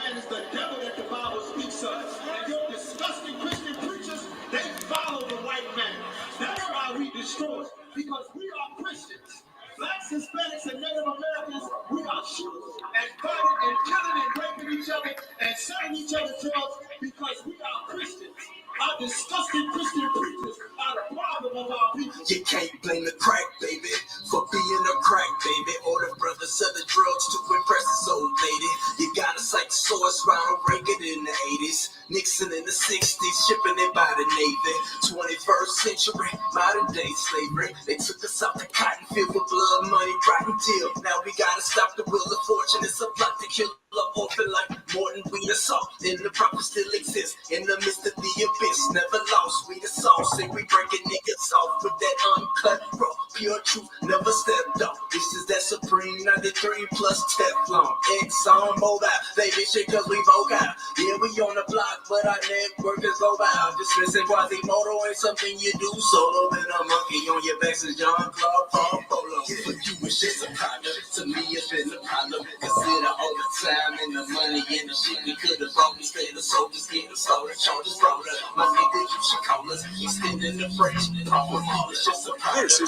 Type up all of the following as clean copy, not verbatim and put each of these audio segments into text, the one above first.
man is the devil that the Bible speaks of. And your disgusting Christian preachers, they follow the white man. That's why we destroy, because we are Christians. Blacks, Hispanics, and Native Americans, we are shooting and fighting and killing and raping each other and selling each other drugs because we are Christians. Our disgusting Christian preachers are the problem of our people. You can't blame the crack baby for being a crack baby, or the brothers selling drugs to impress this old lady. You gotta cite the source, Ronald Reagan in the 80s, Nixon in the 60s, shipping it by the Navy. 21st century, modern day slavery. They took us out the cotton field with blood, money, rotten deal. Now we gotta stop the wheel of fortune. It's a plot to kill a orphan like Morton Wiener Salt. And the prophet still exists in the midst of the abyss. Never lost, we the sauce. Say we breaking niggas off with that uncut, raw, pure truth. Never stepped off. This is that Supreme 93 plus Teflon. Exxon Mobil, baby shit cause we vocal. Yeah, we on the block, but our network is mobile. Dismissing Quasimodo ain't something you do solo. Then a monkey on your back says Jean-Claude Van Polo. For you it's just a problem, to me it's been a problem. Consider all the time and the money and the shit we could have brought. Instead of soldiers getting slaughtered, charges brought up. My nigga, you should call us extending the French. It's just a problem, to me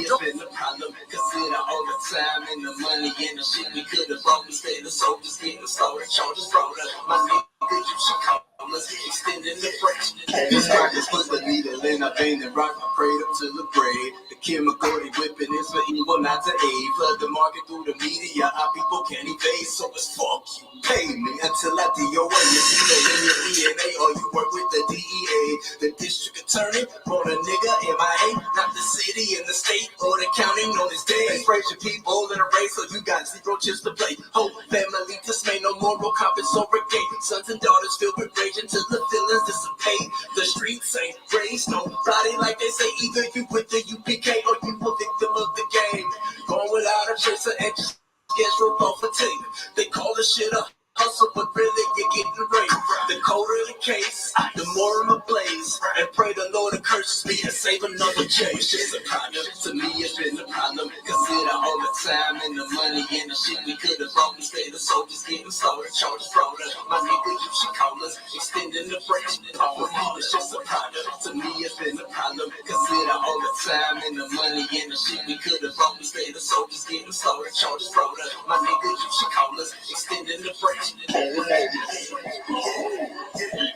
it's been a problem. Consider all the time and the money and the shit we could have brought. Instead of soldiers getting slaughtered, charges brought up. My nigga, you should call us extending the French. These crackers put the needle in a vein and rock. I prayed up to the grave. The chemical they whipping is for evil, not to aid. Flood the market through the media. Our people can't evade, so it's fuck you. Pay me until I DOA. You see that in your DNA, or you work with the DEA. The district attorney want a nigga MIA, not the city and the state or the county on this day. They praise your people in a race, so you got 0 chips to play. Whole family dismay, no moral compass or reggae. Sons and daughters filled with rage until the feelings dissipate. The streets ain't raised nobody like they say. Either you with the UPK or you a victim of the game. Going without a trace of edges. Schedule off a tape. They call this shit a hustle, but really you're getting raped. The colder the case, the more I'm ablaze. And pray the Lord of curses me and save another chase. It's just a problem, to me it's been a problem. Consider all the time and the money and the shit we could have brought. Instead of soldiers getting slaughtered, charges brought up. My nigga, you should call us extending the French. It's just a problem, to me it's been a problem. Consider all the time and the money and the shit we could have brought. Instead of soldiers getting slaughtered, charges brought up. My nigga, you should call us extending the French. We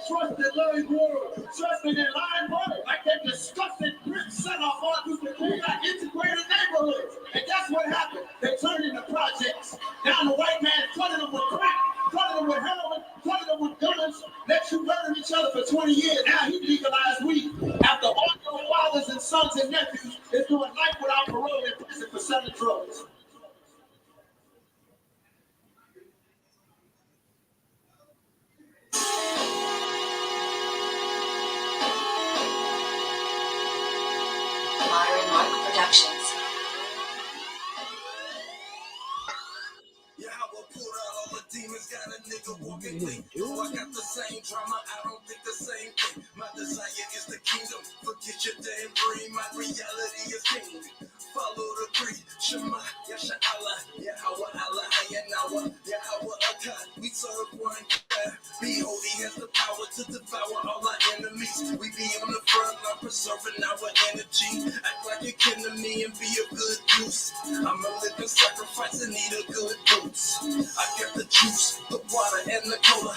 trusted Larry Ward, trusted in line word, like that disgusting brick set off all through the integrated neighborhoods. And that's what happened. They turned into projects. Now the white man flooded them with crack, flooded them with heroin, flooded them with guns, let you murder each other for 20 years. Now he legalized weed. After all your fathers and sons and nephews is doing life without parole in prison for selling drugs. Modern Mark Productions. Yeah, how I pulled out all the demons, got a nigga walking late. Yo, I got the same drama, I don't think the same thing. My desire is the kingdom, forget your damn dream. My reality is king. Follow the creed, Shema, Yasha Allah, Yahweh Allah, Hayanawa, Yahweh Akkad. We serve one God. Behold, he has the power to devour all our enemies. We be on the front line, preserving our energy. Act like you kin to me and be a good juice. I'm a living sacrifice and need a good boots. I got the juice, the water, and the cola.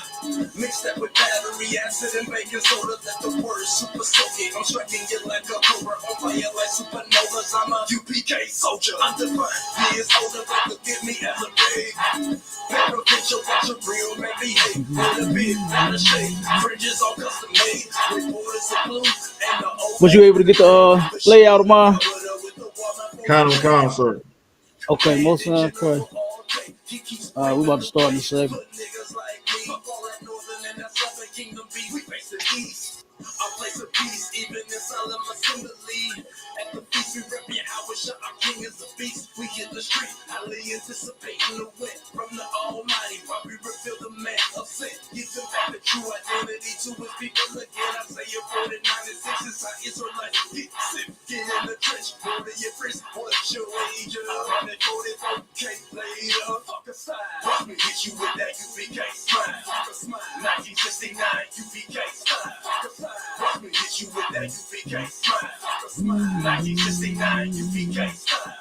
Mix that with battery acid and baking soda. Let the word super soak it. I'm striking you like a cobra, on fire like supernovas. I'm a UPK soldier. I'm divine. Years older, but forgive me as a babe. Petrovincial, watch a real man behave. With a big, out of shape. Fringes all custom made. With borders of blue and the old. Was you able to get the layout of mine? Concert. Okay, most of the time. We about to start in a second. Our place of peace, even in solemn assembly. And at the feast. We rep your house, shot our king is a beast. We hit the street, highly anticipating the win from the Almighty. While we reveal the man of sin, give him back the true identity to his people again. I say you're 49 and 6 is how Israelites get sick. Get in the trench, go to your friends. What's your age? 144K later. Fuck a side. Watch me hit you with that UPK smile. Fuck a smile. 1969 UPK style. Fuck a side. Watch me hit you with that UPK smile. Fuck a smile. 1969 UPK style.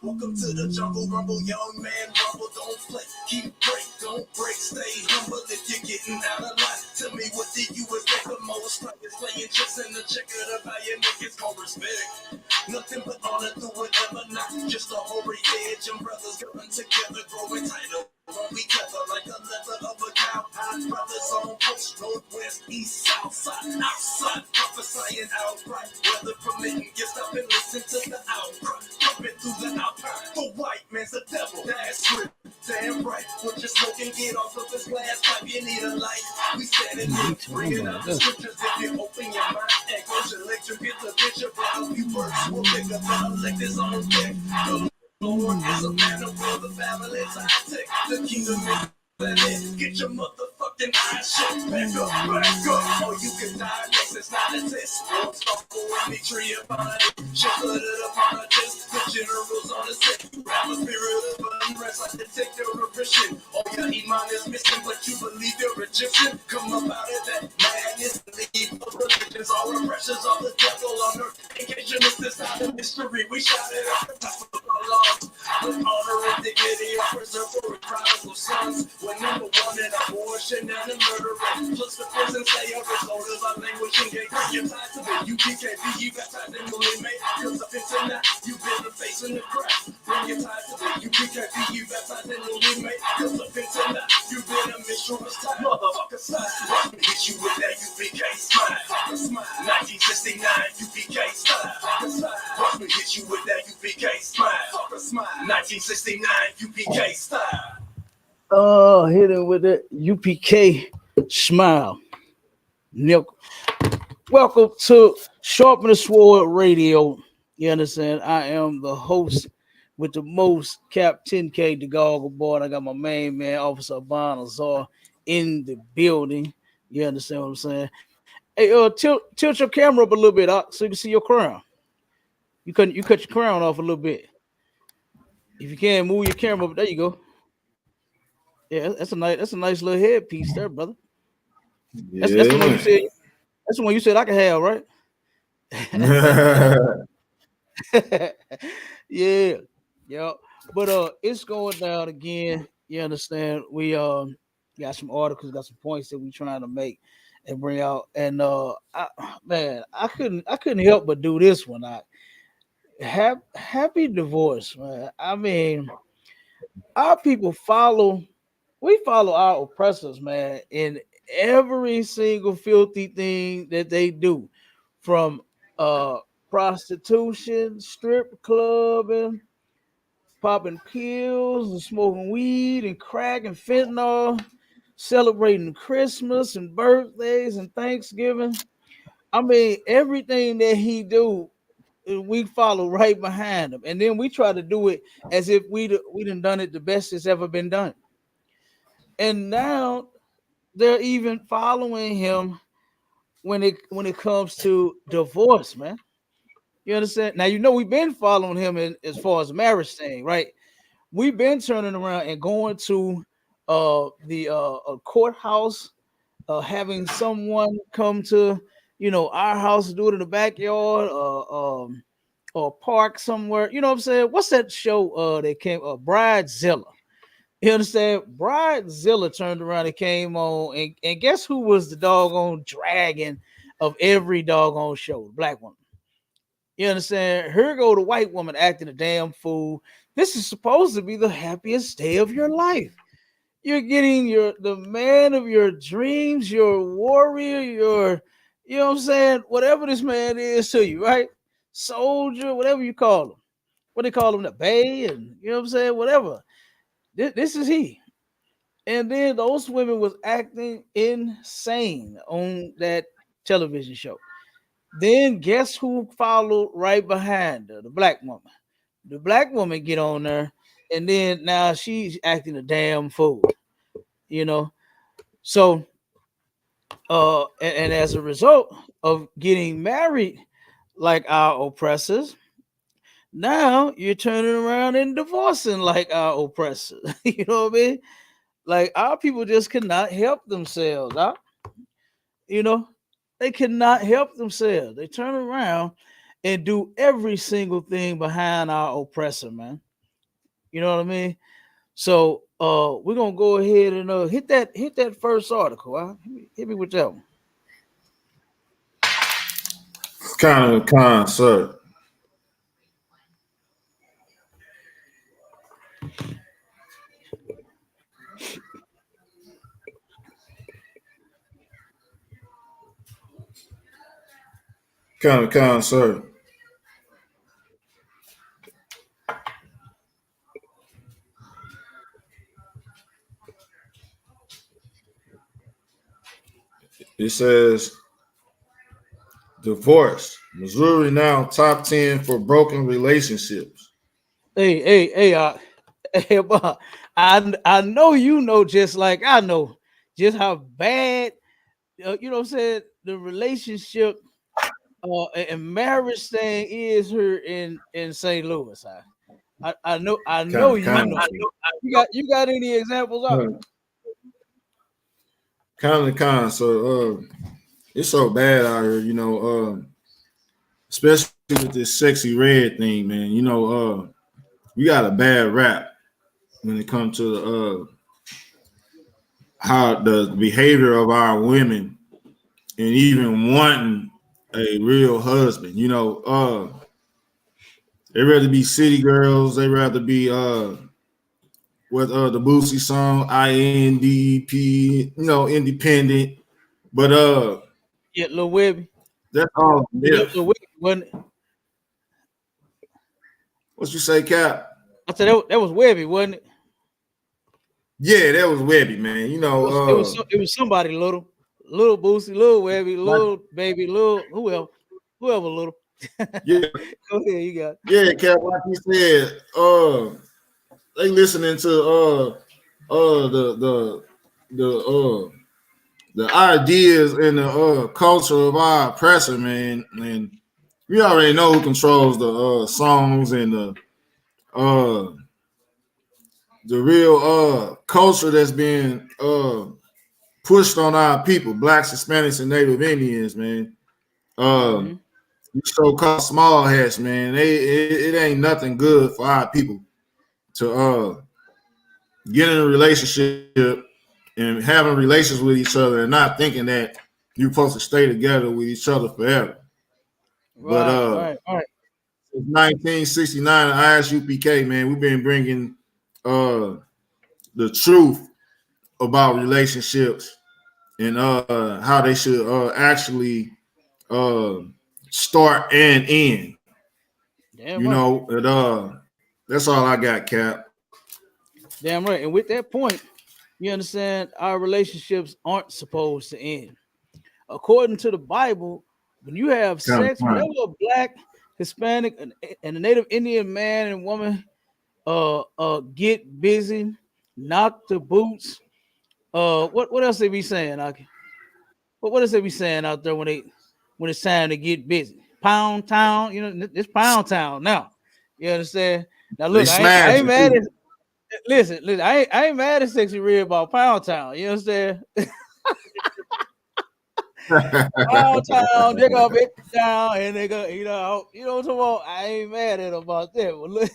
Welcome to the jungle rumble, young man rumble, don't play, keep don't break, stay humble if you're getting out of line. Tell me what did you expect the most? Players playing chess and the checker of how you niggas gon' respect. Nothing but honor through whatever, not just a hoary edge, and brothers coming together, growing tighter. Won't be tether like the leather of a cow. Brothers on coast, northwest, east, south side, outside, prophesying outright. Weather permitting, get up and listen to the outcry. Pumping through the alpine. The white man's the devil, that's true. Damn right, put your smoke and get off of this glass pipe. You need a light. We standing here, bringing out the scriptures. If you open your mind and close your lecture, get the picture. But a few words will pick up the electors on deck. The Lord is a man of war, the family's high tech. The kingdom is planet. Get your motherfucking eyes shut. Back up, or you can die next. It's not a test. Won't stop for any tree upon it. Shit put it upon a test. The generals on the set. You have a spirit of unrest. I detect your oppression. All your iman is missing, but you believe you're Egyptian. Come up out of that madness. Leave the religions. All oppressions of the devil on earth. In case you missed this out of history, we shouted at the top of the law. With honor and dignity, I preserve for prodigal sons. We're number one in abortion and in murder rate. Plus the prison stay of his orders, our language and gay. You're tied to the UPKB, you baptized in Willie May. Cause up until now, you've been facing the cracks. When you're tied to the UPKB, you baptized in Willie May. Cause up until now, you've been a mistress type. Motherfucker slide. Watch me hit you with that UPK smile. Fuck a smile. 1969 UPK style. Fuck a slide. Watch me hit you with that UPK smile. Fuck a smile. 1969 UPK style. Oh, hit him with that UPK smile. Nick. Welcome to Sharpen the Sword Radio. You understand? I am the host with the most, Captain K, the goggle board. I got my main man, Officer Bonazar, in the building. You understand what I'm saying? Hey, tilt your camera up a little bit, so you can see your crown. You cut your crown off a little bit. If you can, move your camera up. There you go. Yeah, that's a nice little headpiece there, brother. That's the one you said. That's the one you said I could have, right? Yeah. But it's going down again. You understand? We got some articles, got some points that we trying to make and bring out. And I couldn't help but do this one. Happy divorce, man. I mean, our people follow our oppressors, man, in every single filthy thing that they do, from prostitution, strip clubbing, popping pills and smoking weed and crack and fentanyl, celebrating Christmas and birthdays and Thanksgiving. I mean, everything that he do, we follow right behind him, and then we try to do it as if we done it the best it's ever been done. And now they're even following him when it comes to divorce, man. You understand? Now we've been following him as far as marriage thing, right? We've been turning around and going to the courthouse, having someone come to our house, do it in the backyard, or park somewhere. You know what I'm saying? What's that show that came? Bridezilla. You understand? Bridezilla turned around and came on, and guess who was the doggone dragon of every doggone show? The black woman. You understand? Here go the white woman acting a damn fool. This is supposed to be the happiest day of your life. You're getting the man of your dreams, your warrior, you know what I'm saying? Whatever this man is to you, right? Soldier, whatever you call him. What they call him, the Bay, and you know what I'm saying? Whatever. This is he. And then those women was acting insane on that television show. Then guess who followed right behind her? The black woman. The black woman get on there, and then now she's acting a damn fool. You know. So and as a result of getting married like our oppressors, now you're turning around and divorcing like our oppressors. You know what I mean? Like our people just cannot help themselves. Huh? You know, they cannot help themselves. They turn around and do every single thing behind our oppressor, man. You know what I mean? So we're gonna go ahead and hit that first article. Huh? Hit me with that one. Kind of concert. Kind of concert. It says divorce. Missouri now top 10 for broken relationships. Hey, hey, Bob, I know you know just like I know just how bad you know what I'm saying the relationship and marriage thing is here in St. Louis. I know you Kind know. of, You got any examples of it? kind of concert. It's so bad out here, especially with this sexy red thing, man. We got a bad rap when it comes to how the behavior of our women and even wanting a real husband. They rather be city girls. They rather be with the Boosie song INDP, independent. But Yeah, Lil Webby. that's all myth. Lil Webby wasn't it? What you say, Cap? I said that was Webby, wasn't it? Yeah, that was Webby, man. It was somebody little Boosie, little Webby, Like, little baby, little whoever little. yeah, Go ahead, you got it. yeah, Cap. Like you said, they listening to the the ideas and the culture of our oppressor, man. And we already know who controls the songs and uh the real culture that's being pushed on our people, blacks, Hispanics, and Native Indians, man. Mm-hmm. So-called small hats, man. It ain't nothing good for our people to get in a relationship and having relations with each other and not thinking that you're supposed to stay together with each other forever. But Right. since 1969, ISUPK, man, we've been bringing uh the truth about relationships and how they should actually uh start and end. Damn right. And that's all I got, Cap. Damn right. And with that point, you understand our relationships aren't supposed to end. According to the Bible, when you have Kind of sex, fun. whenever a black, Hispanic, and a Native Indian man and woman get busy, knock the boots. What else they be saying? What else they be saying out there when it's time to get busy? Pound town, it's pound town now. You understand? Now They look, I smash ain't it mad too. at listen, I ain't mad at Sexy Red about Pound Town. You understand? Pound Town, they gonna be down and they go, what I'm talking about? I ain't mad at them about that. But look,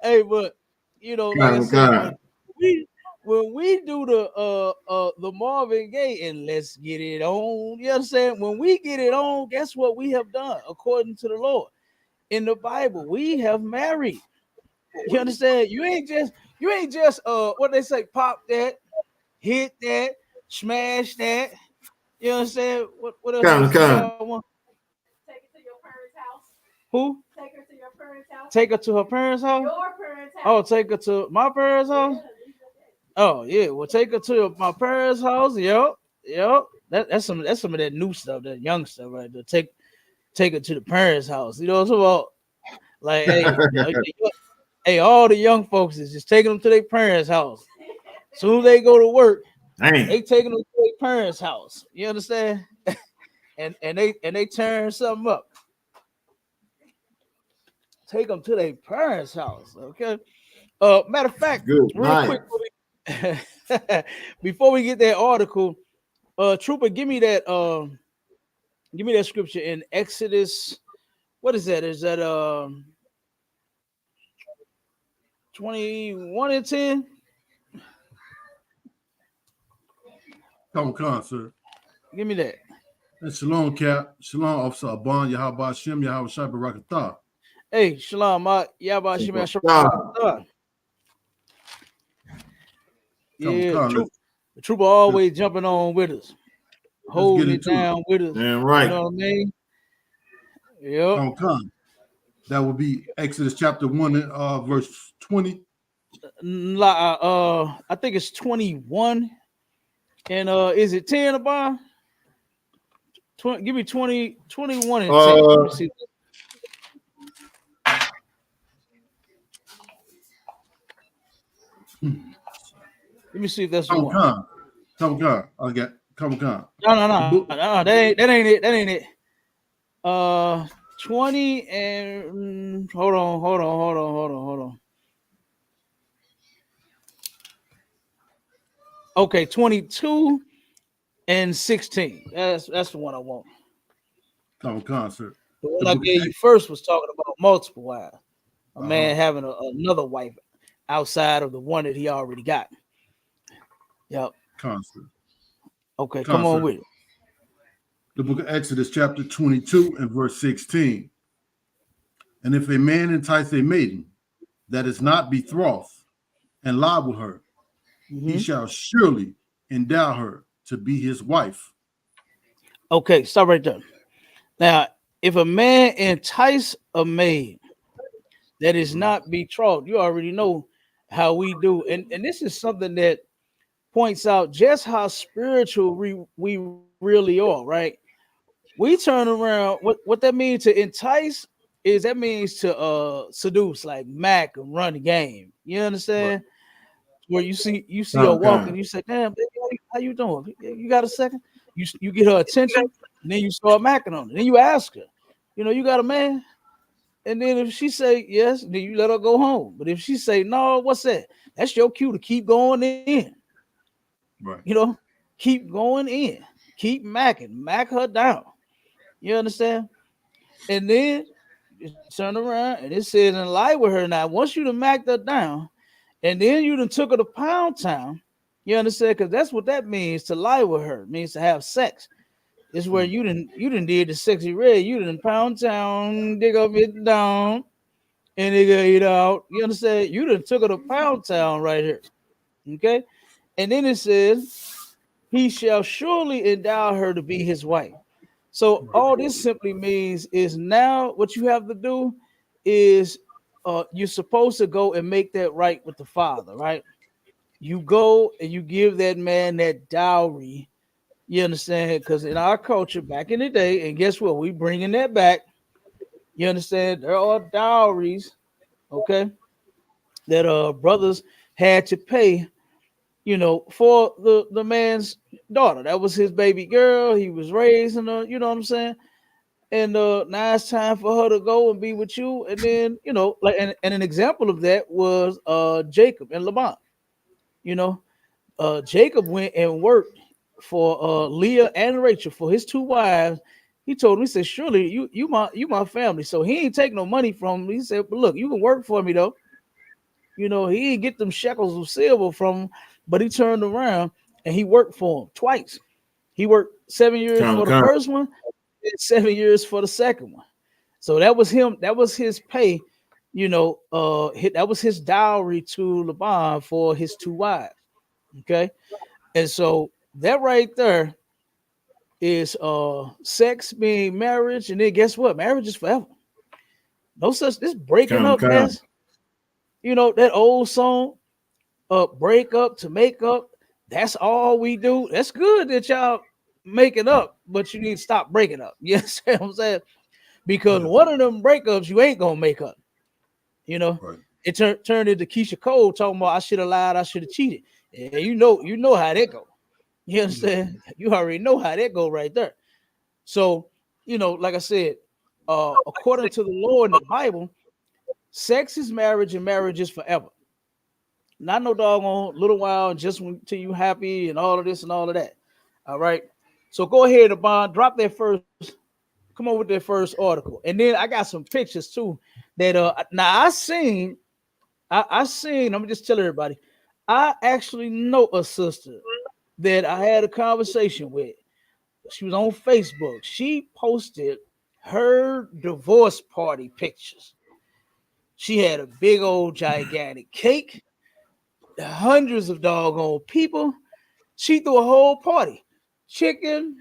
hey, but like I kind of said, kind. we when we do the Marvin Gaye and let's get it on, you understand? When we get it on, guess what we have done according to the Lord in the Bible? We have married. You understand? You ain't just what they say, pop that, hit that, smash that. You understand? What else they Kind of say? kind. Y'all want who? Take her to her parents' house? Oh, take her to my parents' house? Oh, yeah. Well, take her to my parents' house. Yep. That's some of that new stuff, that young stuff, right? To take it to the parents' house. You know what I'm talking about? Like, hey, all the young folks is just taking them to their parents' house. Soon as they go to work, Dang. they taking them to their parents' house. You understand? and they turn something up. Take them to their parents' house. Okay. Matter of fact, Good real night. quick, before we get that article, Trooper, give me that scripture in Exodus. What is that? Is that 21 and 10? Come on, sir. Give me that. And shalom, Cap. Shalom, Officer Aban, Yahweh Shem, Yahweh Shai Barakatah. Hey, shalom, Yabba Shimon. Yeah, the trooper always jumping on with us, holding it down with us. Damn right. You know what I mean? Yep. That would be Exodus chapter 1, verse 20. I think it's 21. And is it 10 about? Give me 20, 21 and 10. Let me see. Let me see if that's the one. Come on. I got come on. No. That ain't it. That ain't it. 20 and hold on. Okay, 22 and 16. That's the one I want. Come on, sir. The one I gave you first was talking about multiple wives. A man having another wife outside of the one that he already got. Yep. Constant. Okay, come on with it. The book of Exodus, chapter 22 and verse 16. And if a man entice a maiden that is not betrothed and lie with her, he shall surely endow her to be his wife. Okay, stop right there. Now, if a man entice a maid that is not betrothed, you already know how we do. And this is something that points out just how spiritual we really are, right? We turn around, what that means to entice is that means to seduce, like Mac and run the game. You understand? Right. Where you see her walking, you say, damn, baby, how you doing? You got a second? You get her attention, and then you start macking on it. Then you ask her, you got a man? And then if she say yes, then you let her go home. But if she say no, what's that? That's your cue to keep going in. Right. Keep going in. Keep mack her down. You understand? And then you turn around and it says and lie with her. Now, once you done macked her down, and then you done took her to Pound Town, you understand? Because that's what that means, to lie with her. It means to have sex. It's where you done did the sexy red. You done Pound Town, dig up it down, and they get it out. You understand? You done took her to Pound Town right here. Okay? And then it says, he shall surely endow her to be his wife. So all this simply means is now what you have to do is you're supposed to go and make that right with the father, right? You go and you give that man that dowry. You understand? Because in our culture back in the day, and guess what? We bringing that back. You understand? There are dowries, okay, that brothers had to pay, for the man's daughter. That was his baby girl. He was raising her, you know what I'm saying? And now it's time for her to go and be with you. And then, and an example of that was Jacob and Laban. Jacob went and worked for Leah and Rachel, for his two wives. He told him, he said, surely you my family. So he ain't take no money from him. He said, but look, you can work for me though. He didn't get them shekels of silver from him, but he turned around and he worked for him twice. He worked 7 years for the first one, and 7 years for the second one. So that was him. That was his pay. That was his dowry to Laban for his two wives. Okay. And so that right there is sex being marriage. And then guess what? Marriage is forever. No such, this breaking up, that's, that old song, break up to make up. That's all we do. That's good that y'all making up, but you need to stop breaking up. You understand what I'm saying? Because one of them breakups you ain't gonna make up. You know, it turned into Keisha Cole talking about I should have lied, I should have cheated. And you know how that go. You understand? You already know how that go right there. So, like I said, according to the Lord in the Bible, sex is marriage and marriage is forever. Not no doggone little while, just until you happy and all of this and all of that. All right. So go ahead, Abon, drop that first. Come on with that first article, and then I got some pictures too. That now I seen. I'm gonna just tell everybody. I actually know a sister that I had a conversation with. She was on Facebook. She posted her divorce party pictures. She had a big old gigantic cake, hundreds of doggone people. She threw a whole party. Chicken,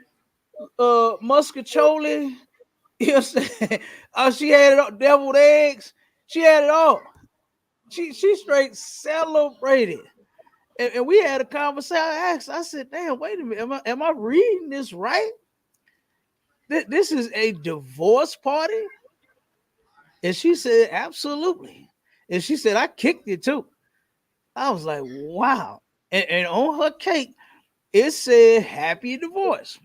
muscatoli, you know what I'm saying? She had it all, deviled eggs. She had it all. She straight celebrated. And we had a conversation. I said, damn, wait a minute. Am I reading this right? This is a divorce party? And she said, absolutely. And she said, I kicked it too. I was like, wow. And on her cake, it said happy divorce.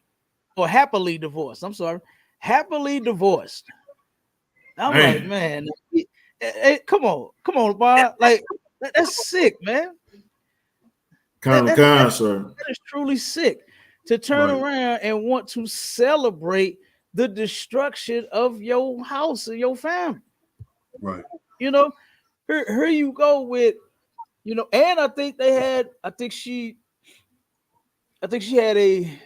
Or happily divorced. I'm sorry. Happily divorced. I'm like, man, hey, come on, Bob. Like, that's sick, man. Sir. That is truly sick to turn around and want to celebrate the destruction of your house and your family. Right. Here you go with, and I think she had a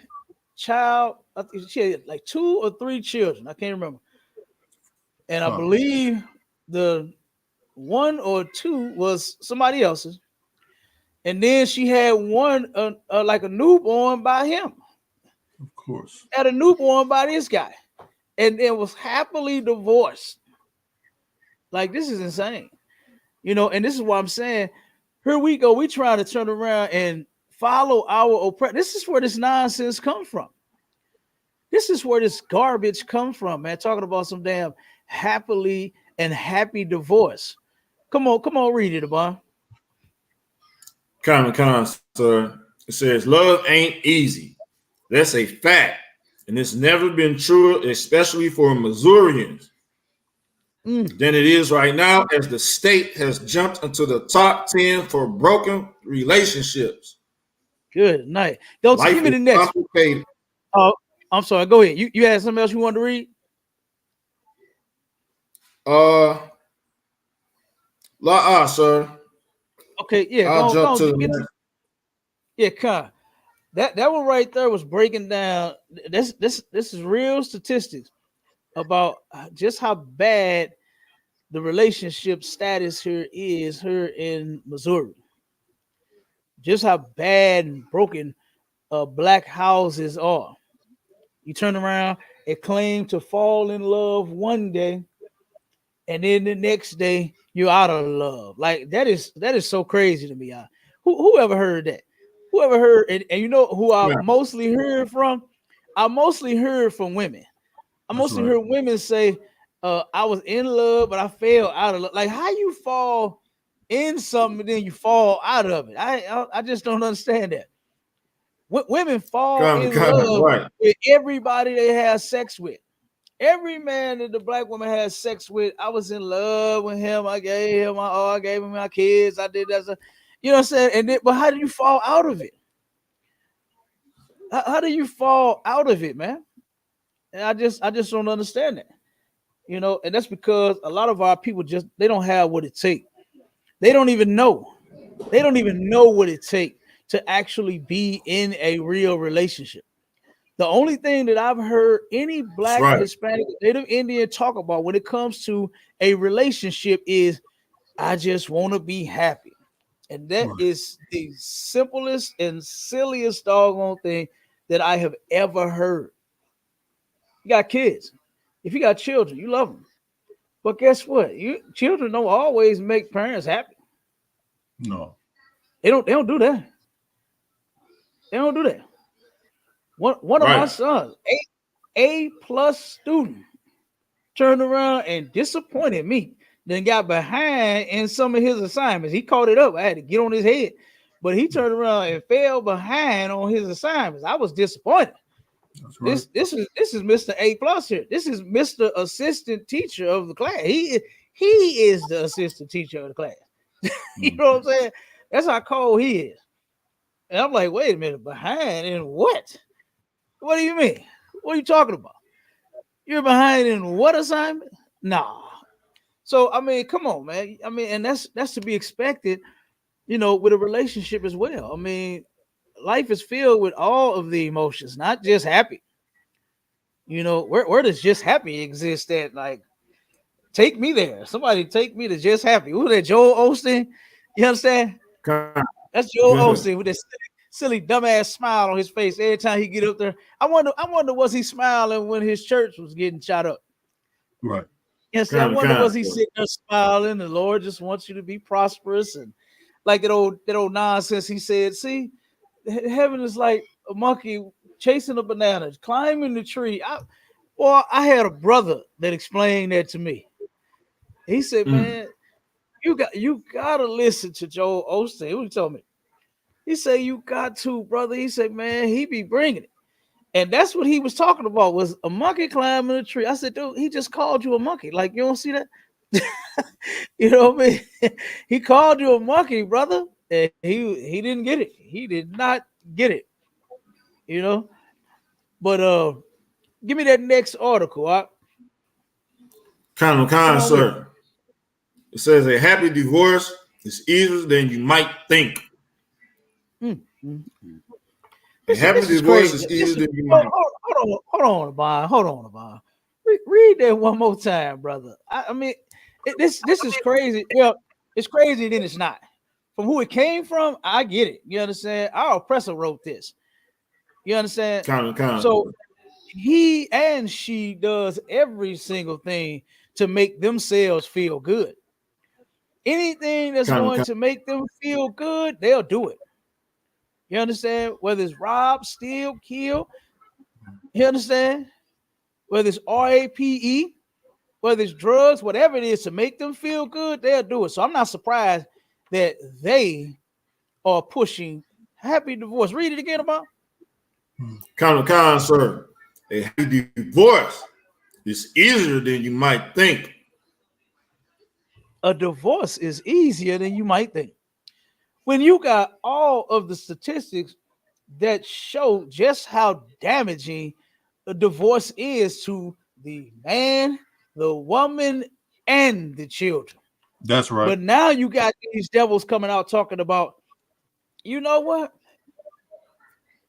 child. I think she had like 2 or 3 children. I can't remember. And I believe the 1 or 2 was somebody else's. And then she had one like a newborn by him. Of course. Had a newborn by this guy. And then was happily divorced. Like, this is insane. And this is what I'm saying. Here we go. We trying to turn around and follow our oppressor. This is where this nonsense comes from. This is where this garbage comes from, man. Talking about some damn happily and happy divorce. Come on, read it, Abon. Sir. It says, love ain't easy. That's a fact. And it's never been truer, especially for Missourians, than it is right now, as the state has jumped into the top 10 for broken relationships. Good night. Don't give me the next. Oh, I'm sorry. Go ahead. You had something else you wanted to read? Sir. Okay, yeah. I'll jump to the next. Yeah, Con. That one right there was breaking down. This is real statistics about just how bad the relationship status here in Missouri. Just how bad and broken black houses are. You turn around and claim to fall in love one day, and then the next day you're out of love. Like, that is so crazy to me. Who ever heard that? Whoever heard, and you know who I mostly heard from? I mostly heard from women. I mostly heard women say, I was in love, but I fell out of love. Like, how you fall in something and then you fall out of it? I just don't understand that. Women fall in love with everybody they have sex with. Every man that the black woman has sex with, I was in love with him. I gave him my all. I gave him my kids. I did that. You know what I'm saying? And then, but how do you fall out of it? How do you fall out of it, man? And I just don't understand that. And that's because a lot of our people they don't have what it takes. They don't even know. They don't even know what it takes to actually be in a real relationship. The only thing that I've heard any black, Hispanic, Native Indian talk about when it comes to a relationship is, I just want to be happy. And that is the simplest and silliest doggone thing that I have ever heard. You got kids. If you got children, you love them. But guess what? Children don't always make parents happy. No. They don't do that. They don't do that. One of my sons, A plus student, turned around and disappointed me. Then got behind in some of his assignments. He caught it up. I had to get on his head, but he turned around and fell behind on his assignments. I was disappointed. Right. This is Mr. A plus here. This is Mr. Assistant Teacher of the class. He is the assistant teacher of the class. You know what I'm saying? That's how cold he is. And I'm like, wait a minute, behind in what? What do you mean? What are you talking about? You're behind in what assignment? Nah. So I mean, come on, man. I mean, and that's to be expected, you know, with a relationship as well. I mean, life is filled with all of the emotions, not just happy. You know, where does just happy exist at? Like, take me there. Somebody take me to just happy. Who that? Joel Osteen? You understand? That's Joel Osteen with this silly dumbass smile on his face every time he get up there. I wonder was he smiling when his church was getting shot up? Right. Yes, I wonder was he sitting there smiling? The Lord just wants you to be prosperous, and like that old nonsense he said. See, heaven is like a monkey chasing a banana, climbing the tree. I had a brother that explained that to me. He said, "Man, you gotta listen to Joel Osteen." What he told me? He said, "You got to, brother." He said, "Man, he be bringing it." And that's what he was talking about, was a monkey climbing a tree. I said, dude, he just called you a monkey. Like, you don't see that? You know what I mean? He called you a monkey, brother. And he didn't get it. He did not get it. You know? But give me that next article. Kind, sir. It says a happy divorce is easier than you might think. A happy divorce is easier than you might. Hold on, Abon. Read that one more time, brother. I mean, this is crazy. Yeah, it's crazy, then it's not. From who it came from, I get it. You understand? Our oppressor wrote this. You understand? Kind. So he and she does every single thing to make themselves feel good. Anything that's going to make them feel good, they'll do it. You understand? Whether it's rob, steal, kill. You understand? Whether it's RAPE, whether it's drugs, whatever it is to make them feel good, they'll do it. So I'm not surprised that they are pushing happy divorce. Read it again, about. Kind, sir. A happy divorce is easier than you might think. A divorce is easier than you might think. When you got all of the statistics that show just how damaging a divorce is to the man, the woman, and the children. That's right. But now you got these devils coming out talking about, you know what?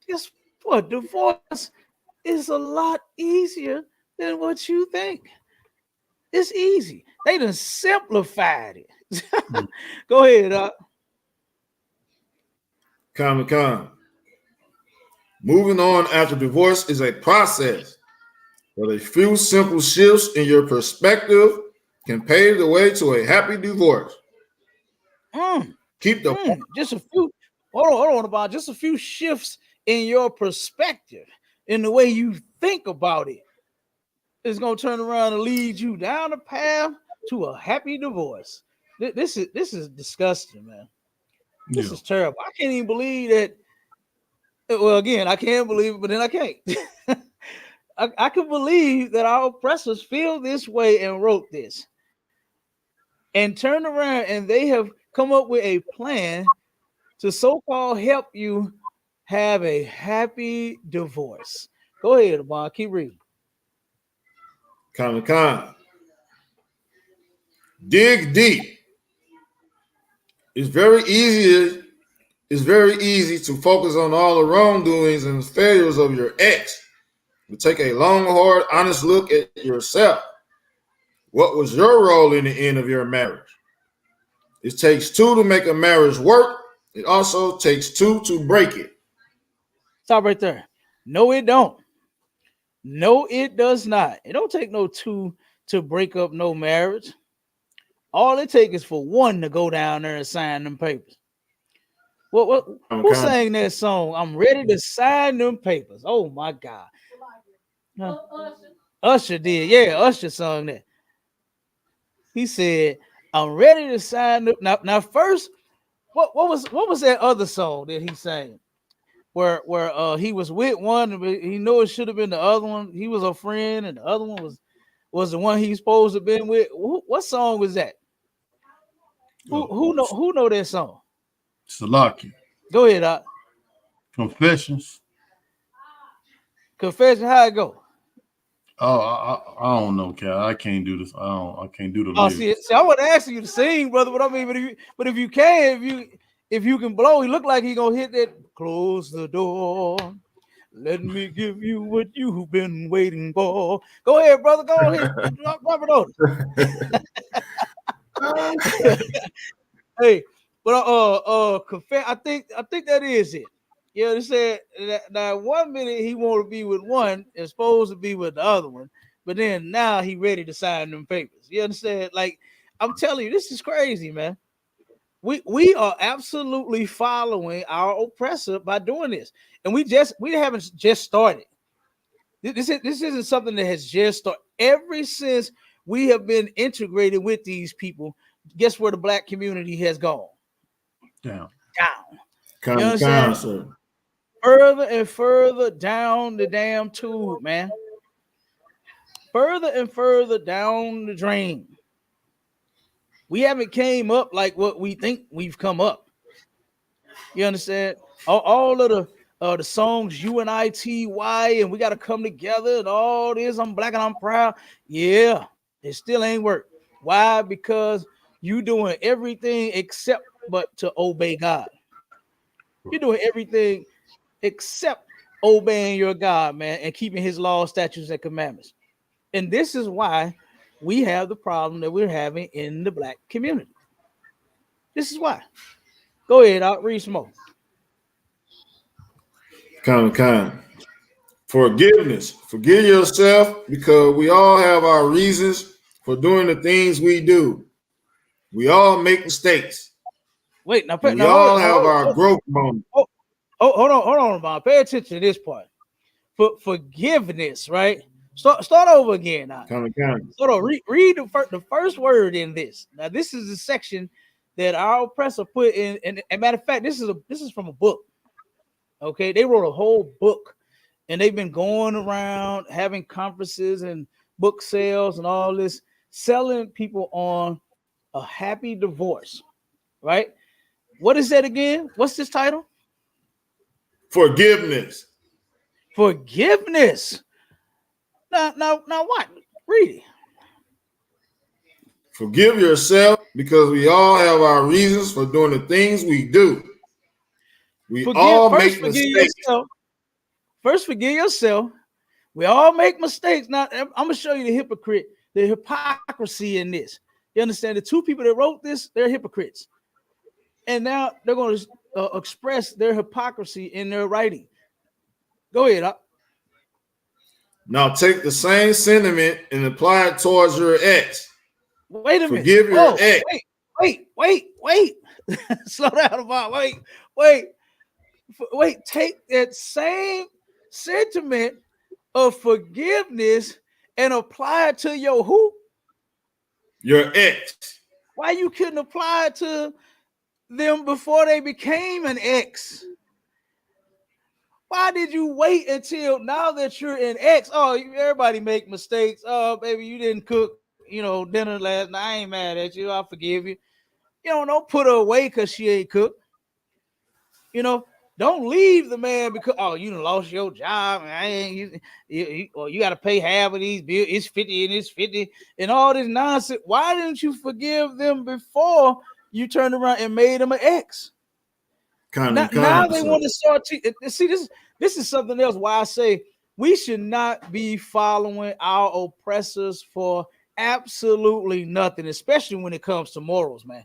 Guess what? Divorce is a lot easier than what you think. It's easy. They done simplified it. Go ahead, Kind. Moving on after divorce is a process, but a few simple shifts in your perspective can pave the way to a happy divorce. Keep the just a few. Hold on, about just a few shifts in your perspective, in the way you think about it, is gonna turn around and lead you down the path to a happy divorce. This is disgusting, man. This is terrible. I can't even believe that. Well, again, I can't believe it, but then I can't. I can believe that our oppressors feel this way and wrote this and turn around, and they have come up with a plan to so-called help you have a happy divorce. Go ahead, Abon. Keep reading. Kind. Dig deep. It's very easy to focus on all the wrongdoings and failures of your ex. But take a long, hard, honest look at yourself. What was your role in the end of your marriage? It takes two to make a marriage work. It also takes two to break it. Stop right there. No, it don't. No, it does not. It don't take no two to break up no marriage. All it takes is for one to go down there and sign them papers. Who sang that song? I'm ready to sign them papers. Oh my God. Huh? Usher did. Yeah, Usher sung that. He said, I'm ready to sign them. Now first, what was that other song that he sang? Where he was with one, but he knew it should have been the other one. He was a friend, and the other one was the one he's supposed to have been with. What song was that? Who know that song? Salaki. Go ahead, Doc. Confessions. Confession, how it go? Oh, I don't know, Cal. I can't do this. I can't do the Oh, lyrics. see, I wasn't asking you to sing, brother. But I mean, if you can, if you can blow, he look like he gonna hit that. Close the door. Let me give you what you've been waiting for. Go ahead, brother. Go ahead. Drop it on. Hey, but confess. I think that is it. Yeah, they said that 1 minute he want to be with one and supposed to be with the other one, but then now he ready to sign them papers. You understand? Like, I'm telling you, this is crazy, man. We are absolutely following our oppressor by doing this, and we haven't just started. This isn't something that has just started. Ever since we have been integrated with these people, guess where the black community has gone? Down. You understand? Sir. Further and further down the damn tube, man. Further and further down the drain. We haven't came up like what we think we've come up. You understand? All of the songs UNITY and we got to come together and all this. I'm black and I'm proud. Yeah, it still ain't work. Why? Because you doing everything except but to obey God. You're doing everything except obeying your God, man, and keeping his laws, statutes, and commandments. And this is why we have the problem that we're having in the black community. This is why. Go ahead, I'll read some more. Forgiveness. Forgive yourself because we all have our reasons for doing the things we do. We all make mistakes. Wait, now we all have our growth moments. Hold on, Bob. Pay attention to this part. For forgiveness, right? Start over again now. Read the first word in this. Now, this is the section that our oppressor put in. And matter of fact, this is from a book. Okay, they wrote a whole book, and they've been going around having conferences and book sales and all this, selling people on a happy divorce. Right? What is that again? What's this title? Forgiveness. Forgiveness. Now what? Read it. Forgive yourself because we all have our reasons for doing the things we do. We all make mistakes. First, forgive yourself. We all make mistakes. Now, I'm going to show you the hypocrisy in this. You understand? The two people that wrote this, they're hypocrites. And now they're going to express their hypocrisy in their writing. Go ahead. Now take the same sentiment and apply it towards your ex. Wait a minute. Forgive your ex. Wait. Slow down about. Wait. Take that same sentiment of forgiveness and apply it to your who? Your ex. Why you couldn't apply it to them before they became an ex? Why did you wait until now that you're an ex? Oh, everybody make mistakes. Oh, baby, you didn't cook, dinner last night. I ain't mad at you. I'll forgive you. Don't put her away because she ain't cooked. Don't leave the man because you done lost your job. Or you got to pay half of these bills. It's 50 and it's 50 and all this nonsense. Why didn't you forgive them before you turned around and made them an ex? Now they want to start to see this. This is something else. Why I say we should not be following our oppressors for absolutely nothing, especially when it comes to morals, man.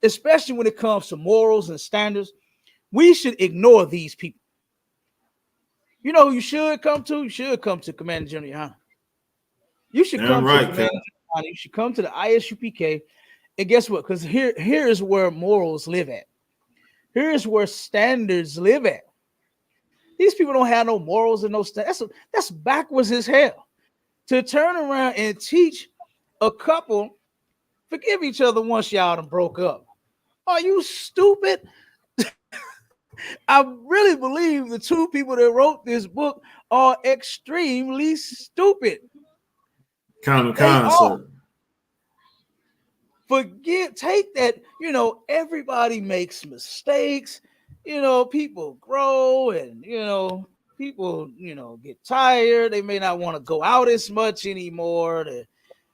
Especially when it comes to morals and standards, we should ignore these people. You know who you should come to? You should come to Commander General YAHANNA. You should come to Commander General YAHANNA. You should come to the ISUPK. And guess what? Because here is where morals live at. Here's where standards live at. These people don't have no morals and no standards. That's backwards as hell. To turn around and teach a couple forgive each other once y'all done broke up. Are you stupid? I really believe the two people that wrote this book are extremely stupid. Sir. Take that, everybody makes mistakes, people grow and, people, get tired. They may not want to go out as much anymore.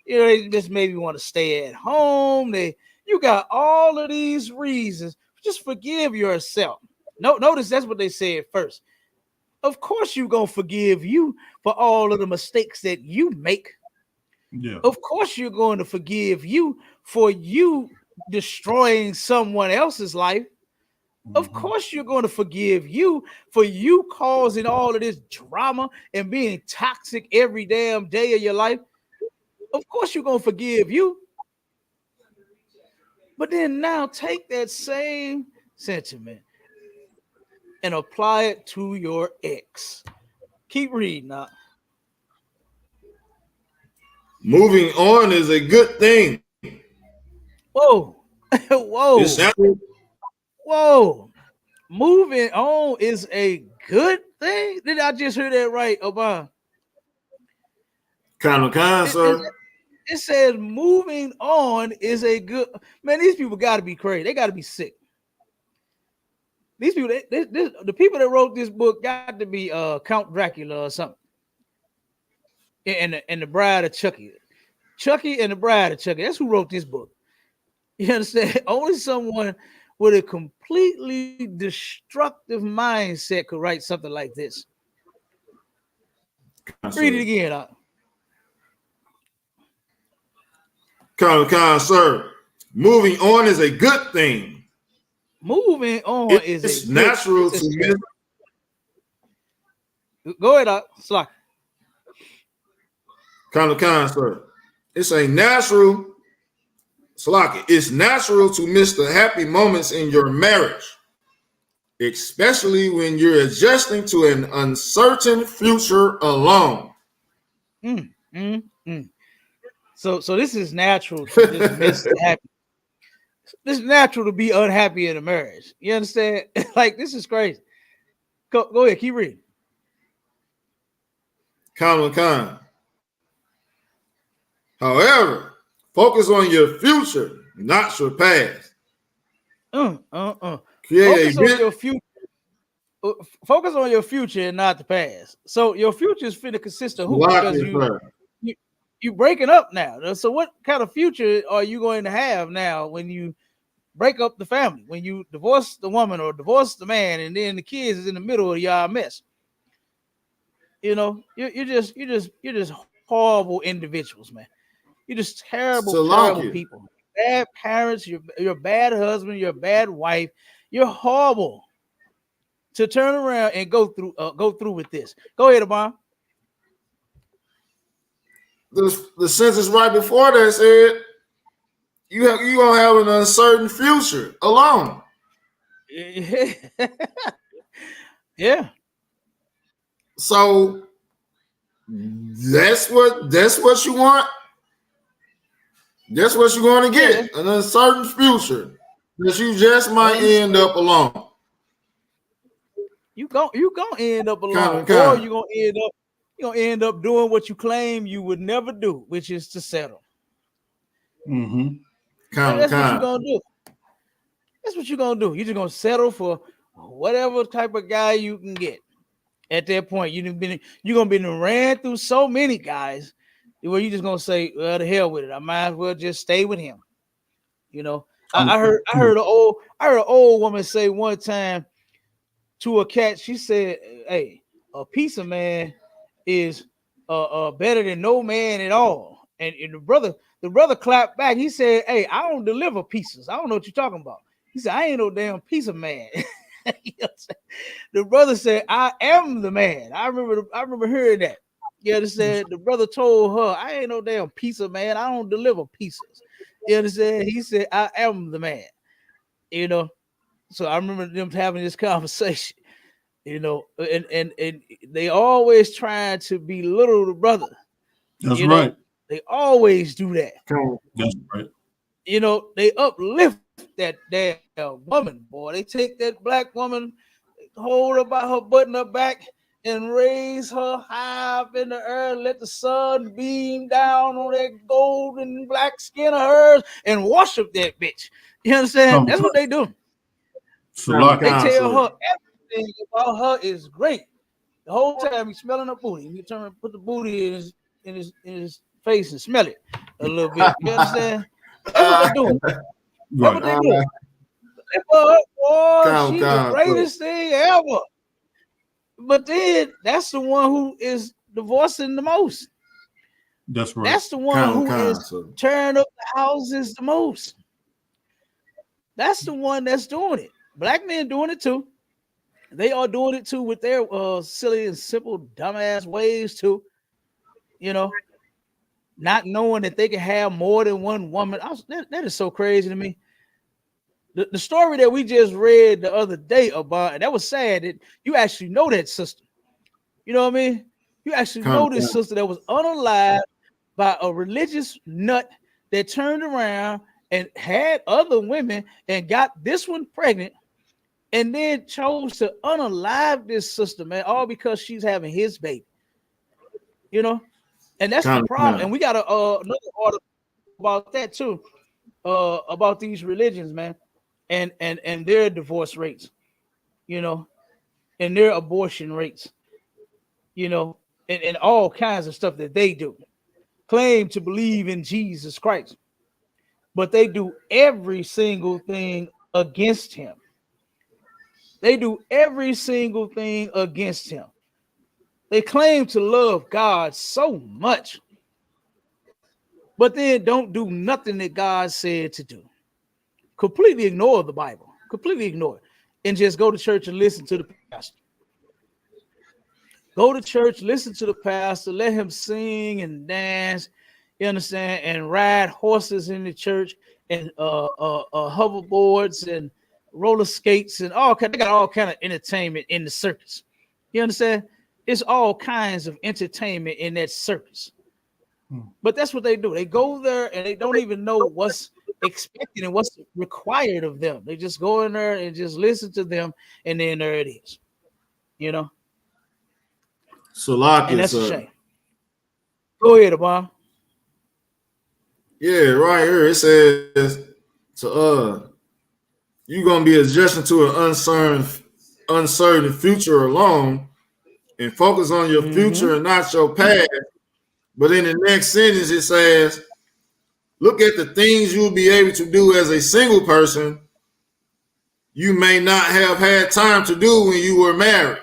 They just maybe want to stay at home. You got all of these reasons. Just forgive yourself. Notice that's what they said first. Of course you're going to forgive you for all of the mistakes that you make. Yeah. Of course you're going to forgive you for you destroying someone else's life. Mm-hmm. Of course you're going to forgive you for you causing all of this drama and being toxic every damn day of your life. Of course you're going to forgive you. But then now take that same sentiment and apply it to your ex. Keep reading now. Moving on is a good thing. Whoa. Whoa. Moving on is a good thing? Did I just hear that right, Obama? Sir. It says moving on is a good... Man, these people got to be crazy. They got to be sick. These people, the people that wrote this book got to be Count Dracula or something. And the Bride of Chucky. Chucky and the Bride of Chucky. That's who wrote this book. You understand? Only someone with a completely destructive mindset could write something like this. Read it again. Sir. Moving on is a good thing. Moving on it's natural to miss. Go ahead, Slack. Sir. It's a natural. Slack. It's natural to miss the happy moments in your marriage, especially when you're adjusting to an uncertain future alone. So this is natural to just miss the happy. This is natural to be unhappy in a marriage. You understand? Like, this is crazy. Go ahead, keep reading. However, focus on your future, not your past. Focus on your future. Focus on your future and not the past. So your future is finna consist of who? Because you breaking up now. So what kind of future are you going to have now when you break up the family, when you divorce the woman or divorce the man, and then the kids is in the middle of y'all mess? You're just horrible individuals, man. You're just terrible people. Bad parents. You're a bad husband. You're a bad wife. You're horrible to turn around and go through with this. Go ahead, Obama. The sentence right before that said, you gonna have an uncertain future alone. Yeah. So that's what you want. That's what you're going to get, an uncertain future that you just might end up alone. You gonna end up alone, or you're gonna end up doing what you claim you would never do, which is to settle. Mm-hmm. That's what you're gonna do. That's what you're gonna do. You're just gonna settle for whatever type of guy you can get. At that point, you're gonna be ran through so many guys where you're just gonna say, "Well, the hell with it. I might as well just stay with him." I heard an old woman say one time to a cat. She said, "Hey, a piece of man is better than no man at all." And the brother clapped back. He said, "Hey, I don't deliver pieces. I don't know what you're talking about." He said, "I ain't no damn piece of man." The brother said, "I am the man." I remember hearing that. You understand? The brother told her, "I ain't no damn piece of man. I don't deliver pieces." You understand? He said, "I am the man." So I remember them having this conversation, and they always trying to belittle the brother. That's right. They always do that. That's right. They uplift that damn woman, boy. They take that black woman, hold her by her button up back, and raise her high up in the air, let the sun beam down on that golden black skin of hers, and worship that bitch. You understand? That's what they do. They tell her everything about her is great. The whole time he's smelling her booty. He turn and put the booty in his face and smell it a little bit. You understand? That's what they do. That's what they do. She's the greatest thing ever. But then that's the one who is divorcing the most. That's right. That's the one who is tearing up the houses the most. That's the one that's doing it. Black men doing it too. They are doing it too with their silly and simple dumbass ways too. Not knowing that they can have more than one woman. That is so crazy to me. The story that we just read the other day about, and that was sad that you actually know that sister. You know what I mean? You actually know this sister that was unalived by a religious nut that turned around and had other women and got this one pregnant and then chose to unalive this sister, man, all because she's having his baby. And that's the problem. And we got another article about that too, about these religions, man, and their divorce rates, and their abortion rates, and all kinds of stuff that they do. Claim to believe in Jesus Christ, but they do every single thing against him. They do every single thing against him. They claim to love God so much, but then don't do nothing that God said to do. Completely ignore the Bible. Completely ignore it. And just go to church and listen to the pastor. Go to church, listen to the pastor, let him sing and dance, you understand, and ride horses in the church and hoverboards and roller skates and they got all kind of entertainment in the circus. You understand? It's all kinds of entertainment in that circus. But that's what they do. They go there and they don't even know what's expected and what's required of them. They just go in there and just listen to them, and then there it is. And that's a shame. Go ahead, Abba. Yeah, right here it says you're gonna be adjusting to an uncertain future alone, and focus on your future and not your past. But in the next sentence, it says, look at the things you'll be able to do as a single person you may not have had time to do when you were married.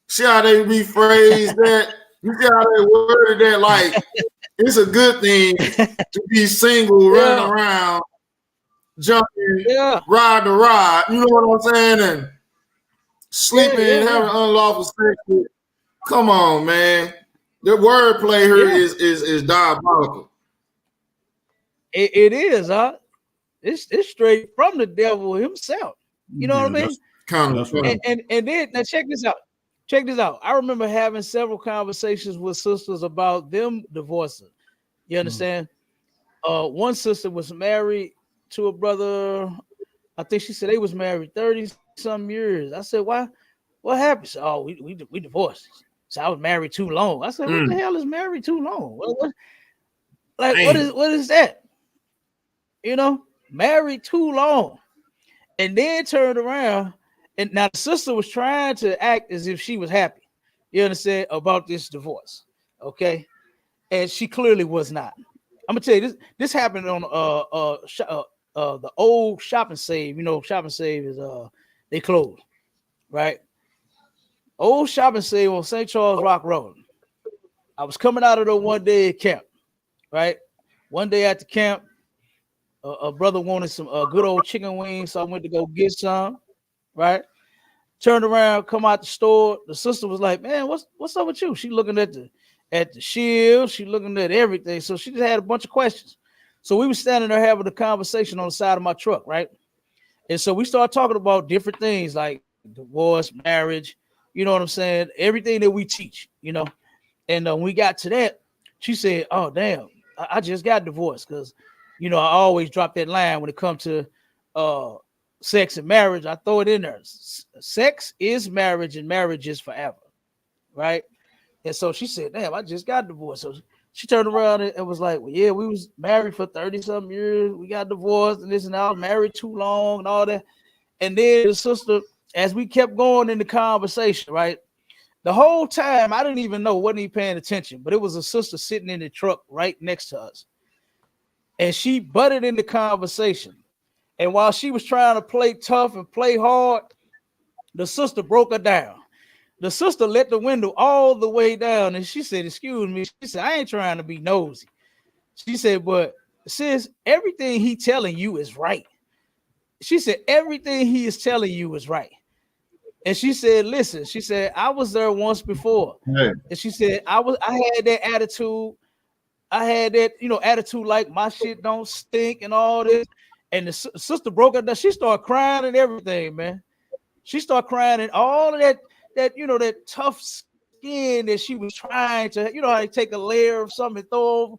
See how they rephrase that? You see how they worded that? Like, it's a good thing to be single, running around, jumping, ride the ride. You know what I'm saying? And sleeping and having unlawful sex. Come on, man. The wordplay here is diabolical. It is, huh? It's straight from the devil himself. You know what I mean? Right. And then now check this out. Check this out. I remember having several conversations with sisters about them divorcing. You understand? One sister was married to a brother. I think she said they was married 30-some years. I said, why? What happened? She said, oh, we divorced. So I was married too long. I said, what the hell is married too long? What is that? Married too long. And then turned around. And now the sister was trying to act as if she was happy. You understand? About this divorce. Okay. And she clearly was not. I'm gonna tell you this happened on the old Shop and Save. Shop and Save is they closed, right? Old Shop and Save on St. Charles Rock Road. I was coming out of the one day at camp, right? One day at the camp, a brother wanted some good old chicken wings, so I went to go get some, right? Turned around, come out the store. The sister was like, "Man, what's up with you?" She looking at the shield, she looking at everything. So she just had a bunch of questions. So we were standing there having a conversation on the side of my truck, right? And so we started talking about different things like divorce, marriage, you know what I'm saying? Everything that we teach, you know. And when we got to that, she said, "Oh, damn, I just got divorced because, you know, I always drop that line when it comes to sex and marriage. I throw it in there. Sex is marriage and marriage is forever, right?" And so she said, "Damn, I just got divorced." So she turned around and was like, "Well, yeah, we was married for 30-something years. We got divorced and this and that. I was married too long and all that." And then the sister, as we kept going in the conversation, right? The whole time, I didn't even know, wasn't even paying attention, but it was a sister sitting in the truck right next to us. And she butted in the conversation. And while she was trying to play tough and play hard, the sister broke her down. The sister let the window all the way down. And she said, "Excuse me." She said, "I ain't trying to be nosy." She said, "But sis, everything he telling you is right." She said, "Everything he is telling you is right." And she said, "Listen," she said, "I was there once before." Hey, And she said, I had that attitude. I had that, you know, attitude like my shit don't stink and all this. And the sister broke her down. She started crying and everything, man. She started crying and all of that, you know, that tough skin that she was trying to, you know, how they take a layer of something and throw over.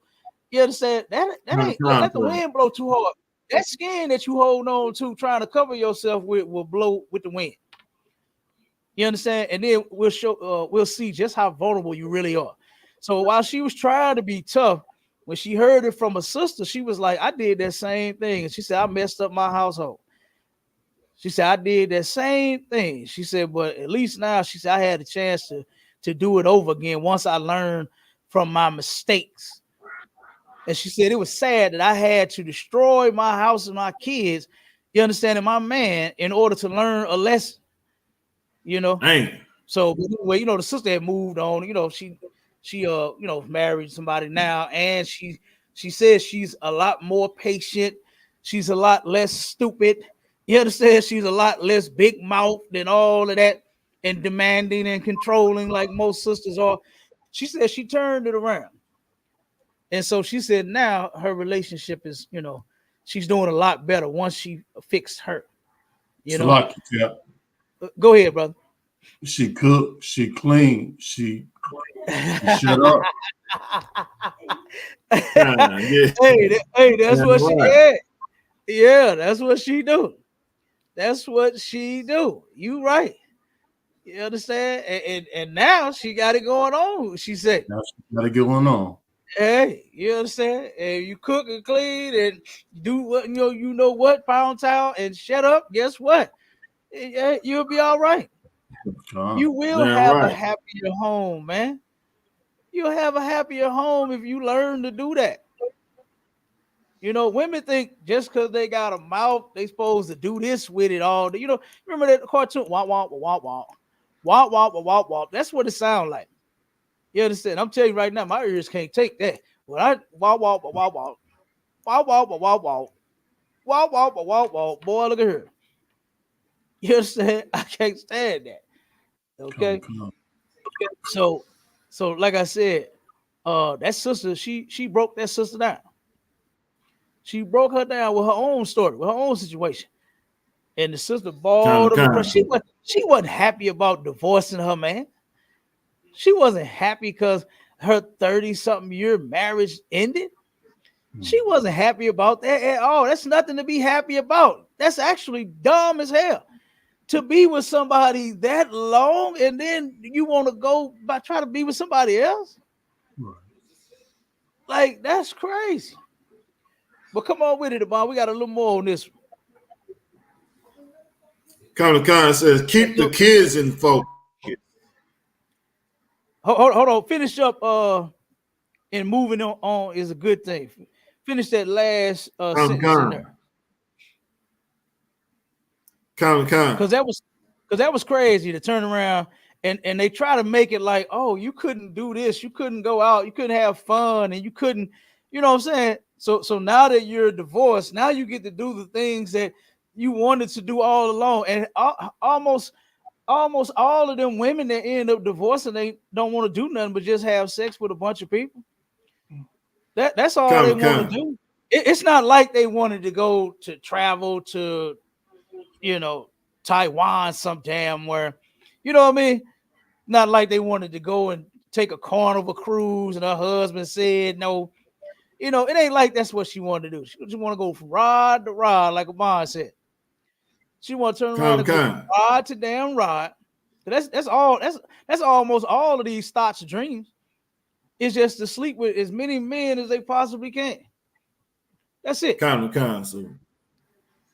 You understand? That ain't, let the wind blow too hard. That skin that you hold on to, trying to cover yourself with, will blow with the wind. You understand? And then we'll see just how vulnerable you really are. So while she was trying to be tough, when she heard it from a sister, she was like, "I did that same thing." And she said, "I messed up my household." She said, "I did that same thing." She said, "But at least now," she said, "I had a chance to do it over again once I learned from my mistakes." And she said, "It was sad that I had to destroy my house and my kids, you understand, and my man, in order to learn a lesson, you know." Dang. So anyway, you know, the sister had moved on. You know, she you know, married somebody now, and she says she's a lot more patient. She's a lot less stupid. You understand? She's a lot less big mouth than all of that, and demanding and controlling like most sisters are. She said she turned it around. And so she said now her relationship is, you know, she's doing a lot better once she fixed her, you know. Salaki, yeah. Go ahead, brother. She cooked, she cleaned, she shut up. Yeah. Hey, that's Yeah, what she, right. yeah. Yeah, that's what she do. That's what she do. You right. You understand? And now she got it going on. She said, Now she got it going on. "Hey, you understand? And you cook and clean and do what you know what, pound town and shut up. Guess what? You'll be all right. You will Damn have a right. happier home, man. You'll have a happier home if you learn to do that. You know, women think just because they got a mouth, they supposed to do this with it all. You know, remember that cartoon? Wah wah wah wah wah wah wah wah wah. That's what it sounds like. You understand? I'm telling you right now, my ears can't take that. When I wah wah wah wah wah wah wah wah wah wah wah wah wah wah wah, boy, look at her. You understand? I can't stand that. Okay, Come. so like I said, that sister, she broke that sister down. She broke her down with her own story, with her own situation. And the sister balled up and cried. Con. She wasn't happy about divorcing her man. She wasn't happy because her 30-something year marriage ended. She wasn't happy about that at all. That's nothing to be happy about. That's actually dumb as hell. To be with somebody that long and then you want to go by try to be with somebody else. Right. Like, that's crazy. But come on with it, Abon. We got a little more on this. Con says, keep the kids in focus. Hold on. Finish up and moving on is a good thing. Finish that last sentence in there. Con. Because that was crazy to turn around and they try to make it like, oh, you couldn't do this, you couldn't go out, you couldn't have fun, and you couldn't, you know what I'm saying? So now that you're divorced, now you get to do the things that you wanted to do all along. And almost all of them women that end up divorcing, they don't want to do nothing but just have sex with a bunch of people. That's all they want to do. It's not like they wanted to go to travel to Taiwan some damn where, you know what I mean? Not like they wanted to go and take a carnival cruise and her husband said no. It ain't like that's what she wanted to do. She want to go from rod to rod, like Amon said. She want to turn around and go from rod to damn rod. That's almost all of these thoughts and dreams. It's just to sleep with as many men as they possibly can. That's it. So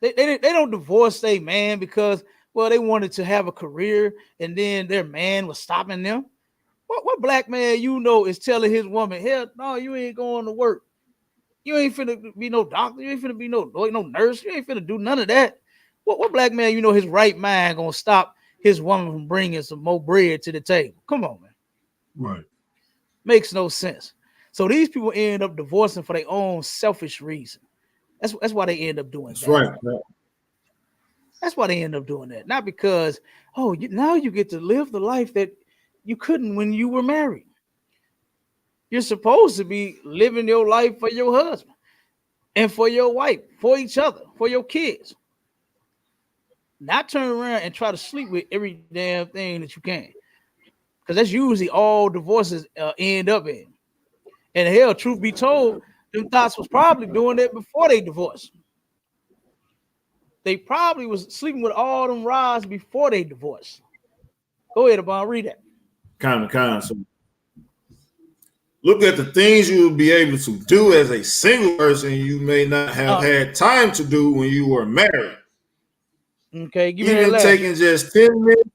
They don't divorce their man because they wanted to have a career and then their man was stopping them. What black man is telling his woman, hell no, you ain't going to work. You ain't finna be no doctor. You ain't finna be no nurse. You ain't finna do none of that. What black man his right mind gonna stop his woman from bringing some more bread to the table? Come on, man. Right. Makes no sense. So these people end up divorcing for their own selfish reason. That's why they end up doing that. Right. That's why they end up doing that. Not because, now you get to live the life that you couldn't when you were married. You're supposed to be living your life for your husband and for your wife, for each other, for your kids. Not turn around and try to sleep with every damn thing that you can. Because that's usually all divorces end up in. And hell, truth be told, them thoughts was probably doing that before they divorced. They probably was sleeping with all them rods before they divorced. Go ahead, Abon, read that. Kind of. So look at the things you will be able to do as a single person you may not have had time to do when you were married. Okay, give me even that taking last. just 10 minutes.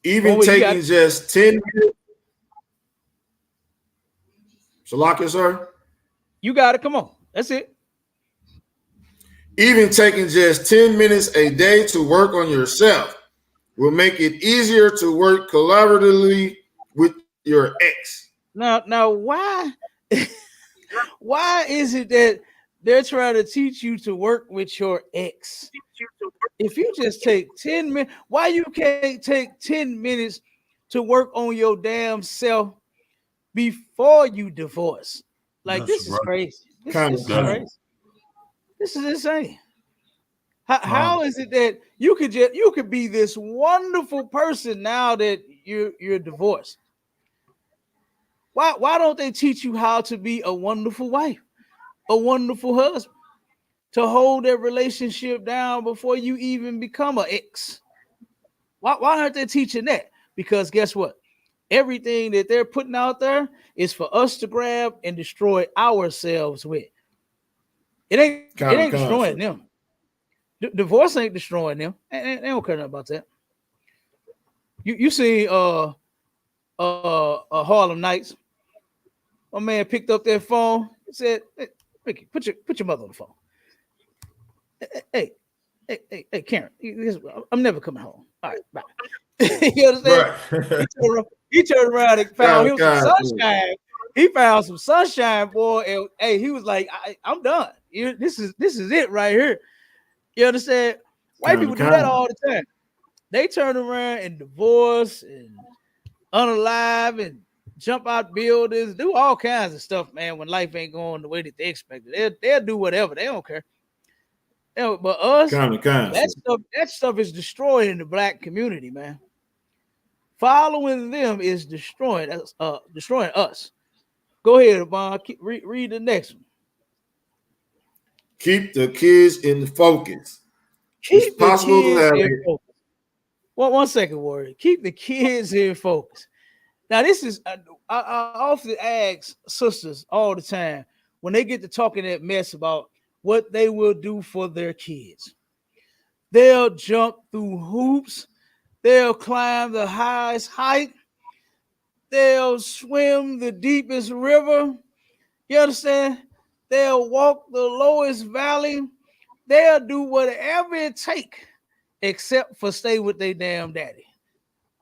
Even taking just 10 minutes. Shalaka, sir. You got it. Come on. That's it. Even taking just 10 minutes a day to work on yourself will make it easier to work collaboratively with your ex. Now, why is it that they're trying to teach you to work with your ex? If you just take 10 minutes, why you can't take 10 minutes to work on your damn self before you divorce? Like, this is crazy. This is crazy. This is insane. How is it that you could be this wonderful person now that you're divorced? Why don't they teach you how to be a wonderful wife, a wonderful husband, to hold that relationship down before you even become an ex? Why aren't they teaching that? Because guess what? Everything that they're putting out there is for us to grab and destroy ourselves with. It ain't destroying them. Divorce ain't destroying them. They don't care nothing about that. You see Harlem Nights. My man picked up that phone. He said, "Hey, Ricky, put your mother on the phone. Hey, Karen, I'm never coming home. All right, bye." You understand? Right. He turned around and found him some sunshine. He found some sunshine, boy, and hey, he was like, "I'm done. This is it right here." You understand? White people do that all the time. They turn around and divorce and unalive and jump out buildings, do all kinds of stuff, man, when life ain't going the way that they expected. They'll do whatever. They don't care. But us, that stuff is destroying the black community, man. Following them is destroying us. Go ahead, Abon. Read the next one. Keep the kids in focus. Keep the kids in focus. One second, Warrior. Keep the kids in focus. Now, this is, I often ask sisters all the time when they get to talking that mess about what they will do for their kids. They'll jump through hoops. They'll climb the highest height. They'll swim the deepest river. You understand? They'll walk the lowest valley. They'll do whatever it takes except for stay with their damn daddy.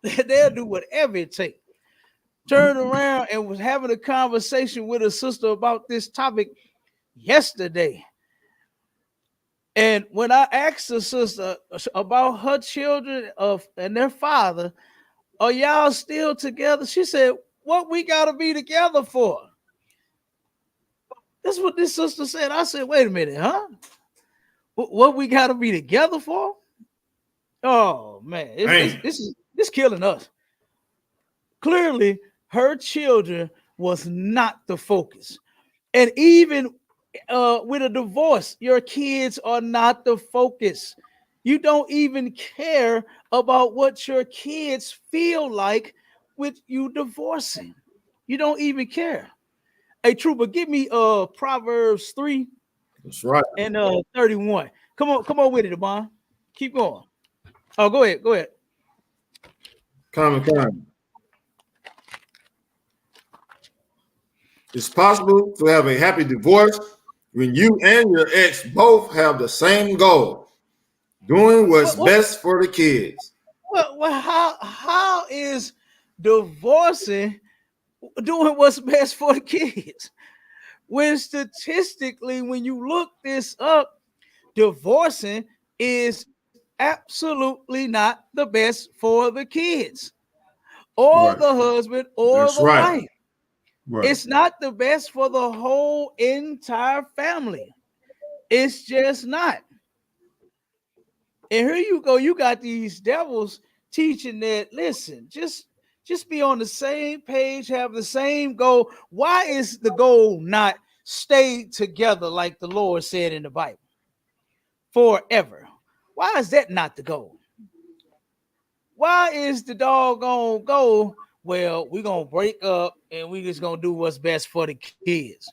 They'll do whatever it takes. Turned around and was having a conversation with a sister about this topic yesterday. And when I asked the sister about her children and their father, are y'all still together? She said, what we got to be together for? That's what this sister said. I said, wait a minute, huh? What we got to be together for? Oh man, it's killing us. Clearly, her children was not the focus, and even with a divorce, your kids are not the focus. You don't even care about what your kids feel like with you divorcing. You don't even care. Hey, Trooper, give me Proverbs 3 That's right. and 31. Come on with it, Amon. Keep going. Oh, go ahead. Common. It's possible to have a happy divorce when you and your ex both have the same goal, doing what's best for the kids. Well, how is divorcing doing what's best for the kids? When statistically, when you look this up, divorcing is absolutely not the best for the kids or the husband or the wife. Right. It's not the best for the whole entire family. It's just not. And here you go. You got these devils teaching that, listen, just be on the same page, have the same goal. Why is the goal not stay together like the Lord said in the Bible forever? Why is that not the goal? Why is the doggone goal, well, we're going to break up and we just going to do what's best for the kids?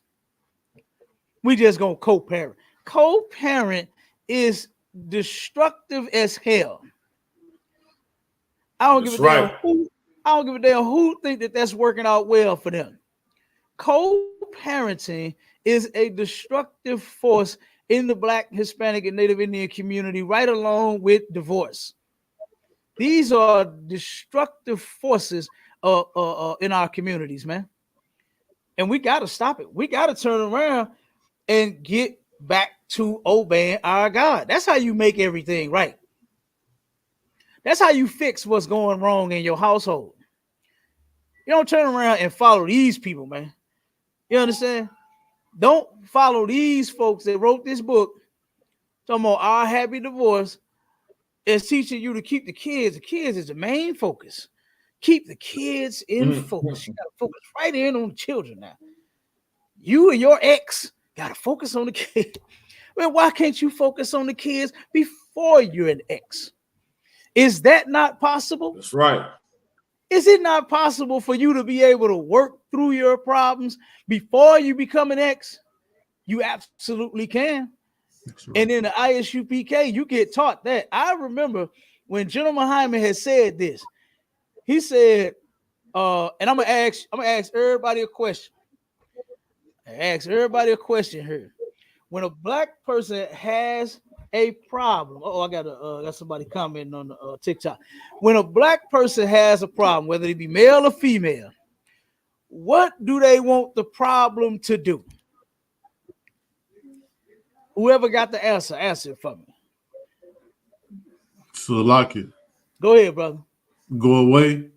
We just going to co-parent. Co-parent is destructive as hell. I don't give a damn who think that that's working out well for them. Co-parenting is a destructive force in the Black, Hispanic, and Native Indian community, right along with divorce. These are destructive forces in our communities, man. And we got to stop it. We got to turn around and get back to obeying our God. That's how you make everything right. That's how you fix what's going wrong in your household. You don't turn around and follow these people, man. You understand? Don't follow these folks that wrote this book talking about our happy divorce. It's teaching you to keep the kids. The kids is the main focus. Keep the kids in focus. You got to focus right in on the children now. You and your ex got to focus on the kids. Well, why can't you focus on the kids before you're an ex? Is that not possible? That's right. Is it not possible for you to be able to work through your problems before you become an ex? You absolutely can. Right. And in the ISUPK, you get taught that. I remember when General Hyman had said this. He said, and I'm gonna ask everybody a question. Here. When a Black person has a problem, I got somebody commenting on the TikTok. When a Black person has a problem, whether it be male or female, what do they want the problem to do? Whoever got the answer it for me. So lock it. Go ahead, brother. Go away.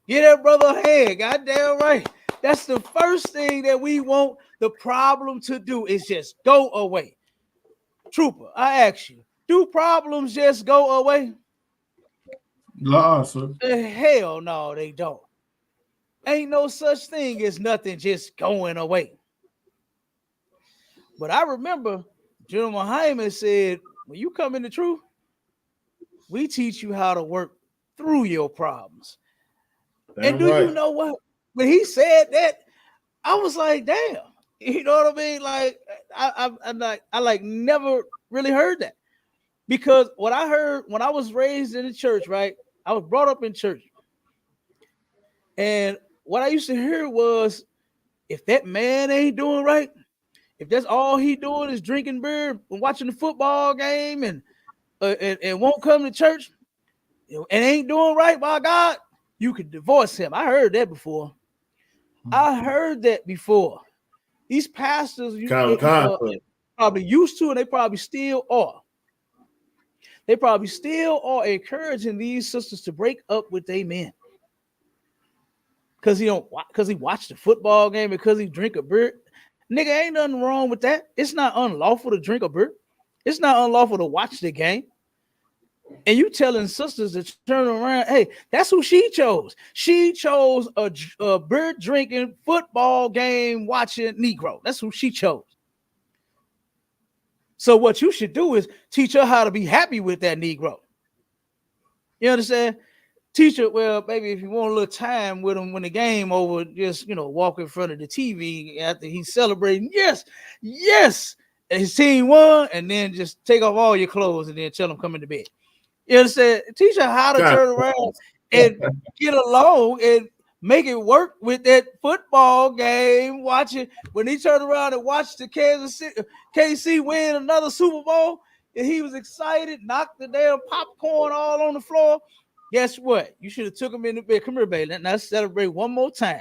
Get that brother a hand. Goddamn right. That's the first thing that we want the problem to do is just go away. Trooper, I ask you, do problems just go away? Nah, sir. Hell no, they don't. Ain't no such thing as nothing just going away. But I remember General Hyman said, when you come in the truth, we teach you how to work through your problems. And do you know what? When he said that, I was like, damn. You know what I mean? Like, I never really heard that. Because what I heard when I was raised in the church, right? I was brought up in church. And what I used to hear was, if that man ain't doing right, if that's all he doing is drinking beer and watching the football game and won't come to church and ain't doing right by God, you could divorce him. I heard that before. These pastors probably used to, and they probably still are. They probably still are encouraging these sisters to break up with their men. because he watched the football game, because he drink a beer. Nigga, ain't nothing wrong with that. It's not unlawful to drink a beer. It's not unlawful to watch the game. And you telling sisters to turn around, hey, that's who she chose. She chose a beer drinking, football game watching Negro. That's who she chose. So what you should do is teach her how to be happy with that Negro. You understand? Teach her, well, baby, if you want a little time with him when the game over, just, walk in front of the TV after he's celebrating. Yes, yes. And his team won, and then just take off all your clothes and then tell him come into bed. You understand? Teach her how to turn around and get along and make it work with that football game. Watching when he turned around and watched the KC win another Super Bowl, and he was excited, knocked the damn popcorn all on the floor. Guess what? You should have took him in the bed. Come here, baby. Let's celebrate one more time.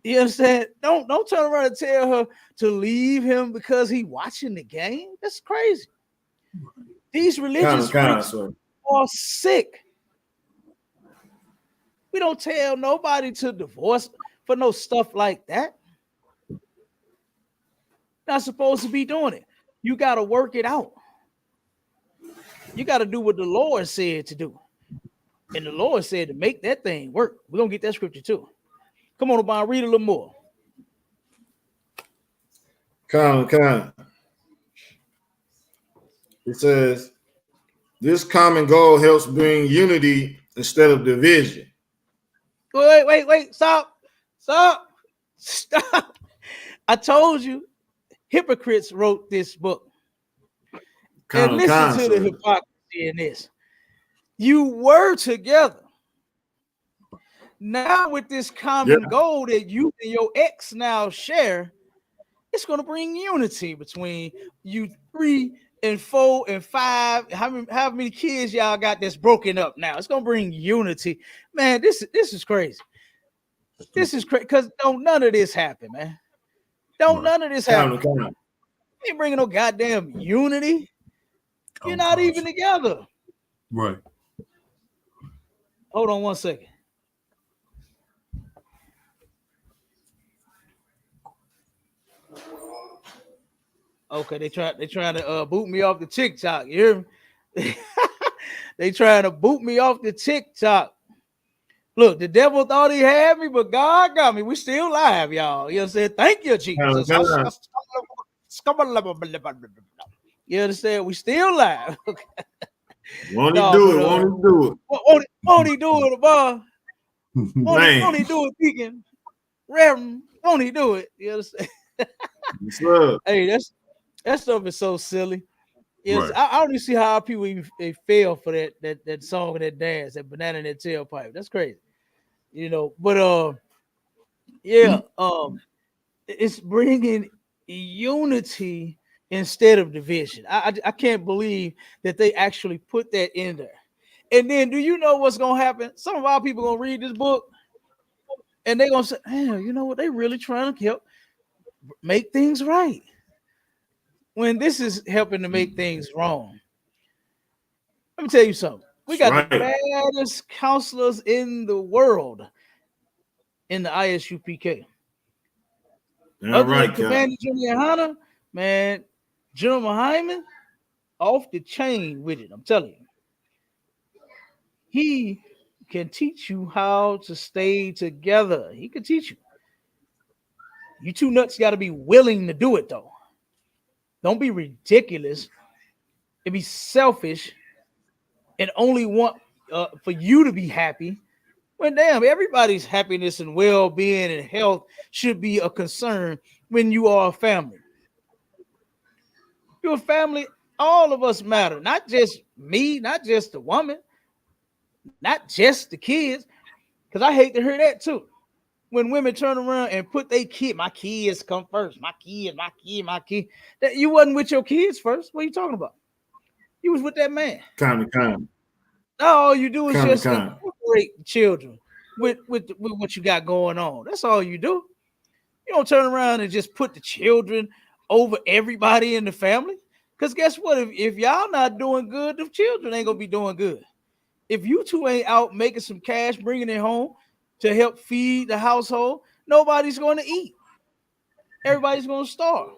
You understand? Don't turn around and tell her to leave him because he watching the game. That's crazy. These religious are sick. We don't tell nobody to divorce for no stuff like that. Not supposed to be doing it. You got to work it out. You got to do what the Lord said to do. And the Lord said to make that thing work. We're going to get that scripture too. Come on, Obama, read a little more. Come. It says, this common goal helps bring unity instead of division. Wait. Stop. I told you, hypocrites wrote this book. And listen to the hypocrisy in this. You were together. Now with this common goal that you and your ex now share, it's going to bring unity between you 3 and 4 and 5. How many kids y'all got that's broken up now? It's going to bring unity. Man, this is crazy. This is crazy because none of this happen, man. None of this happen. You ain't bringing no goddamn unity. You're not even together. Right. Hold on one second. Okay, they trying to boot me off the TikTok. You hear me? They trying to boot me off the TikTok. Look, the devil thought he had me, but God got me. We still live, y'all. You understand? Thank you, Jesus. You understand? We still live. Okay. Won't he do it? Won't he do it, boy? Won't he do it, Deacon? Reverend, won't he do it? You understand? Hey, that stuff is so silly. Yes, right. I don't even see how people they fail for that song and that dance, that banana and that tailpipe. That's crazy, But it's bringing unity instead of division. I can't believe that they actually put that in there. And then, do you know what's gonna happen? Some of our people gonna read this book, and they're gonna say, "Damn, you know what? They really trying to help make things right." When this is helping to make things wrong. Let me tell you something. We got the baddest counselors in the world in the ISUPK. Other than Commander General YAHANNA, man, General Hyman, off the chain with it. I'm telling you. He can teach you how to stay together. He can teach you. You two nuts got to be willing to do it, though. Don't be ridiculous and be selfish and only want for you to be happy. When damn, everybody's happiness and well-being and health should be a concern when you are a family. You're a family, all of us matter. Not just me, not just the woman, not just the kids. Because I hate to hear that too. When women turn around and put their kid, my kids come first. My kid. That you wasn't with your kids first. What are you talking about? You was with that man. Kind. All you do is just incorporate children with what you got going on. That's all you do. You don't turn around and just put the children over everybody in the family. Because guess what? If y'all not doing good, the children ain't gonna be doing good. If you two ain't out making some cash, bringing it home, to help feed the household, nobody's going to eat. Everybody's going to starve.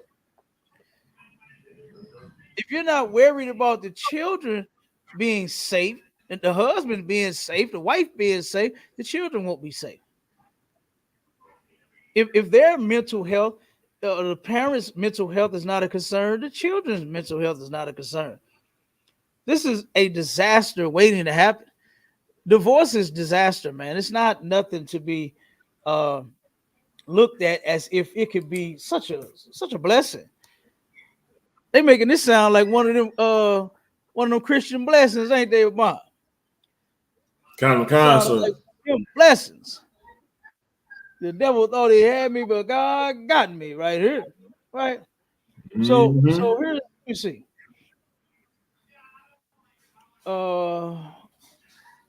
If you're not worried about the children being safe, and the husband being safe, the wife being safe, the children won't be safe. If their mental health, the parents' mental health is not a concern, the children's mental health is not a concern. This is a disaster waiting to happen. Divorce is disaster, man. It's not nothing to be looked at as if it could be such a blessing. They making this sound like one of them Christian blessings, ain't they, Bob? Kind of Sound sir. like them blessings. The devil thought he had me, but God got me right here, right? So here, let me see.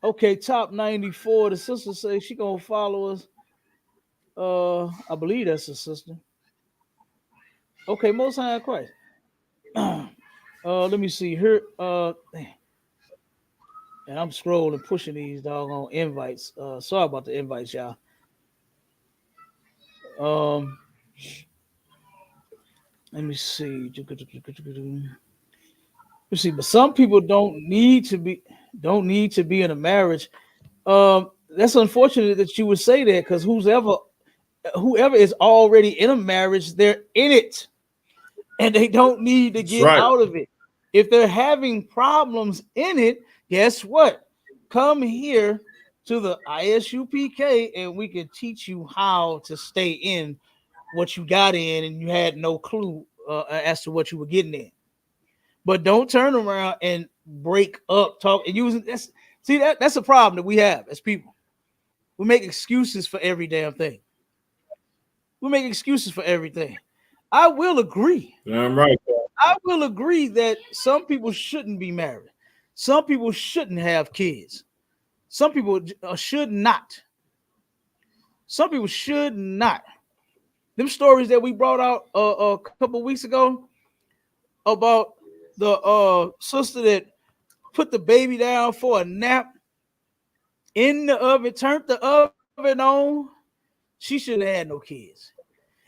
Okay, top 94. The sister says she gonna follow us. I believe that's a sister. Okay, Most High in Christ. Let me see here. And I'm scrolling, pushing these doggone invites. Sorry about the invites, y'all. Let me see. You see, but some people don't need to be in a marriage. That's unfortunate that you would say that, because whoever is already in a marriage, they're in it, and they don't need to get out of it. If they're having problems in it, guess what? Come here to the ISUPK, and we can teach you how to stay in what you got in, and you had no clue as to what you were getting in. But don't turn around and break up, talk and using that's. See, that's a problem that we have as people. We make excuses for every damn thing. We make excuses for everything. I will agree. Damn right. I will agree that some people shouldn't be married. Some people shouldn't have kids. Some people should not. Some people should not. Them stories that we brought out a couple weeks ago about the sister that put the baby down for a nap in the oven, turned the oven on. She shouldn't have had no kids.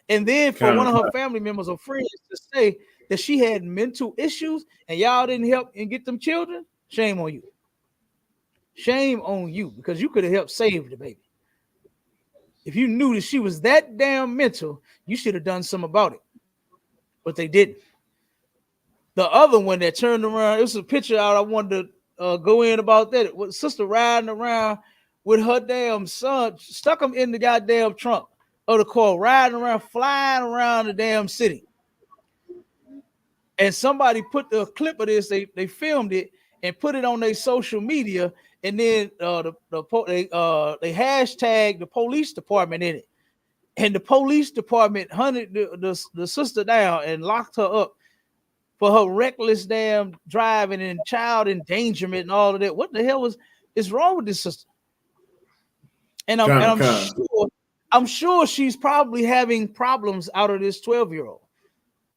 And then for one of her family members or friends to say that she had mental issues and y'all didn't help and get them children, shame on you. Shame on you, because you could have helped save the baby. If you knew that she was that damn mental, you should have done something about it. But they didn't. The other one that turned around, it was a picture out I wanted to go in about that. With sister riding around with her damn son, stuck him in the goddamn trunk of the car, riding around, flying around the damn city. And somebody put the clip of this, they filmed it and put it on their social media, and then they hashtag the police department in it. And the police department hunted the sister down and locked her up for her reckless damn driving and child endangerment and all of that. What the hell is wrong with this sister? And I'm sure she's probably having problems out of this 12-year-old.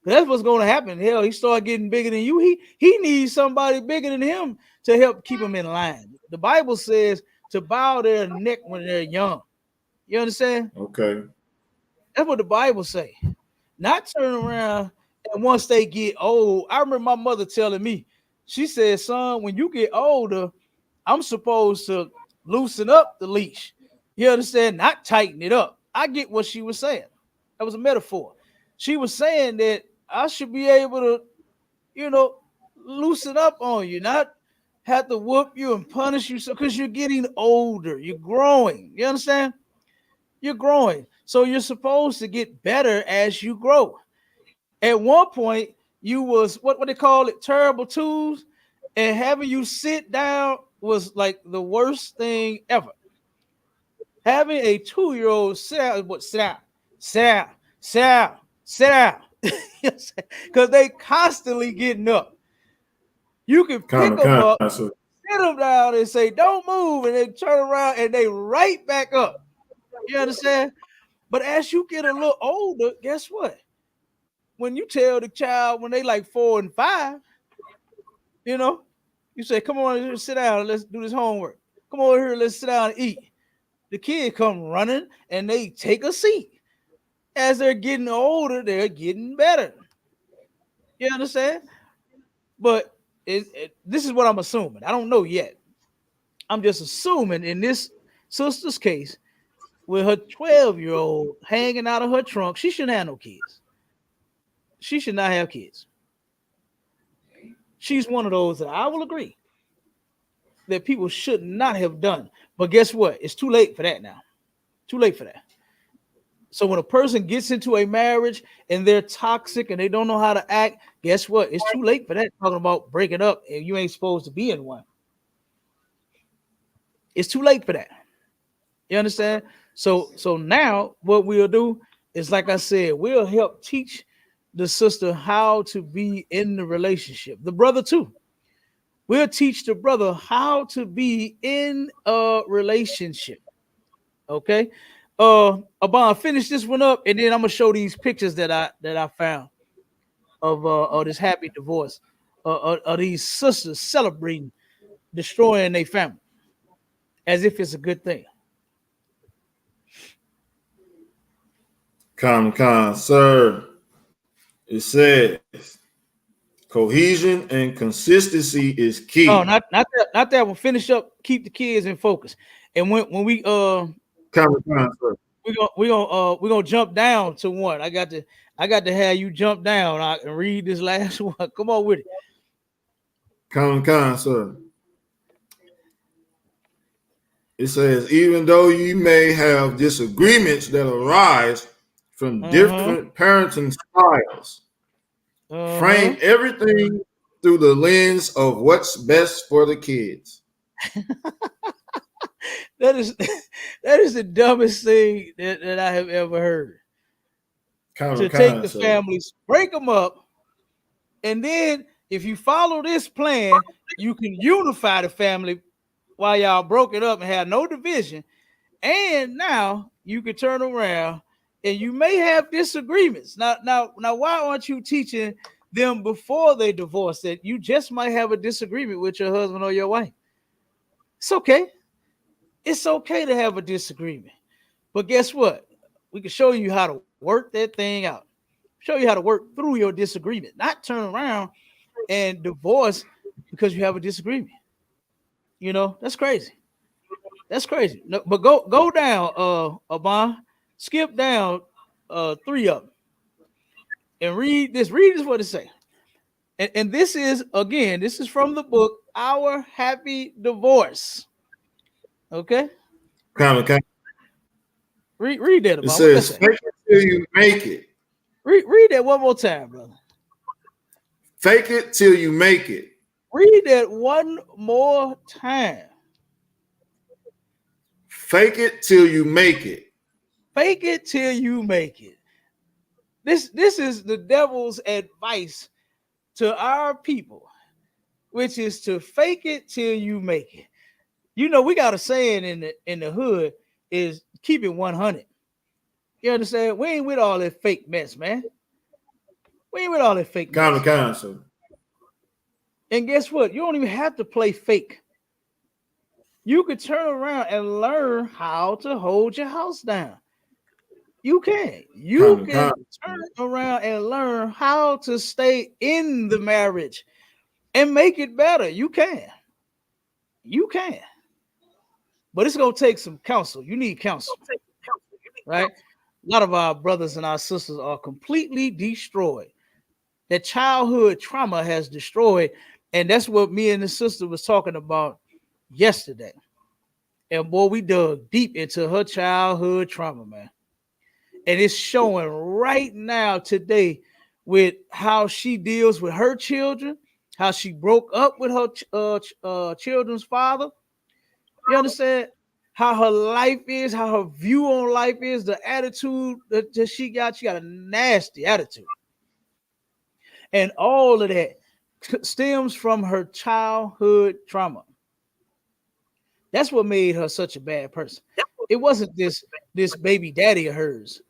That's what's going to happen. Hell, he started getting bigger than you. He needs somebody bigger than him to help keep him in line. The Bible says to bow their neck when they're young. You understand? Okay. That's what the Bible say. Not turn around and once they get old. I remember my mother telling me, she said, son, when you get older, I'm supposed to loosen up the leash. You understand? Not tighten it up. I get what she was saying. That was a metaphor. She was saying that I should be able to, loosen up on you, not have to whoop you and punish you, because you're getting older. You're growing. You understand? You're growing. So you're supposed to get better as you grow. At one point, you was what they call it, terrible twos, and having you sit down was like the worst thing ever. Having a 2-year-old sit down, because they constantly getting up. You can pick them up, sit them down, and say, "Don't move," and they turn around and they right back up. You understand? But as you get a little older, guess what? When you tell the child when they like 4 and 5, you say, "Come on, here, sit down. Let's do this homework. Come over here, let's sit down and eat." the kid come running and they take a seat. As they're getting older, they're getting better. You understand? But this is what I'm assuming. I don't know yet. I'm just assuming in this sister's case, with her 12-year-old hanging out of her trunk, she shouldn't have no kids. She should not have kids. She's one of those that I will agree that people should not have done. But guess what? It's too late for that now. Too late for that. So when a person gets into a marriage and they're toxic and they don't know how to act, guess what? It's too late for that. Talking about breaking up and you ain't supposed to be in one. It's too late for that. You understand? So now what we'll do is, like I said, we'll help teach the sister how to be in the relationship. The brother too. We'll teach the brother how to be in a relationship. Okay. Abon, finish this one up, and then I'm gonna show these pictures that I found of this happy divorce. Of these sisters celebrating destroying their family as if it's a good thing. Sir. It says cohesion and consistency is key. Oh, not that one. Finish up. Keep the kids in focus. And when we sir. We're gonna jump down to one. I got to have you jump down and read this last one. Come on with it. Sir. It says, even though you may have disagreements that arise from different parenting styles, frame everything through the lens of what's best for the kids. That is the dumbest thing that I have ever heard. To take the families, break them up, and then if you follow this plan, you can unify the family while y'all broke it up and had no division. And now you can turn around and you may have disagreements. Now, why aren't you teaching them before they divorce that you just might have a disagreement with your husband or your wife? It's okay. It's okay to have a disagreement. But guess what? We can show you how to work that thing out. Show you how to work through your disagreement, not turn around and divorce because you have a disagreement. You know, that's crazy. That's crazy. No, but go down, Abon. Skip down 3 of them. And read this. Read this what it say. And this is, again, this is from the book, Our Happy Divorce. Okay? Read that, Abon. It says, fake it till you make it. Read that one more time, brother. Fake it till you make it. Read that one more time. Fake it till you make it. Fake it till you make it. This is the devil's advice to our people, which is to fake it till you make it. You know, we got a saying in the hood is keep it 100. You understand? We ain't with all that fake mess, man. We ain't with all that fake mess. Sir. And guess what? You don't even have to play fake. You could turn around and learn how to hold your house down. You can. You can turn around and learn how to stay in the marriage and make it better. You can. You can. But it's going to take some counsel. You need counsel. Right? A lot of our brothers and our sisters are completely destroyed. That childhood trauma has destroyed. And that's what me and the sister was talking about yesterday. And boy, we dug deep into her childhood trauma, man. And it's showing right now today with how she deals with her children, how she broke up with her children's father. You understand? How her life is, how her view on life is, the attitude that she got. She got a nasty attitude. And all of that stems from her childhood trauma. That's what made her such a bad person. It wasn't this baby daddy of hers.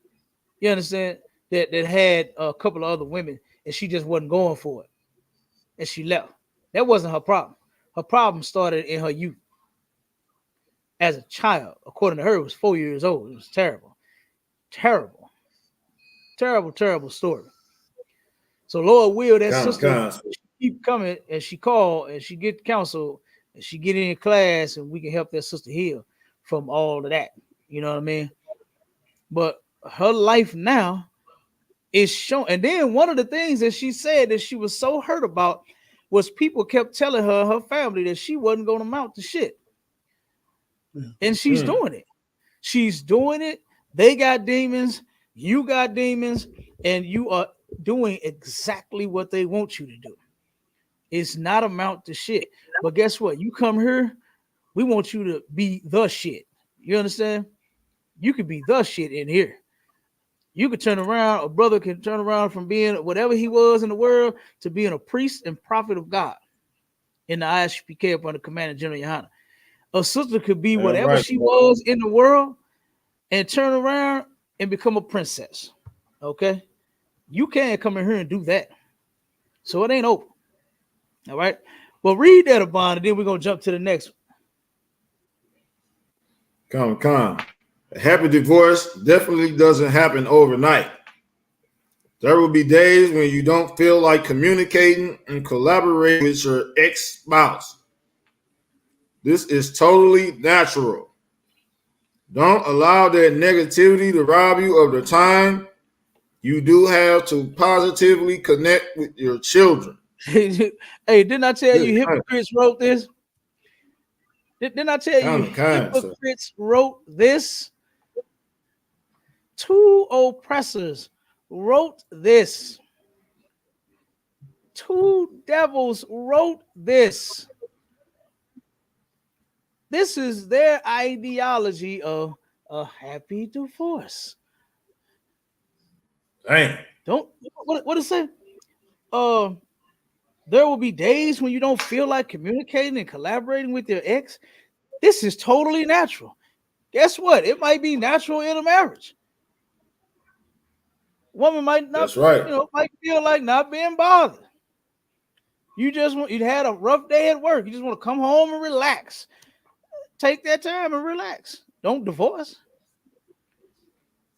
You understand? That had a couple of other women and she just wasn't going for it. And she left. That wasn't her problem. Her problem started in her youth. as a child. According to her, it was 4 years old. It was terrible, terrible, terrible, terrible story. So Lord will that sister keep coming, and she call and she get counsel and she get in class, and we can help that sister heal from all of that. You know what I mean? But her life now is shown. And then one of the things that she said that she was so hurt about was people kept telling her family that she wasn't going to amount to shit. And she's doing it. She's doing it. They got demons. You got demons. And you are doing exactly what they want you to do. It's not amount to shit. But guess what? You come here, we want you to be the shit. You understand? You could be the shit in here. You could turn around, a brother can turn around from being whatever he was in the world to being a priest and prophet of God in the ISUPK upon the command of General YAHANNA. A sister could be whatever she was in the world and turn around and become a princess. Okay? You can't come in here and do that. So it ain't over. All right? Well, read that, Abon, and then we're going to jump to the next one. Come. A happy divorce definitely doesn't happen overnight. There will be days when you don't feel like communicating and collaborating with your ex-spouse. This is totally natural. Don't allow that negativity to rob you of the time you do have to positively connect with your children. Hey, didn't I tell you hypocrites wrote this? Didn't I tell you hypocrites wrote this? Two oppressors wrote this. Two devils wrote this. This is their ideology of a happy divorce. Dang. Don't what it say? There will be days when you don't feel like communicating and collaborating with your ex. This is totally natural. Guess what? It might be natural in a marriage. Woman might not, might feel like not being bothered. You'd had a rough day at work. You just want to come home and relax. Take that time and relax. Don't divorce.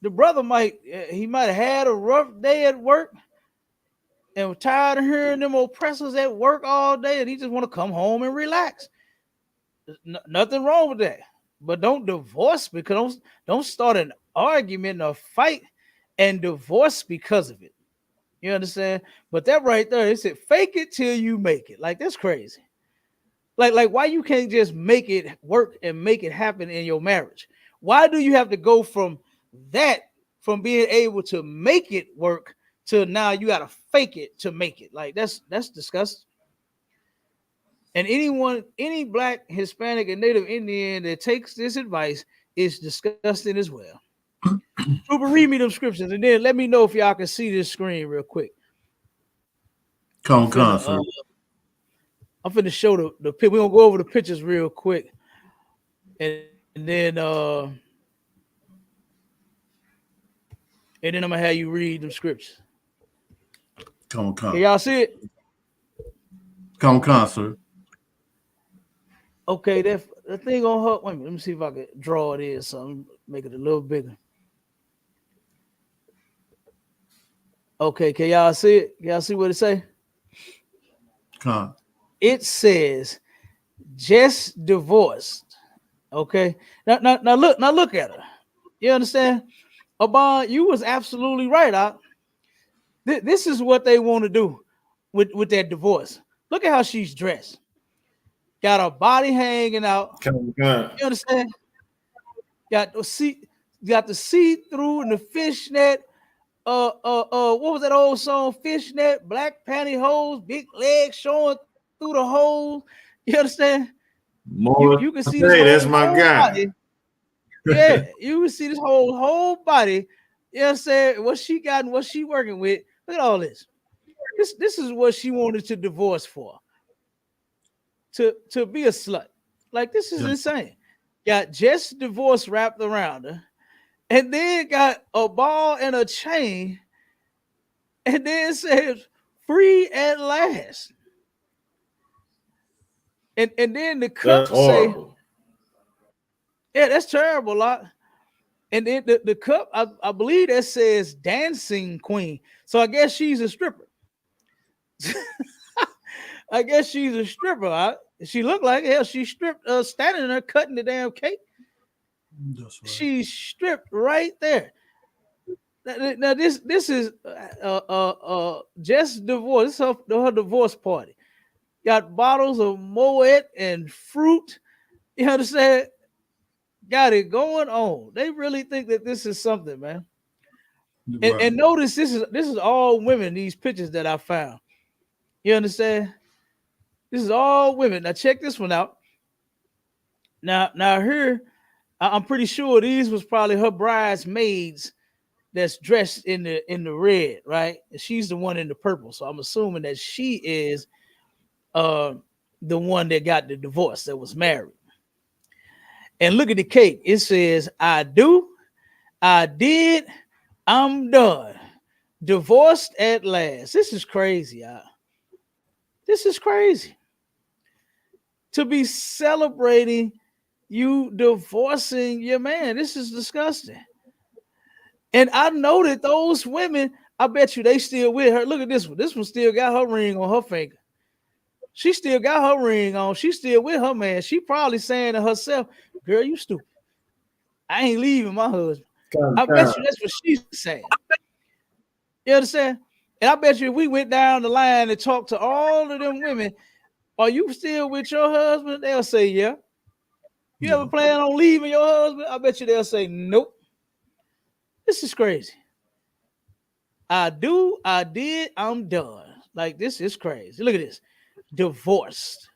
The brother might have had a rough day at work and was tired of hearing them oppressors at work all day, and he just want to come home and relax. Nothing wrong with that. But don't divorce because don't start an argument or fight and divorce because of it. You understand? But that right there, it said fake it till you make it. Like, that's crazy. Like why you can't just make it work and make it happen in your marriage? Why do you have to go from being able to make it work to now you got to fake it to make it? Like, that's disgusting. And any Black, Hispanic, and Native Indian that takes this advice is disgusting as well. Trooper, read me them scriptures, and then let me know if y'all can see this screen real quick. Come on, sir. I'm finna show the we're gonna go over the pictures real quick, and then I'm gonna have you read them scriptures. Come. Can y'all see it? Come, sir. Okay, that thing on her. Wait a minute, let me see if I can draw it in something, make it a little bigger. Okay, can y'all see it? Can y'all see what it say? Come. It says just divorced. Okay. Now look at her. You understand? Abon, you was absolutely right. This is what they want to do with that divorce. Look at how she's dressed. Got her body hanging out. You understand? Got the see-through and the fishnet. What was that old song? Fishnet, black pantyhose, big legs showing through the holes. You understand? You can see this whole body. Yeah, you can see this whole body. You know what I'm saying? What she got and what she working with. Look at all this. This is what she wanted to divorce for. To be a slut. Like, this is insane. Got just divorce wrapped around her. And then got a ball and a chain. And then says, free at last. And then the cups say, Yeah, that's terrible, lot. And then the cup, I believe that says dancing queen. So I guess she's a stripper. I guess she's a stripper. She looked like hell. She stripped, standing there cutting the damn cake. That's right. She stripped right there. Now this is just divorce. This is her divorce party. Got bottles of Moet and fruit. You understand? Got it going on. They really think that this is something, man. Right. And notice this is all women. These pictures that I found. You understand? This is all women. Now check this one out. Now here, I'm pretty sure these was probably her bridesmaids that's dressed in the red, right? And she's the one in the purple. So I'm assuming that she is the one that got the divorce, that was married. And look at the cake. It says, I do, I did, I'm done. Divorced at last. This is crazy. This is crazy. To be celebrating you divorcing your man. This is disgusting. And I know that those women, I bet you they still with her. Look at this one. This one still got her ring on her finger. She still got her ring on. She still with her man. She probably saying to herself, girl, you stupid. I ain't leaving my husband. I bet you that's what she's saying. You understand? And I bet you if we went down the line and talked to all of them women, are you still with your husband? They'll say, yeah. You ever plan on leaving your husband? I bet you they'll say, nope. This is crazy. I do, I did, I'm done. Like, this is crazy. Look at this. Divorced.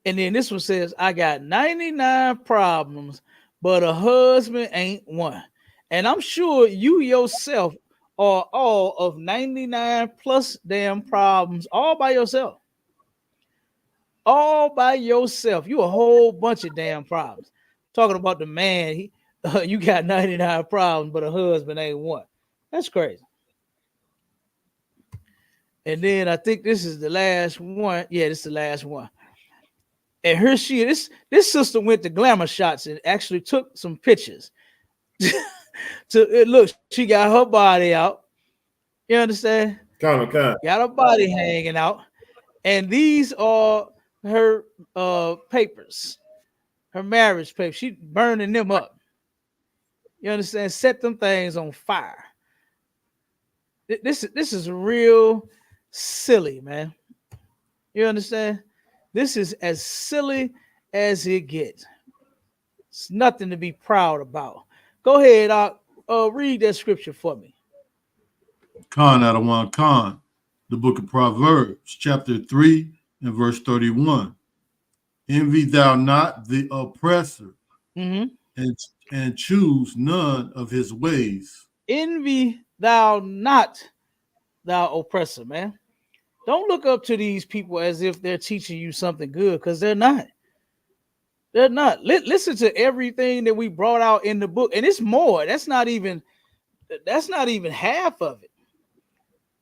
And then this one says, I got 99 problems, but a husband ain't one. And I'm sure you yourself are all of 99 plus damn problems all by yourself. All by yourself. You a whole bunch of damn problems. Talking about the man, you got 99 problems, but a husband ain't one. That's crazy. And then I think this is the last one. Yeah, this is the last one. And here she is. This sister went to glamour shots and actually took some pictures. Look, she got her body out. You understand? Kind. Got her body hanging out. And these are her papers, her marriage papers. She burning them up. You understand? Set them things on fire. This is real silly, man. You understand? This is as silly as it gets. It's nothing to be proud about. Go ahead, read that scripture for me. Khan out of one Khan, the book of Proverbs, chapter 3 and verse 31. Envy thou not the oppressor, and choose none of his ways. Envy thou not thou oppressor, man. Don't look up to these people as if they're teaching you something good, because they're not. They're not. Listen to everything that we brought out in the book, and it's more. That's not even half of it.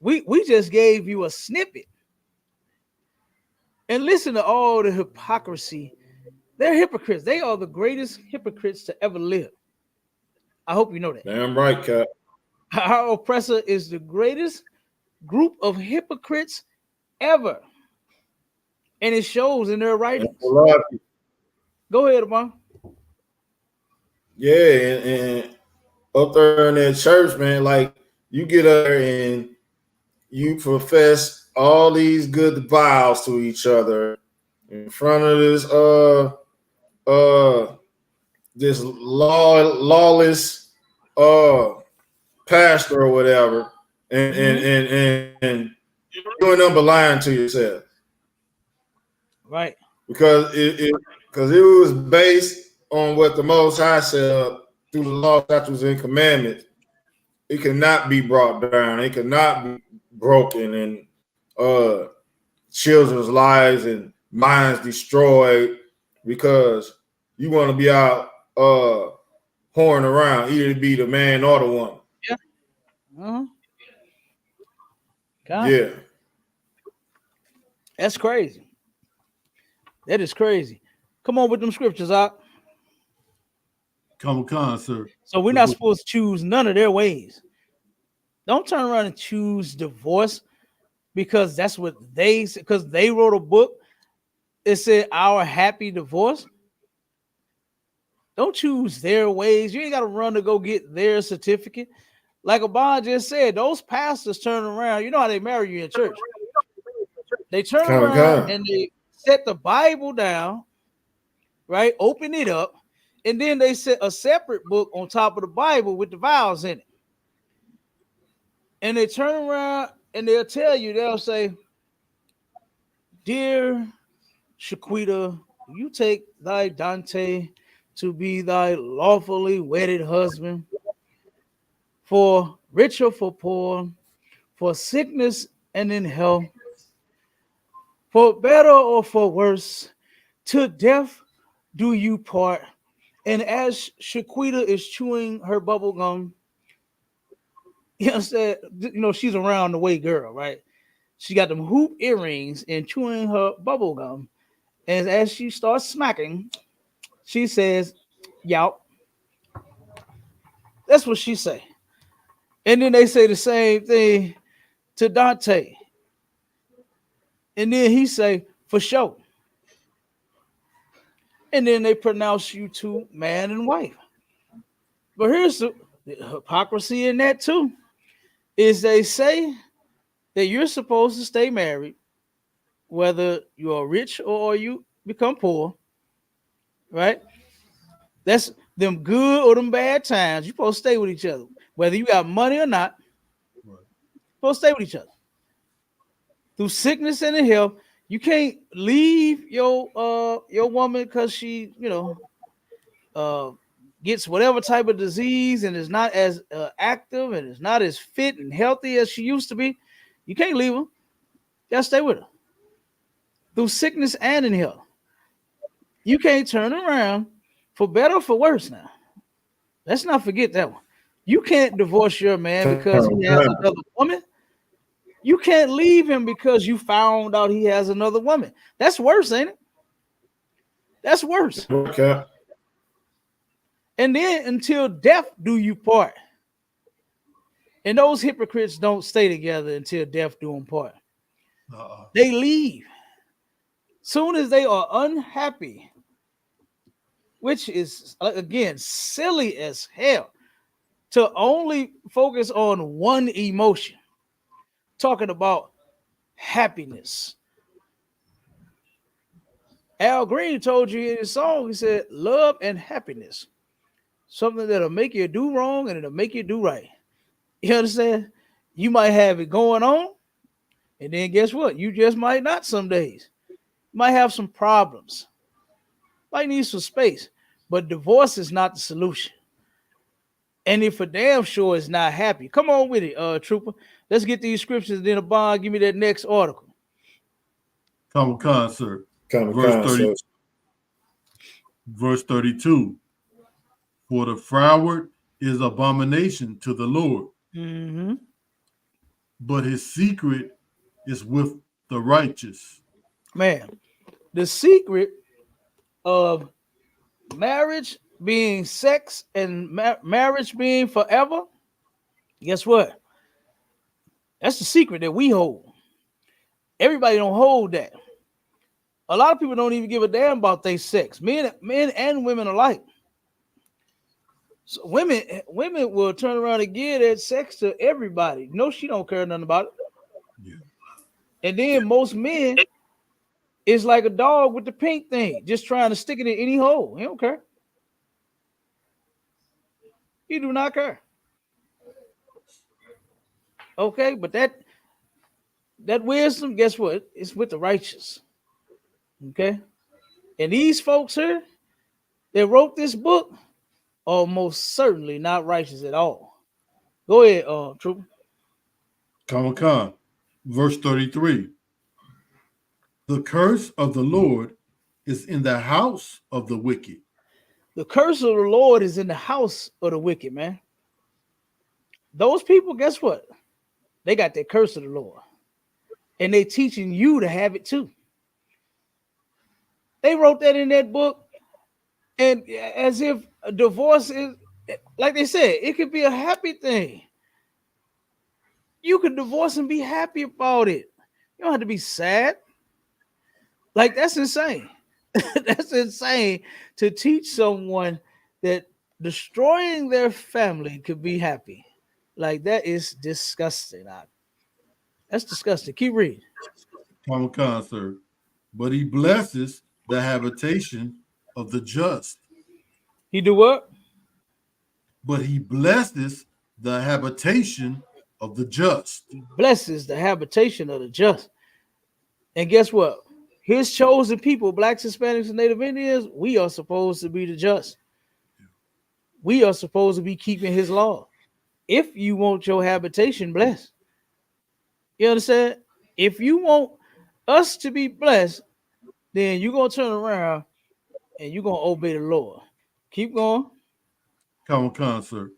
We just gave you a snippet. And listen to all the hypocrisy. They're hypocrites. They are the greatest hypocrites to ever live. I hope you know that. Damn right, Cap. Our oppressor is the greatest group of hypocrites ever. And it shows in their writings. Go ahead, Amon. Yeah, and up there in that church, man, like you get up there and you profess all these good vows to each other in front of this lawless pastor or whatever, and you're doing nothing but lying to yourself, right? Because it was based on what the Most High said through the law, statutes, and commandments. It cannot be brought down. It cannot be broken, and children's lives and minds destroyed because you want to be out whoring around, either to be the man or the woman. Yeah. Yeah. That's crazy. That is crazy. Come on with them scriptures, out. Come on, sir. So we're not supposed to choose none of their ways. Don't turn around and choose divorce because that's what they said, because they wrote a book. It said our happy divorce. Don't choose their ways. You ain't got to run to go get their certificate. Like Abon just said, those pastors turn around. You know how they marry you in church. They turn around and they set the Bible down, right? Open it up. And then they set a separate book on top of the Bible with the vows in it. And they turn around and they'll tell you, they'll say, dear Shaquita, you take thy Dante to be thy lawfully wedded husband, for rich or for poor, for sickness and in health, for better or for worse, to death do you part. And as Shaquita is chewing her bubble gum, you know, she's a round the way girl, right? She got them hoop earrings and chewing her bubble gum. And as she starts smacking, she says, "Yow." That's what she say. And then they say the same thing to Dante. And then he say, "For sure." And then they pronounce you two man and wife. But here's the hypocrisy in that too, is they say that you're supposed to stay married, whether you are rich or you become poor, right? That's them good or them bad times. You're supposed to stay with each other. Whether you got money or not, you're supposed to stay with each other. Through sickness and in health, you can't leave your woman because she, gets whatever type of disease and is not as active and is not as fit and healthy as she used to be. You can't leave her. You gotta stay with her. Through sickness and in health. You can't turn around for better or for worse now. Let's not forget that one. You can't divorce your man because he has another woman. You can't leave him because you found out he has another woman. That's worse, ain't it? That's worse. Okay. And then until death do you part. And those hypocrites don't stay together until death do them part. They leave. Soon as they are unhappy, which is, again, silly as hell to only focus on one emotion. Talking about happiness. Al Green told you in his song, he said, love and happiness. Something that'll make you do wrong and it'll make you do right. You understand? You might have it going on, and then guess what? You just might not some days. You might have some problems. Might need some space. But divorce is not the solution. And if a damn sure is not happy, come on with it, Trooper. Let's get these scriptures. Then Abon, give me that next article. Come on, sir. Verse 32. For the froward is abomination to the Lord, but his secret is with the righteous. Man, the secret of marriage being sex and marriage being forever, guess what? That's the secret that we hold. Everybody don't hold that. A lot of people don't even give a damn about their sex, men and women alike. So women will turn around and give that sex to everybody. No, she don't care nothing about it. Yeah. And then most men is like a dog with the pink thing, just trying to stick it in any hole. He don't care. He do not care. Okay, but that wisdom, guess what? It's with the righteous. Okay, and these folks here that wrote this book are most certainly not righteous at all. Go ahead, Trooper. Come. Verse 33. The curse of the Lord is in the house of the wicked. The curse of the Lord is in the house of the wicked, man. Those people, guess what? They got that curse of the Lord. And they teaching you to have it too. They wrote that in that book, and as if a divorce is, like they said, it could be a happy thing. You can divorce and be happy about it. You don't have to be sad. Like, that's insane. That's insane to teach someone that destroying their family could be happy. Like, that is disgusting. That's disgusting. Keep reading. Common concert. But he blesses the habitation of the just. He do what? But he blesses the habitation of the just. He blesses the habitation of the just. And guess what? His chosen people, blacks, Hispanics, and Native Indians, we are supposed to be the just. We are supposed to be keeping his law. If you want your habitation blessed, you understand? If you want us to be blessed, then you're going to turn around and you're going to obey the Lord. Keep going. Common concert.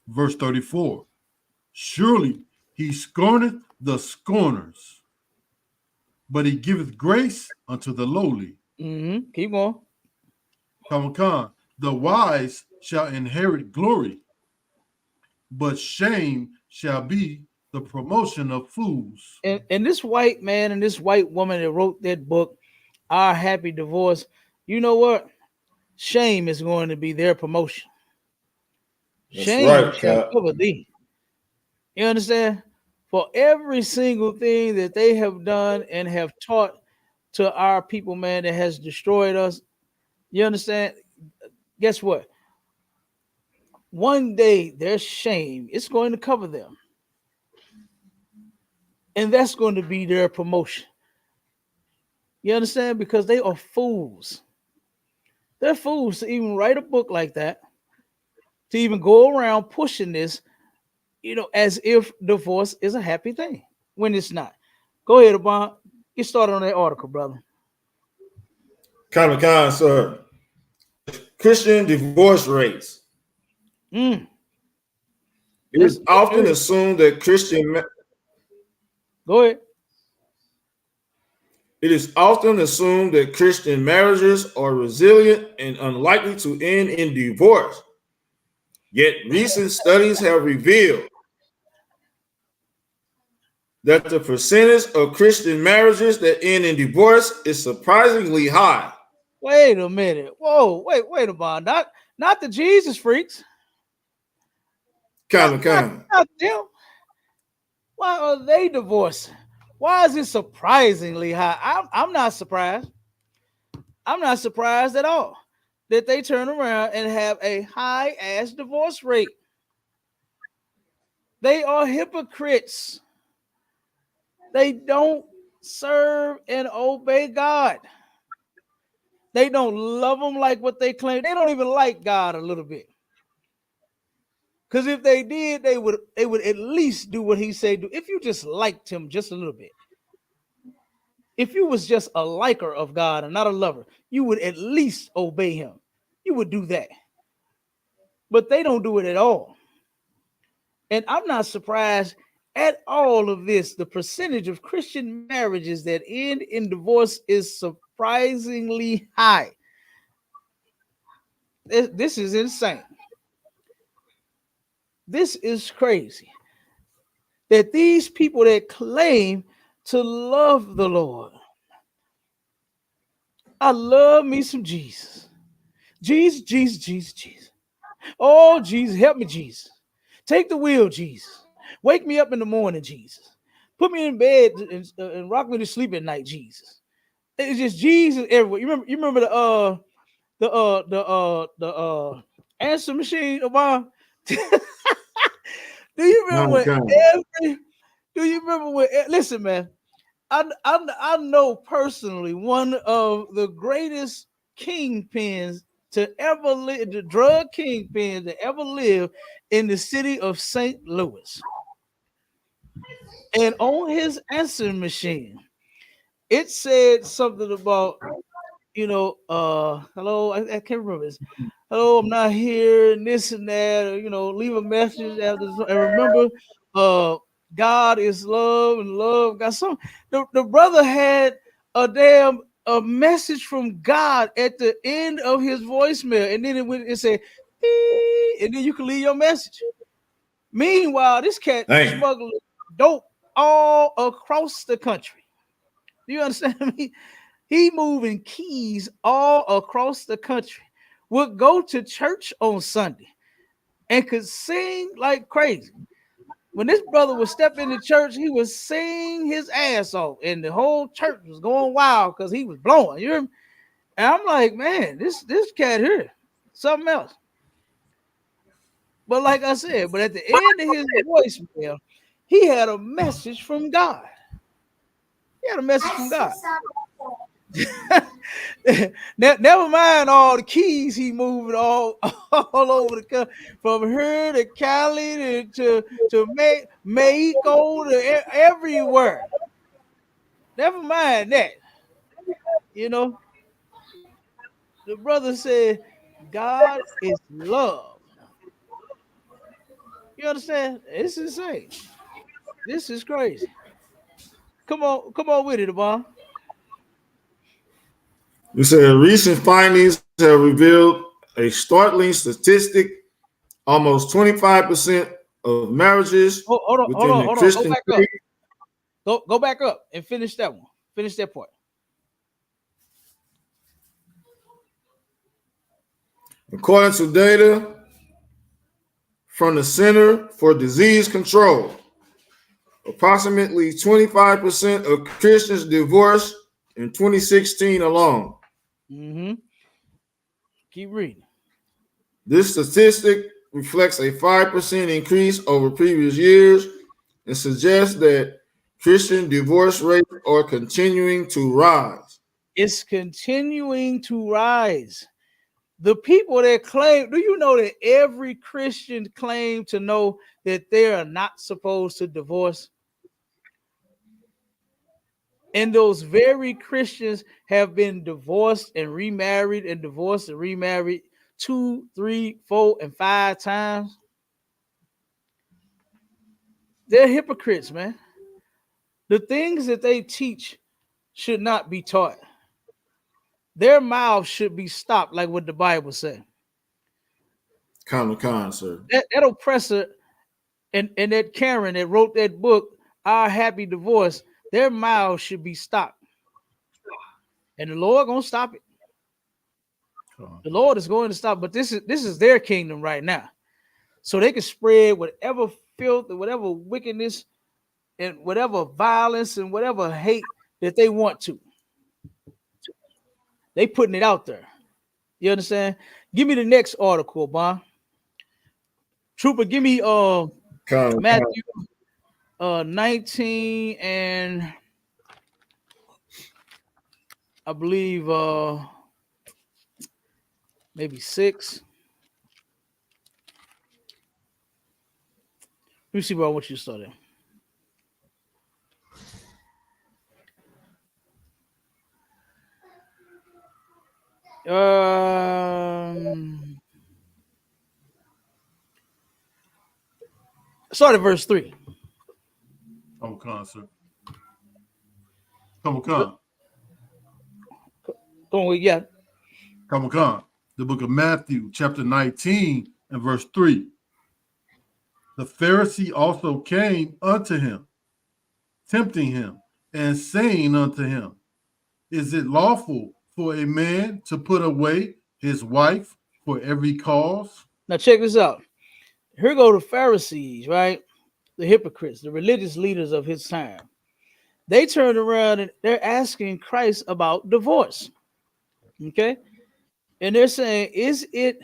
Verse 34. Surely he scorneth the scorners, but he giveth grace unto the lowly. Keep going. Common con. The wise shall inherit glory, but shame shall be the promotion of fools. And this white man and this white woman that wrote that book, Our Happy Divorce, you know what? Shame is going to be their promotion. That's Shame right, shall Cap. cover thee. You understand? For every single thing that they have done and have taught to our people, man, that has destroyed us. You understand? Guess what? One day their shame is going to cover them. And that's going to be their promotion. You understand? Because they are fools. They're fools to even write a book like that, to even go around pushing this, as if divorce is a happy thing when it's not. Go ahead, Abon. Get started on that article, brother. Common con, sir. Christian divorce rates. It is often assumed that Go ahead. It is often assumed that Christian marriages are resilient and unlikely to end in divorce. Yet recent studies have revealed that the percentage of Christian marriages that end in divorce is surprisingly high. Wait a minute. Whoa, wait a minute. Not the Jesus freaks. Common. Not them. Why are they divorcing? Why is it surprisingly high? I'm not surprised. I'm not surprised at all that they turn around and have a high ass divorce rate. They are hypocrites. They don't serve and obey God. They don't love him like what they claim. They don't even like God a little bit. Because if they did, they would at least do what he said do. If you just liked him just a little bit. If you was just a liker of God and not a lover, you would at least obey him. You would do that. But they don't do it at all. And I'm not surprised at all of this. The percentage of Christian marriages that end in divorce is surprisingly high. This is insane. This is crazy. That these people that claim to love the Lord. I love me some Jesus. Jesus. Oh, Jesus, help me, Jesus. Take the wheel, Jesus. Wake me up in the morning, Jesus. Put me in bed and rock me to sleep at night, Jesus. It's just Jesus everywhere. You remember the answer machine, Obama? Do you remember when listen, man, I know personally one of the greatest kingpins to ever live, the drug kingpins to ever live in the city of St. Louis. And on his answering machine, it said something about, hello, I can't remember this. Hello, I'm not here, and this and that, or, leave a message after this. And remember, God is love and love got some. The brother had a damn a message from God at the end of his voicemail, and then it said, and then you can leave your message. Meanwhile, this cat smuggling dope all across the country. Do you understand me? He moving keys all across the country. Would go to church on Sunday and could sing like crazy. When this brother would step into church, he would sing his ass off, and the whole church was going wild because he was blowing. You hear me? And I'm like, man, this cat here, something else. But like I said, but at the end of his voicemail, he had a message from God. He had a message from God. Never mind all the keys he moving all over the country, from here to Cali to Mexico to everywhere. Never mind that. You know, the brother said, God is love. You understand? It's insane. This is crazy. Come on with it, Devon. You said recent findings have revealed a startling statistic. Almost 25% of marriages hold within on. the Christian Go back faith. up. Go back up and finish that one. Finish that part. According to data from the Center for Disease Control, approximately 25% of Christians divorced in 2016 alone. Mm-hmm. Keep reading. This statistic reflects a 5% increase over previous years and suggests that Christian divorce rates are continuing to rise. It's continuing to rise. The people that claim, do you know that every Christian claim to know that they are not supposed to divorce? And those very Christians have been divorced and remarried and divorced and remarried 2, 3, 4, and 5 times. They're hypocrites, man. The things that they teach should not be taught. Their mouths should be stopped, like what the Bible said. Con, sir. That oppressor and that Karen that wrote that book, Our Happy Divorce, their mouths should be stopped. And the Lord gonna stop it. The Lord is going to stop, but this is their kingdom right now. So they can spread whatever filth and whatever wickedness and whatever violence and whatever hate that they want to. They putting it out there. You understand? Give me the next article, Bon. Trooper, give me Matthew 19 and I believe maybe 6. Let me see where I want you to start at. Start at verse 3. Come on, sir. Come on. Go on, yeah. Come on. The book of Matthew, chapter 19 and verse 3. The Pharisee also came unto him, tempting him, and saying unto him, is it lawful for a man to put away his wife for every cause? Now check this out. Here go the Pharisees, right? The hypocrites, the religious leaders of his time. They turned around and they're asking Christ about divorce. Okay? And they're saying, is it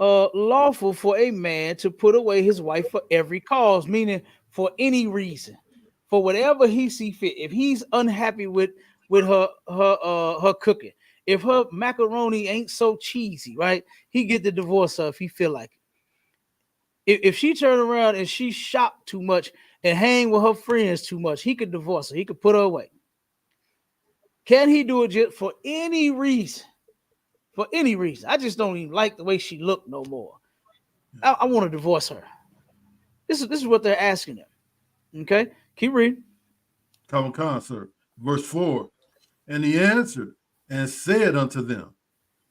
lawful for a man to put away his wife for every cause, meaning for any reason, for whatever he see fit? If he's unhappy with her cooking, if her macaroni ain't so cheesy, right? He get the divorce her if he feel like it. If she turn around and she shop too much and hang with her friends too much, he could divorce her. He could put her away. Can he do it just for any reason? For any reason. I just don't even like the way she looked no more. I want to divorce her. This is what they're asking him. Okay, keep reading. Come on, sir. Verse 4. And he answered and said unto them,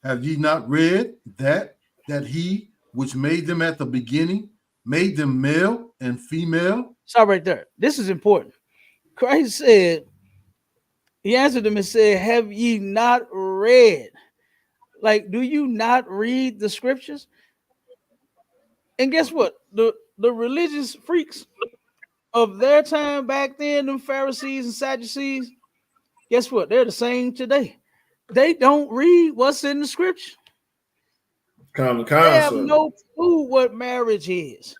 have ye not read that he which made them at the beginning made them male and female? Stop right there. This is important. Christ said, he answered them and said, have ye not read? Like, do you not read the scriptures? And guess what? The religious freaks of their time back then, them Pharisees and Sadducees, guess what? They're the same today. They don't read what's in the scripture. Common They have concept. no clue what marriage is.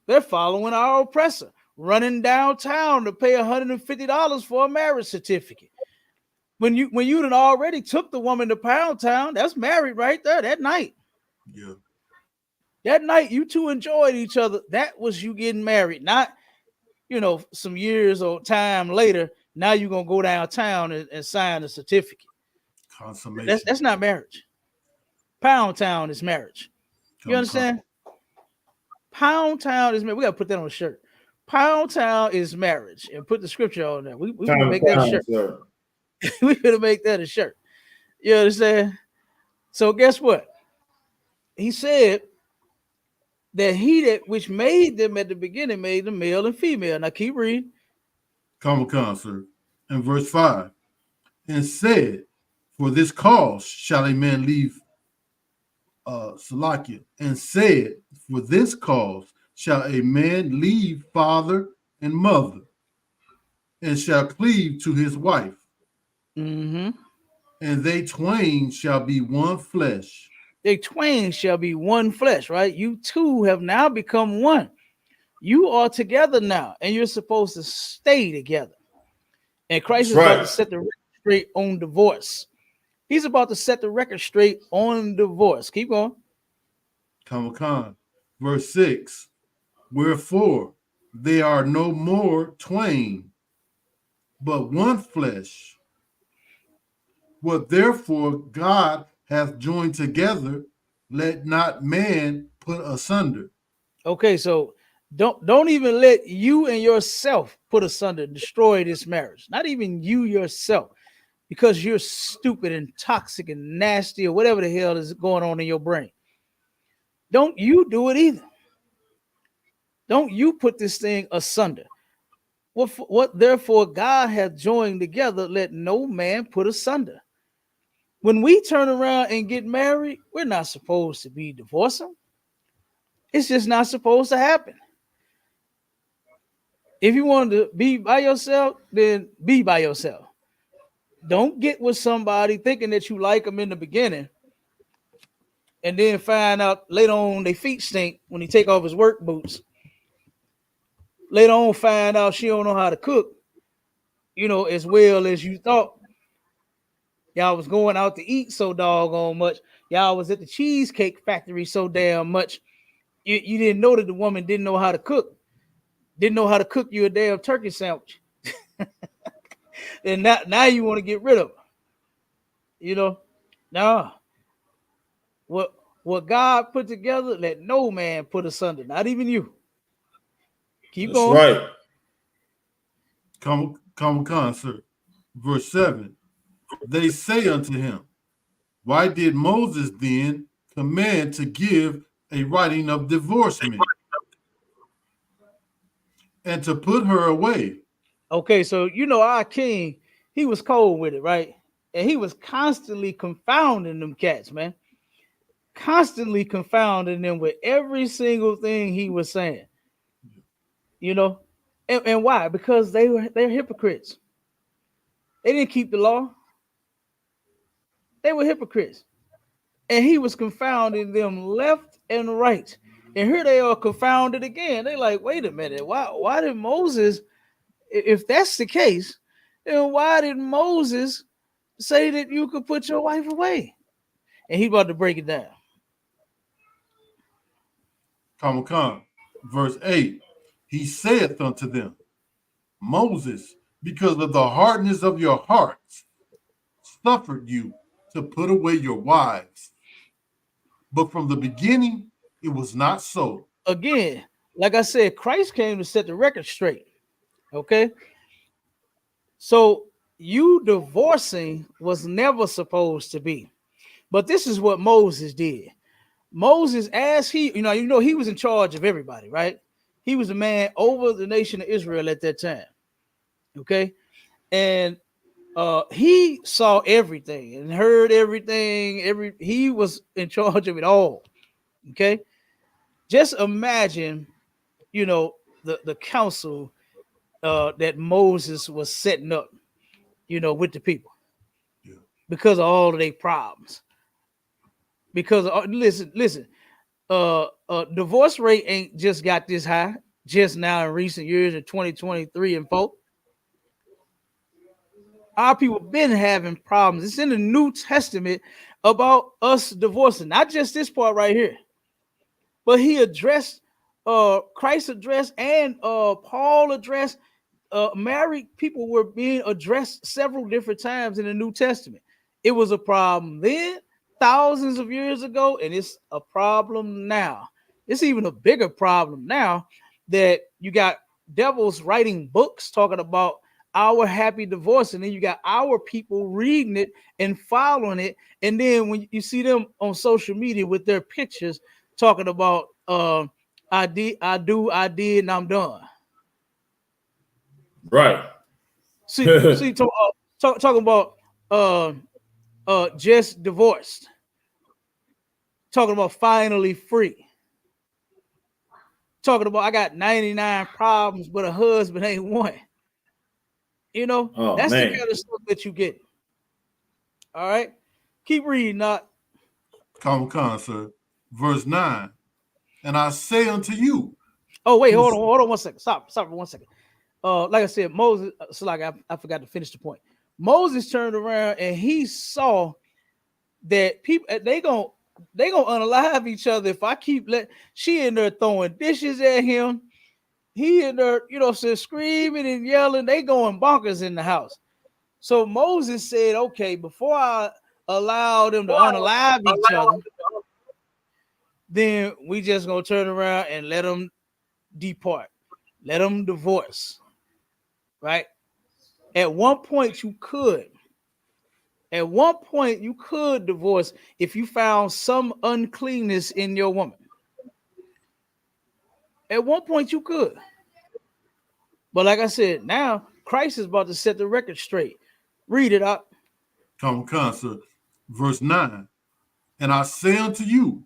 They're following our oppressor, running downtown to pay $150 for a marriage certificate. When you done already took the woman to Pound Town, that's married right there that night. Yeah. That night you two enjoyed each other. That was you getting married, not, some years or time later. Now you're gonna go downtown and sign a certificate. Consummation. That's not marriage. Pound Town is marriage. You understand? Pound Town is marriage. We gotta put that on a shirt. Pound Town is marriage, and put the scripture on there. We gonna make that a shirt. We're gonna make that a shirt. You understand? So guess what? He said that he that which made them at the beginning made them male and female. Now keep reading. Common, sir. In verse 5, and said, for this cause shall a man leave Salakia, and said, for this cause shall a man leave father and mother, and shall cleave to his wife, Mm-hmm. and they twain shall be one flesh. They twain shall be one flesh, right? You two have now become one. You are together now, and you're supposed to stay together. And Christ is about to set the record straight on divorce. He's about to set the record straight on divorce. Keep going. Common. Verse 6, wherefore they are no more twain, but one flesh. What therefore God hath joined together, let not man put asunder. Okay, so don't even let you and yourself put asunder, destroy this marriage. Not even you yourself, because you're stupid and toxic and nasty or whatever the hell is going on in your brain. Don't you do it either. Don't you put this thing asunder. What therefore God hath joined together, let no man put asunder. When we turn around and get married, we're not supposed to be divorcing. It's just not supposed to happen. If you want to be by yourself, then be by yourself. Don't get with somebody thinking that you like them in the beginning and then find out later on their feet stink when he take off his work boots. Later on find out she don't know how to cook, as well as you thought. Y'all was going out to eat so doggone much. Y'all was at the Cheesecake Factory so damn much. You didn't know that the woman didn't know how to cook. Didn't know how to cook you a damn turkey sandwich. And now you want to get rid of her. Nah. What God put together, let no man put asunder, not even you. Keep going. Right. Common, sir. Verse 7, they say unto him, why did Moses then command to give a writing of divorcement and to put her away? Okay, so our king, he was cold with it, right? And he was constantly confounding them cats, man. Constantly confounding them with every single thing he was saying. And why? Because they're hypocrites. They didn't keep the law. They were hypocrites. And he was confounding them left and right. And here they are confounded again. They like, wait a minute, why did Moses, if that's the case, then why did Moses say that you could put your wife away? And he about to break it down. Common. Verse 8, he saith unto them, Moses, because of the hardness of your hearts, suffered you to put away your wives. But from the beginning, it was not so. Again, like I said, Christ came to set the record straight. Okay? So you divorcing was never supposed to be. But this is what Moses did. Moses, as he was in charge of everybody, right? He was a man over the nation of Israel at that time. Okay. And he saw everything and heard everything. He was in charge of it all. Okay. Just imagine, the council that Moses was setting up, with the people, because of all of their problems. Because listen, divorce rate ain't just got this high just now in recent years in 2023 and 4. Our people been having problems. It's in the New Testament about us divorcing, not just this part right here, but Christ addressed, and Paul addressed, married people were being addressed several different times in the New Testament. It was a problem then, thousands of years ago, and it's a problem now. It's even a bigger problem now that you got devils writing books talking about our happy divorce, and then you got our people reading it and following it, and then when you see them on social media with their pictures talking about I did, and I'm done. Right. See, talking about just divorced, talking about finally free, talking about I got 99 problems, but a husband ain't one. That's the kind of stuff that you get. All right, keep reading. Not Come, sir. Verse 9. And I say unto you. Oh, wait, hold on 1 second. Stop for 1 second. Like I said, Moses, so like I forgot to finish the point. Moses turned around and he saw that people they gonna unalive each other if I keep she in there throwing dishes at him. He in there, screaming and yelling. They going bonkers in the house. So Moses said, okay, before I allow them to unalive each other, then we just gonna turn around and let them depart, let them divorce. Right? At one point you could divorce if you found some uncleanness in your woman. At one point you could. But like I said, now Christ is about to set the record straight. Read it up. Come, sir. Verse 9. And I say unto you,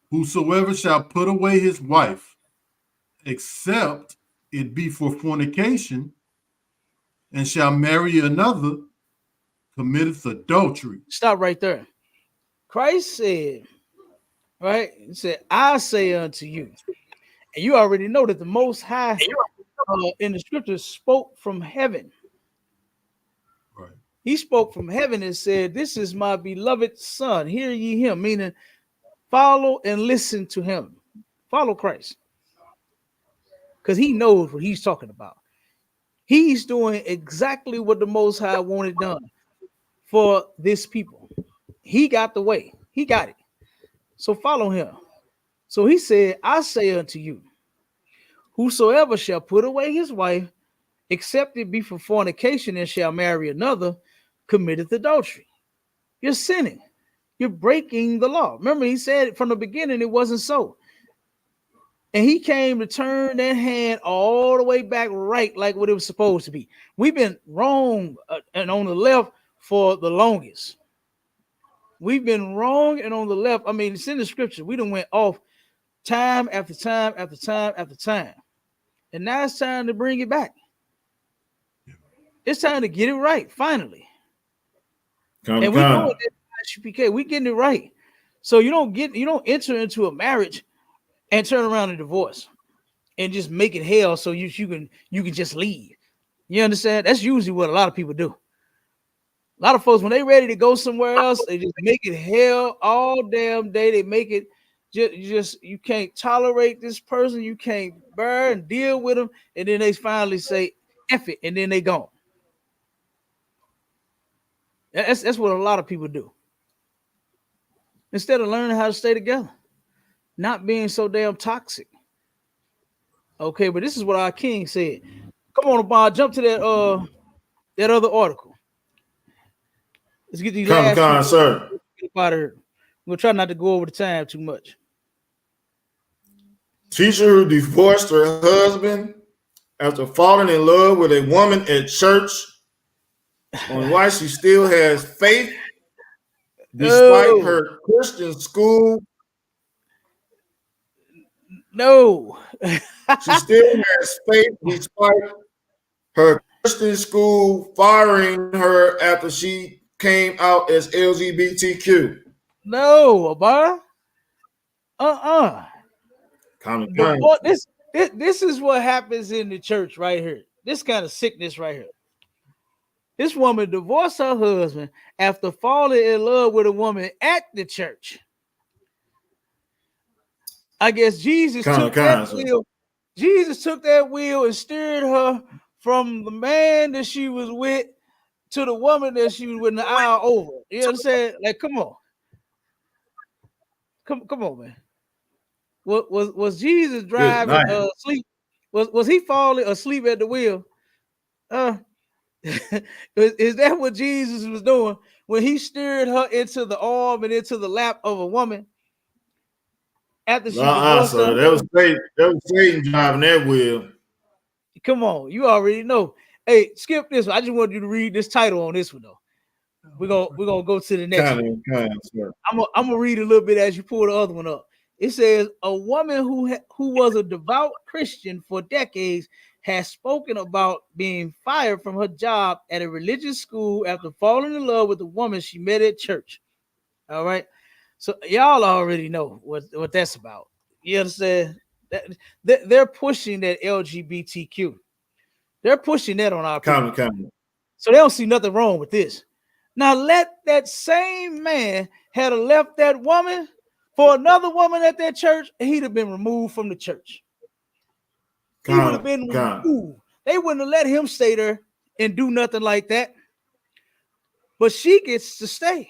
whosoever shall put away his wife, except it be for fornication, and shall marry another, committeth adultery. Stop right there. Christ said, right? He said, I say unto you. And you already know that the Most High in the scriptures spoke from heaven. Right. He spoke from heaven and said, this is my beloved son. Hear ye him, meaning follow and listen to him. Follow Christ. Because he knows what he's talking about. He's doing exactly what the Most High wanted done for this people. He got the way. He got it. So follow him. So he said, I say unto you, whosoever shall put away his wife, except it be for fornication, and shall marry another, committeth adultery. You're sinning. You're breaking the law. Remember, he said from the beginning it wasn't so. And he came to turn that hand all the way back right, like what it was supposed to be. We've been wrong and on the left for the longest. We've been wrong and on the left. I mean, it's in the scripture. We done went off time after time after time after time. And now it's time to bring it back. It's time to get it right, finally. We know it at ISUPK. We getting it right. So you don't enter into a marriage and turn around and divorce and just make it hell so you can just leave. You understand? That's usually what a lot of people do. A lot of folks, when they ready to go somewhere else, they just make it hell all damn day. They make it just you can't tolerate this person. You can't bear and deal with them. And then they finally say, F it. And then they gone. That's what a lot of people do. Instead of learning how to stay together, not being so damn toxic. Okay, but this is what our king said. Come on, Bob, jump to that other article. Let's get these last Con, sir. out of here. We'll try not to go over the time too much. Teacher who divorced her husband after falling in love with a woman at church on why she still has faith despite her Christian school. No. She still has faith despite her Christian school firing her after she came out as LGBTQ. No, Abba. This is what happens in the church right here. This kind of sickness right here. This woman divorced her husband after falling in love with a woman at the church. I guess Jesus took that wheel. Jesus took that wheel and steered her from the man that she was with to the woman that she was with in the aisle over. You know what I'm saying? Like, come on. Come on, man. Was Jesus driving asleep? Was he falling asleep at the wheel? Is that what Jesus was doing when he steered her into the arm and into the lap of a woman after she divorced her? That was Satan driving that wheel. Come on, you already know. Hey, skip this one. I just want you to read this title on this one though. We're gonna go to the next one. I'm gonna read a little bit as you pull the other one up. It says a woman who was a devout Christian for decades has spoken about being fired from her job at a religious school after falling in love with a woman she met at church. All right. So y'all already know what that's about. You understand? They're pushing that LGBTQ. They're pushing that on our people. So they don't see nothing wrong with this. Now let that same man had left that woman for another woman at that church, he'd have been removed from the church. He would have been removed. They wouldn't have let him stay there and do nothing like that. But she gets to stay.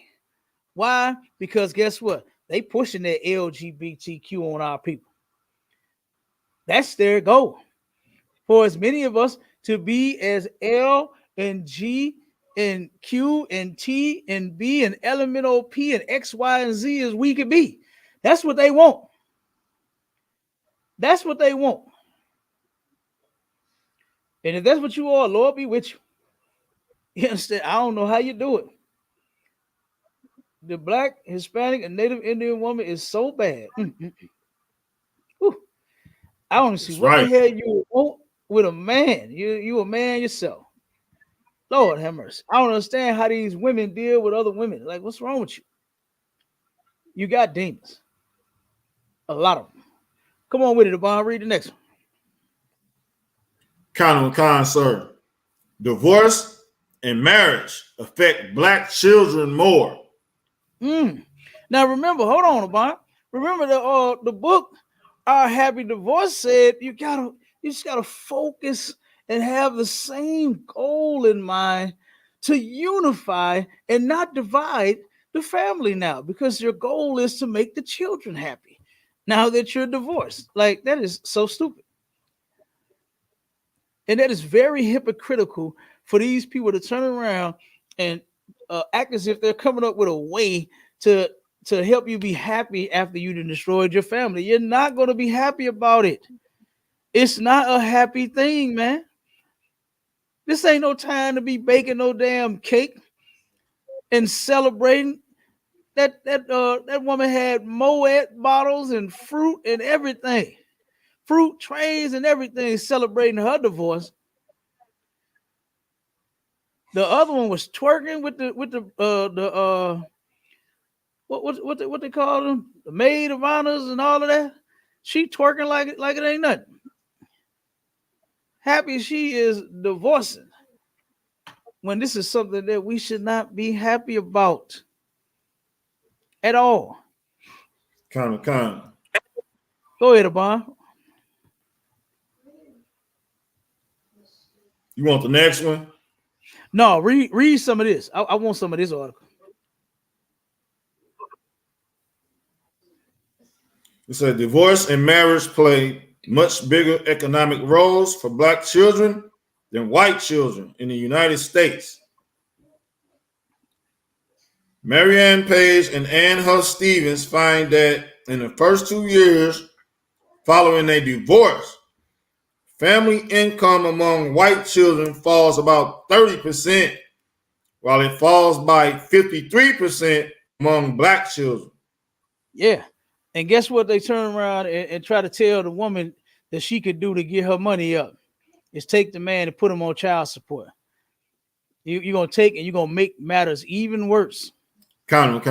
Why? Because guess what? They pushing that LGBTQ on our people. That's their goal. For as many of us to be as L and G and Q and T and B and elemental P and X, Y, and Z as we could be. That's what they want. That's what they want. And if that's what you are, Lord be with you. You understand? I don't know how you do it. The Black, Hispanic, and Native Indian woman is so bad. I don't see what the hell you want with a man. You a man yourself. Lord have mercy. I don't understand how these women deal with other women. Like, what's wrong with you? You got demons. A lot of them. Come on with it, Devon. Read the next one. Sir. Divorce and marriage affect Black children more. Now remember, hold on, Devon. Remember the book Our Happy Divorce said you just gotta focus and have the same goal in mind to unify and not divide the family now, because your goal is to make the children happy now that you're divorced. Like, that is so stupid. And that is very hypocritical for these people to turn around and act as if they're coming up with a way to help you be happy after you destroyed your family. You're not going to be happy about it. It's not a happy thing, man. This ain't no time to be baking no damn cake and celebrating. That woman had Moet bottles and fruit and everything, fruit trays and everything, celebrating her divorce. The other one was twerking with what they call them, the maid of honors and all of that. She twerking like it ain't nothing. Happy she is divorcing when this is something that we should not be happy about at all. Go ahead, Abon. You want the next one? No, read some of this. I want some of this article. It said divorce and marriage play much bigger economic roles for Black children than white children in the United States. Marianne Page and Ann Huff Stevens find that in the first 2 years following a divorce, family income among white children falls about 30%, while it falls by 53% among black children. Yeah. And guess what they turn around and try to tell the woman that she could do to get her money up? Is take the man and put him on child support. You're going to take and you're going to make matters even worse. Kind.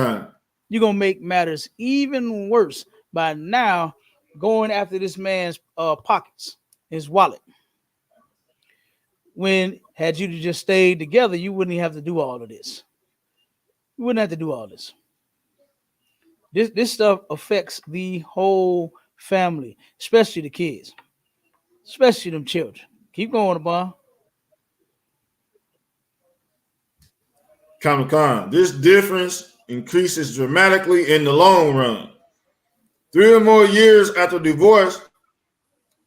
You're going to make matters even worse by now going after this man's pockets, his wallet. When had you just stayed together, you wouldn't have to do all of this. You wouldn't have to do all this. This stuff affects the whole family, especially the kids, especially them children. Keep going, Abba. This difference increases dramatically in the long run. 3 or more years after divorce,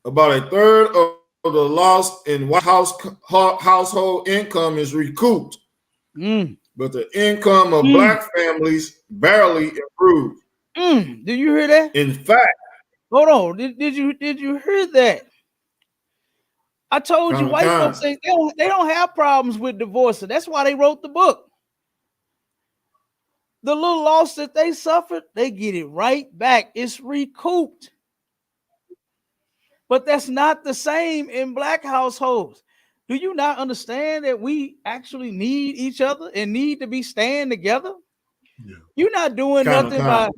about a third of the loss in household income is recouped. But the income of black families barely improves. Did you hear that? In fact, hold on. Did you hear that? I told you white folks they don't have problems with divorcing. That's why they wrote the book. The little loss that they suffered, they get it right back. It's recouped. But that's not the same in black households. Do you not understand that we actually need each other and need to be staying together? Yeah. You're not doing nothing by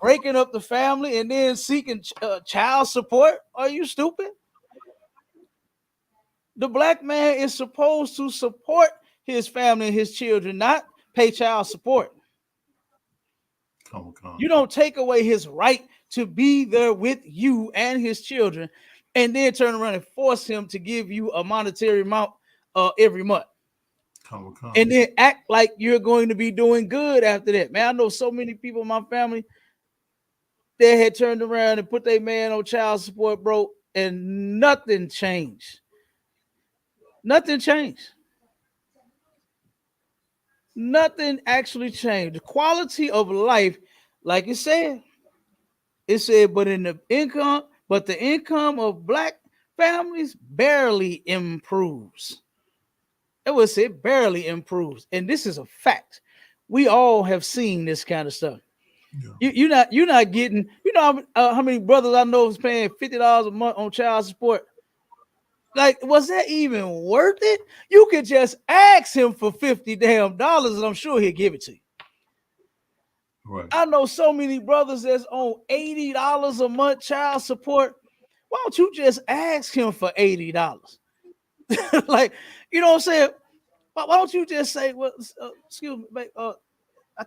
breaking up the family and then seeking child support. Are you stupid? The black man is supposed to support his family and his children, not pay child support. You don't take away his right to be there with you and his children and then turn around and force him to give you a monetary amount every month. And then act like you're going to be doing good after that. Man, I know so many people in my family that had turned around and put their man on child support, bro, and nothing changed. Nothing changed. Nothing actually changed. The quality of life, like it said, but the income of black families barely improves. It barely improves. And this is a fact. We all have seen this kind of stuff. Yeah. You're not getting, how many brothers I know is paying $50 a month on child support. Like, was that even worth it? You could just ask him for $50 damn dollars and I'm sure he'll give it to you. Right. I know so many brothers that's on $80 a month child support. Why don't you just ask him for $80? Like, you know what I'm saying? Why don't you just say, well, excuse me,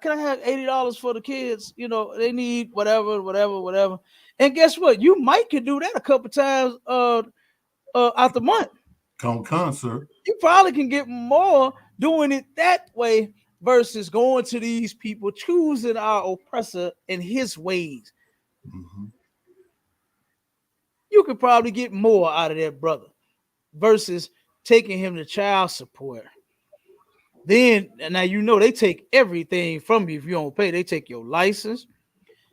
can I have $80 for the kids? You know, they need whatever. And guess what? You might could do that a couple times out the month. Concert. You probably can get more doing it that way versus going to these people, choosing our oppressor and his ways. Mm-hmm. You could probably get more out of that brother versus taking him to child support. Then, now they take everything from you if you don't pay. They take your license,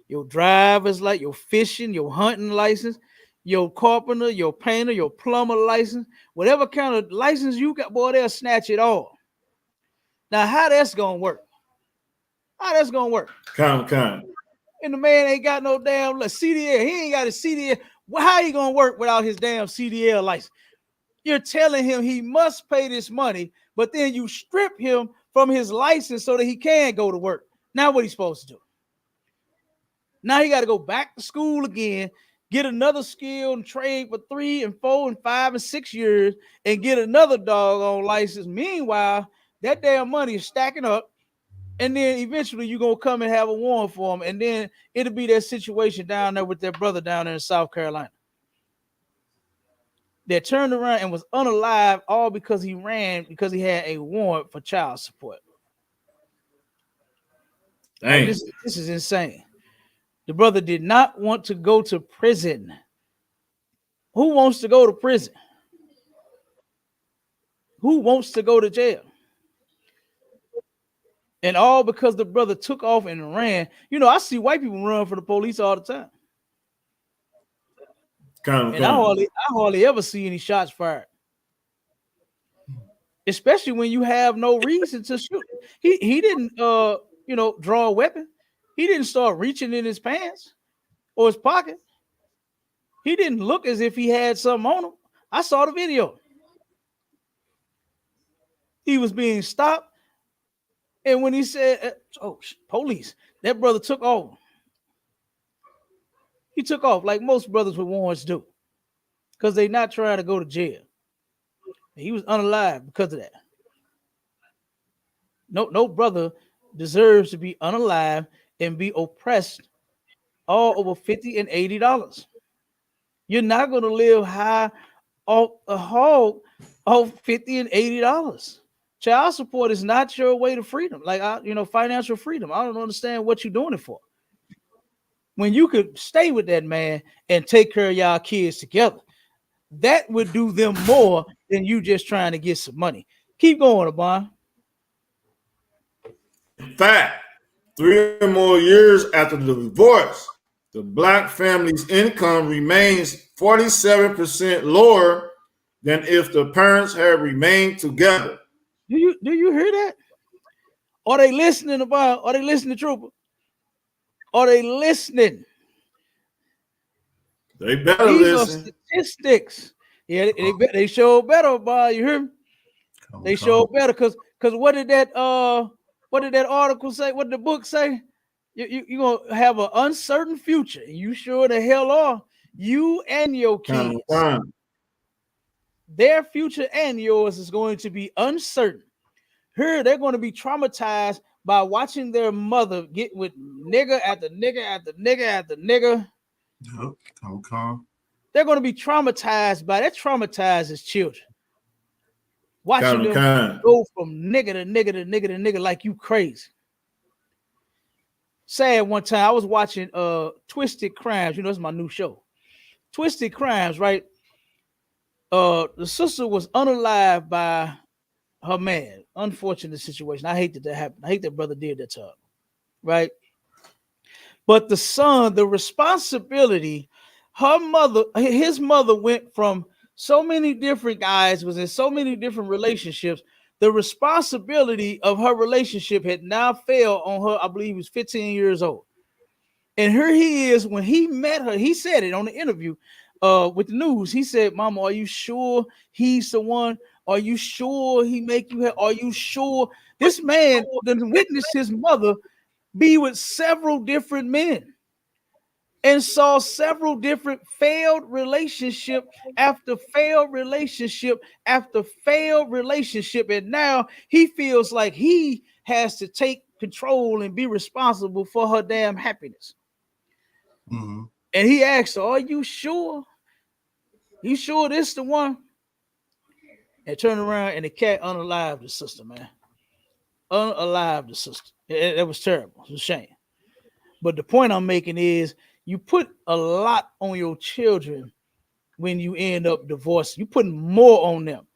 your driver's license, your fishing, your hunting license, your carpenter, your painter, your plumber license, whatever kind of license you got, boy, they'll snatch it all. Now, how that's gonna work? And the man ain't got no damn CDL. He ain't got a CDL. Well, how he gonna work without his damn CDL license? You're telling him he must pay this money, but then you strip him from his license so that he can go to work. Now what he's supposed to do? Now he got to go back to school again, get another skill and trade for 3 and 4 and 5 and 6 years and get another doggone license. Meanwhile, that damn money is stacking up. And then eventually you're going to come and have a warrant for him. And then it'll be that situation down there with their brother down there in South Carolina that turned around and was unalive all because he had a warrant for child support. Like, this is insane. The brother did not want to go to prison. Who wants to go to prison? Who wants to go to jail? And all because the brother took off and ran. You know, I see white people run from the police all the time. And I hardly ever see any shots fired. Especially when you have no reason to shoot. He didn't draw a weapon. He didn't start reaching in his pants or his pocket. He didn't look as if he had something on him. I saw the video. He was being stopped. And when he said, police, that brother took off. He took off like most brothers with warrants do. Because they're not trying to go to jail. He was unalive because of that. No brother deserves to be unalive and be oppressed all over $50 and $80. You're not going to live high off a hog of $50 and $80. Child support is not your way to freedom. Like, financial freedom. I don't understand what you're doing it for. When you could stay with that man and take care of y'all kids together, that would do them more than you just trying to get some money. Keep going, Abon. In fact, 3 or more years after the divorce, the black family's income remains 47% lower than if the parents had remained together. Do you hear that? Are they listening, Abon? Are they listening, Trooper? Are they listening? They better These listen. are statistics. Yeah, they show better, Abon. You hear me? They show better because what did that article say? What did the book say? You're gonna have an uncertain future. You sure the hell are. You and your kids. Their future and yours is going to be uncertain. Here, they're going to be traumatized by watching their mother get with nigga after nigga after nigga after nigga. Okay. They're going to be traumatized by that. Traumatizes children. Watching them go from nigga to nigga to nigga to nigga like you crazy. Sad one time I was watching Twisted Crimes. You know, it's my new show. Twisted Crimes, right? The sister was unalived by her man. Unfortunate situation. I hate that happened. I hate that brother did that to her. Right? But the son, the responsibility, his mother went from so many different guys, was in so many different relationships. The responsibility of her relationship had now fell on her. I believe he was 15 years old. And here he is, when he met her, he said it on the interview with the news. He said, Mama, are you sure he's the one? Are you sure he make you happy? Are you sure? This man didn't witness his mother be with several different men and saw several different failed relationship after failed relationship after failed relationship. And now he feels like he has to take control and be responsible for her damn happiness. Mm-hmm. And he asked her, are you sure? You sure this the one? And turned around and the cat unalived the sister, man. Unalived the sister. It was terrible. It was a shame. But the point I'm making is you put a lot on your children when you end up divorced. You put more on them.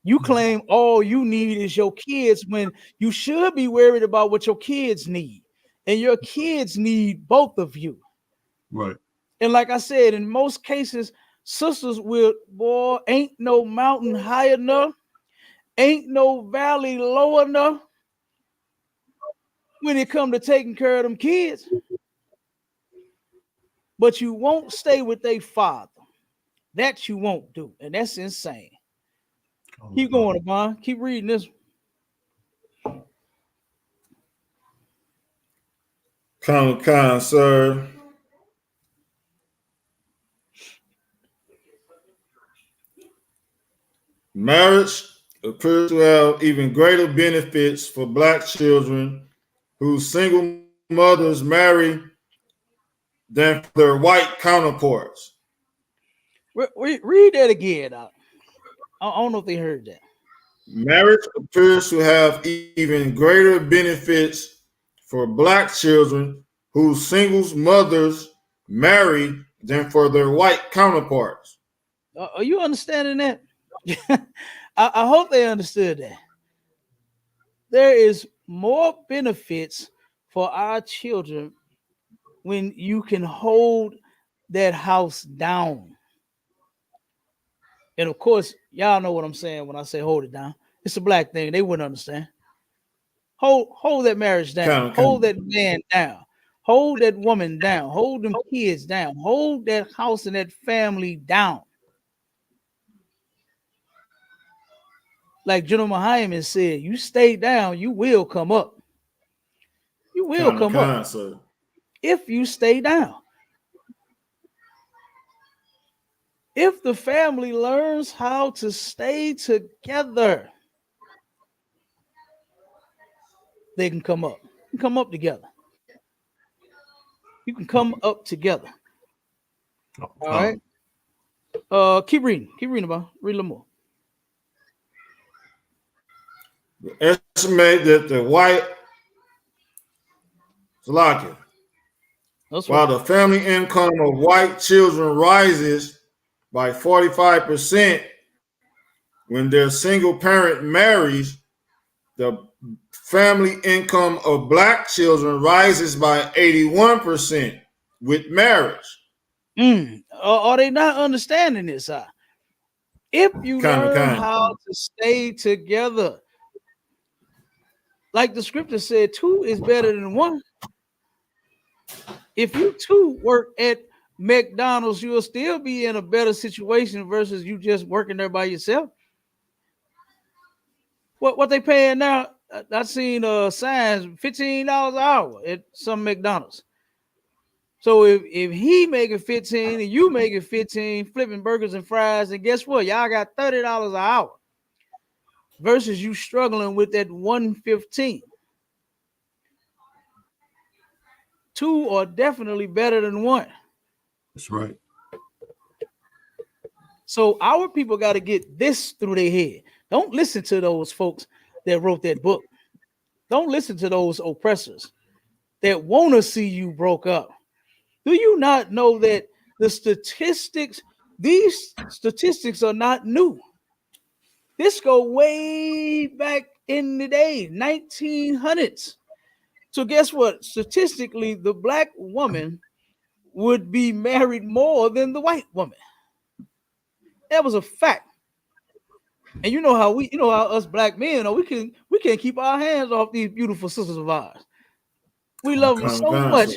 You claim all you need is your kids when you should be worried about what your kids need. And your kids need both of you. Right. And like I said, in most cases, sisters will, boy, ain't no mountain high enough. Ain't no valley low enough when it come to taking care of them kids. But you won't stay with their father. That you won't do. And that's insane. Keep going, Abon. Keep reading this. Con, sir. Marriage appears to have even greater benefits for black children whose single mothers marry than for their white counterparts. Read that again. I don't know if they heard that. Marriage appears to have even greater benefits for black children whose single mothers marry than for their white counterparts. Are you understanding that? I hope they understood that. there is more benefits for our children when you can hold that house down. And of course, y'all know what I'm saying when I say hold it down. It's a black thing. They wouldn't understand. Hold that marriage down. Hold that man down. Hold that woman down. Hold them kids down. Hold that house and that family down. Like General Hyman said, you stay down, you will come up. You will come up sir. if you stay down. If the family learns how to stay together, they can come up. You can come up together. You can come up together. All right. Keep reading. Keep reading about. Read a little more. Estimate that the white while the family income of white children rises by 45% when their single parent marries, the family income of black children rises by 81% with marriage. Are they not understanding this? If you learn how to stay together, like the scripture said, 2 is better than 1. If you 2 work at McDonald's, you'll still be in a better situation versus you just working there by yourself. What they paying now? I've seen signs $15 an hour at some McDonald's. So if he making 15 and you making 15 flipping burgers and fries, and guess what? Y'all got $30 an hour versus you struggling with that 115. 2 are definitely better than 1. That's right. So our people got to get this through their head. Don't listen to those folks that wrote that book. Don't listen to those oppressors that want to see you broke up. Do you not know that the statistics, these statistics are not new? This go way back in the day, 1900s. So guess what? Statistically, the black woman would be married more than the white woman. That was a fact. And you know how us black men, we can't keep our hands off these beautiful sisters of ours. We love them so much.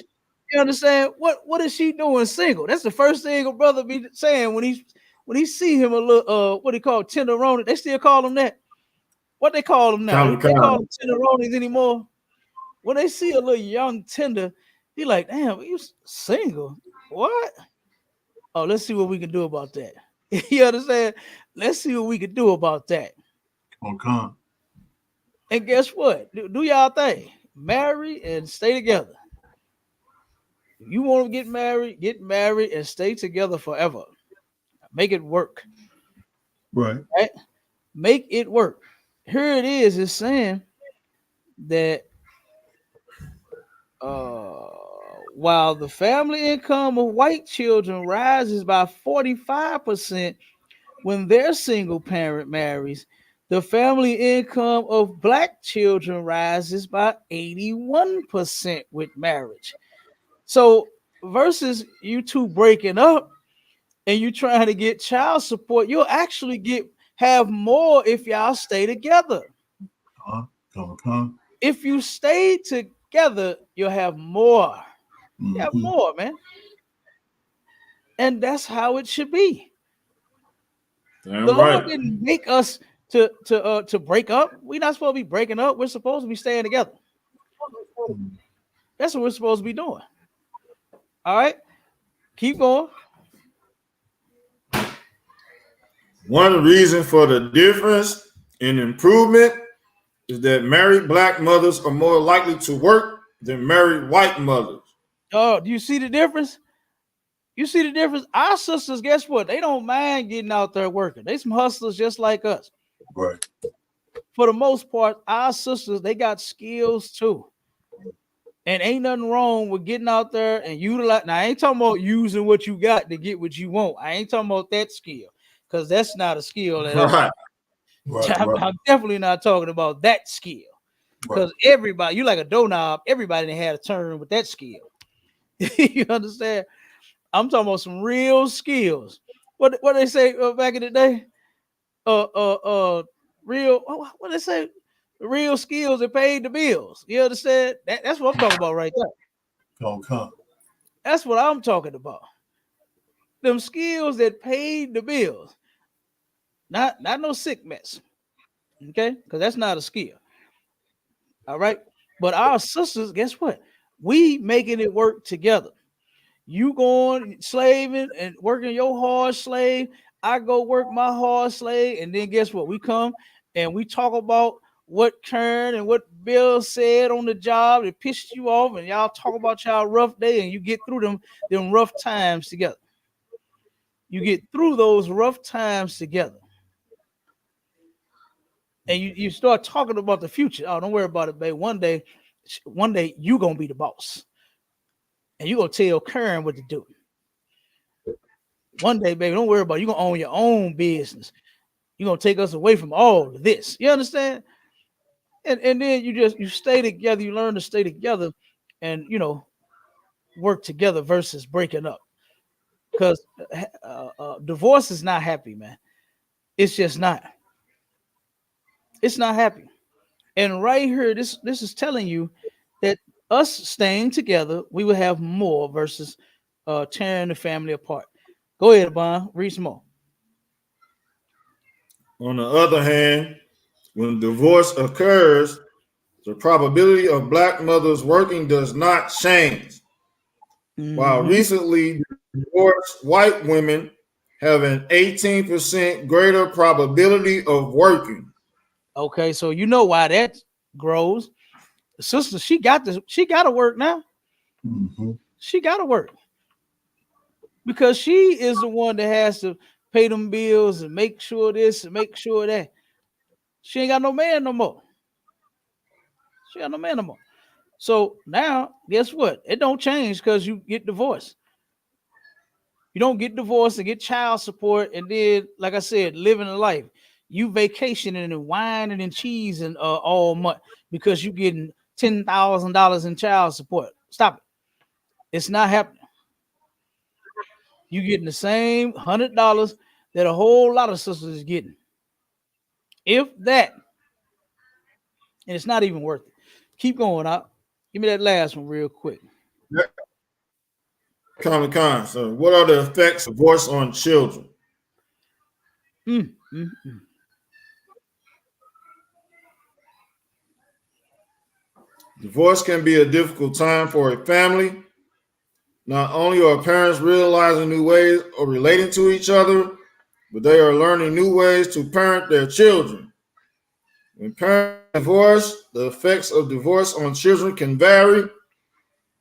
You understand? What is she doing single? That's the first thing a brother be saying when he see him a little what they call tenderoni. They still call them that. What they call them now? They call them tenderonis anymore. When they see a little young tender, he like, damn, you single? What? Oh, let's see what we can do about that. You understand? Let's see what we can do about that. Okay. And guess what? Do y'all thing. Marry and stay together. If you want to get married and stay together forever. Make it work. Right. Make it work. Here it is. It's saying that while the family income of white children rises by 45% when their single parent marries, the family income of black children rises by 81% with marriage. So versus you 2 breaking up and you trying to get child support, you'll actually have more if y'all stay together. If you stay together, you'll have more. You have more, man. And that's how it should be. Damn the right. Lord didn't make us to break up. We're not supposed to be breaking up. We're supposed to be staying together. That's what we're supposed to be doing. All right, keep going. One reason for the difference in improvement is that married black mothers are more likely to work than married white mothers. Oh, do you see the difference? You see the difference? Our sisters, guess what? They don't mind getting out there working. They some hustlers just like us. Right. For the most part, our sisters, they got skills too. And ain't nothing wrong with getting out there and utilize. Now, I ain't talking about using what you got to get what you want. I ain't talking about that skill, because that's not a skill at all. Right. I'm definitely not talking about that skill. Because everybody, you like a doorknob, everybody had a turn with that skill. You understand? I'm talking about some real skills. What they say back in the day? Real. What they say? Real skills that paid the bills. You understand? That's what I'm talking about right there. Okay. That's what I'm talking about. Them skills that paid the bills. Not no sick mess. Okay? Because that's not a skill. All right. But our sisters, guess what? We making it work together. You going slaving and working your hard slave. I go work my hard slave. And then guess what? We come and we talk about what Kern and what Bill said on the job that pissed you off, and y'all talk about y'all rough day, and you get through them rough times together. You get through those rough times together. And you start talking about the future. Oh, don't worry about it, babe. One day you gonna be the boss. And you gonna tell Karen what to do. One day, baby, don't worry about it. You're gonna own your own business. You're gonna take us away from all of this. You understand? And then you stay together, you learn to stay together and work together versus breaking up. Because divorce is not happy, man. It's just not. It's not happy. And right here, this is telling you that us staying together, we will have more versus tearing the family apart. Go ahead, Bon. Read some more. On the other hand, when divorce occurs, the probability of black mothers working does not change. While recently divorced white women have an 18% greater probability of working. Okay, so you know why that grows. The sister, she got to work now. She got to work because she is the one that has to pay them bills and make sure this and make sure that. She ain't got no man no more. She got no man no more. So now, guess what? It don't change because you get divorced. You don't get divorced and get child support, and then, like I said, living a life. You vacationing and whining and cheesing all month because you getting $10,000 in child support. Stop it. It's not happening. You getting the same $100 that a whole lot of sisters is getting. If that, and it's not even worth it. Keep going out. Give me that last one real quick. So what are the effects of divorce on children? Divorce can be a difficult time for a family. Not only are parents realizing new ways of relating to each other, but they are learning new ways to parent their children. When parents divorce, the effects of divorce on children can vary.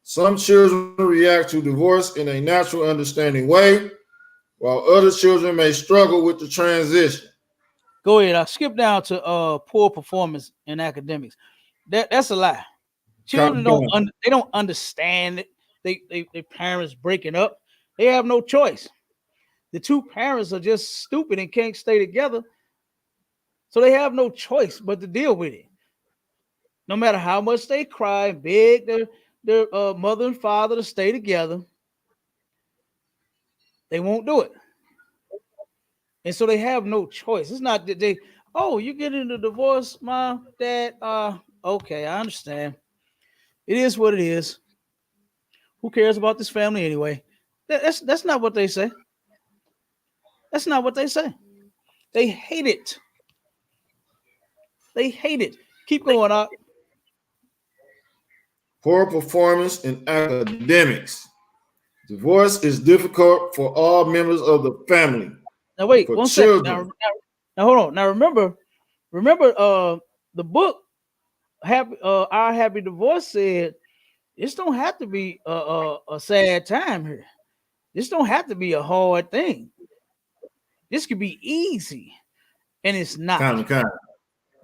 Some children react to divorce in a natural, understanding way, while other children may struggle with the transition. Go ahead. I'll skip down to poor performance in academics. That's a lie. Children don't understand it. They parents breaking up. They have no choice. The two parents are just stupid and can't stay together. So they have no choice but to deal with it. No matter how much they cry and beg their mother and father to stay together, they won't do it. And so they have no choice. It's not that you get into divorce, mom, dad. Okay, I understand. It is what it is. Who cares about this family anyway? That's not what they say. That's not what they say. They hate it. They hate it. Keep going up. Poor performance in academics. Divorce is difficult for all members of the family. Now wait, 1 second. Now hold on. Now remember the book Our Happy Divorce said this don't have to be a sad time here. This don't have to be a hard thing. This could be easy, and it's not.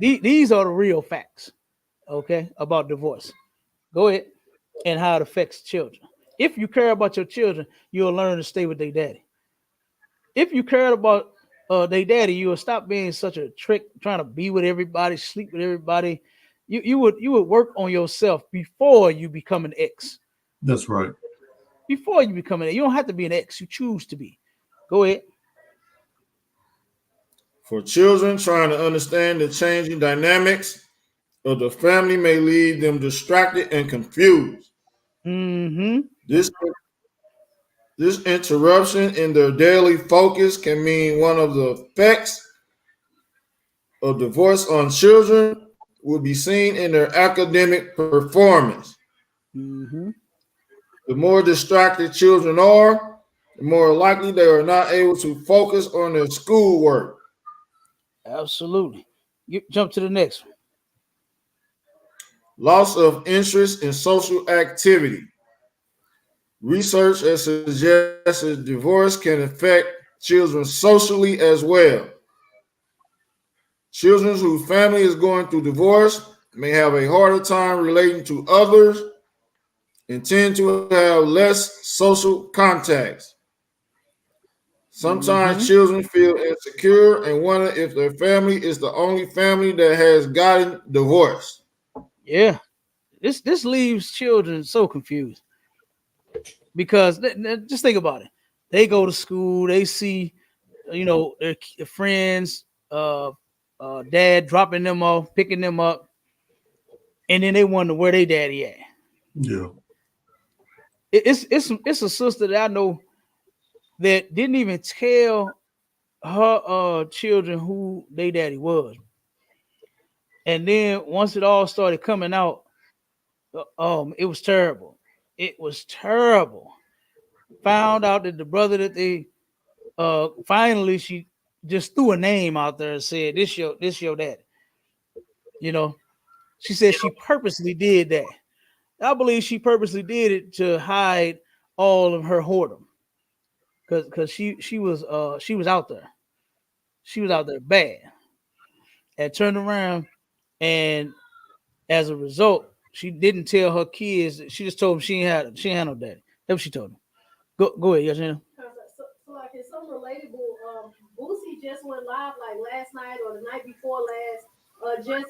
These are the real facts, okay, about divorce. Go ahead, and how it affects children. If you care about your children, you'll learn to stay with their daddy. If you care about their daddy, you'll stop being such a trick, trying to be with everybody, sleep with everybody, you would work on yourself before you become an X. That's right. Before you become an X, you don't have to be an X. You choose to be. Go ahead. For children, trying to understand the changing dynamics of the family may leave them distracted and confused. Mm-hmm. This interruption in their daily focus can mean one of the effects of divorce on children will be seen in their academic performance. Mm-hmm. The more distracted children are, the more likely they are not able to focus on their schoolwork. Absolutely. You jump to the next one. Loss of interest in social activity. Research has suggested divorce can affect children socially as well. Children whose family is going through divorce may have a harder time relating to others and tend to have less social contacts. Sometimes children feel insecure and wonder if their family is the only family that has gotten divorced. Yeah. This leaves children so confused because just think about it. They go to school, they see, their friends, dad dropping them off, picking them up, and then they wonder where they daddy at. Yeah. It's a sister that I know that didn't even tell her children who they daddy was, and then once it all started coming out, it was terrible. It was terrible. Found out that the brother that they finally she just threw a name out there and said this your dad. She said she purposely did that. I believe she purposely did it to hide all of her whoredom, because she was out there. She was out there bad. And turned around, and as a result, she didn't tell her kids. She just told them she ain't had no daddy. That's what she told them. Go ahead, Yashina. So like it's so relatable. Boosie just went live like last night or the night before last, just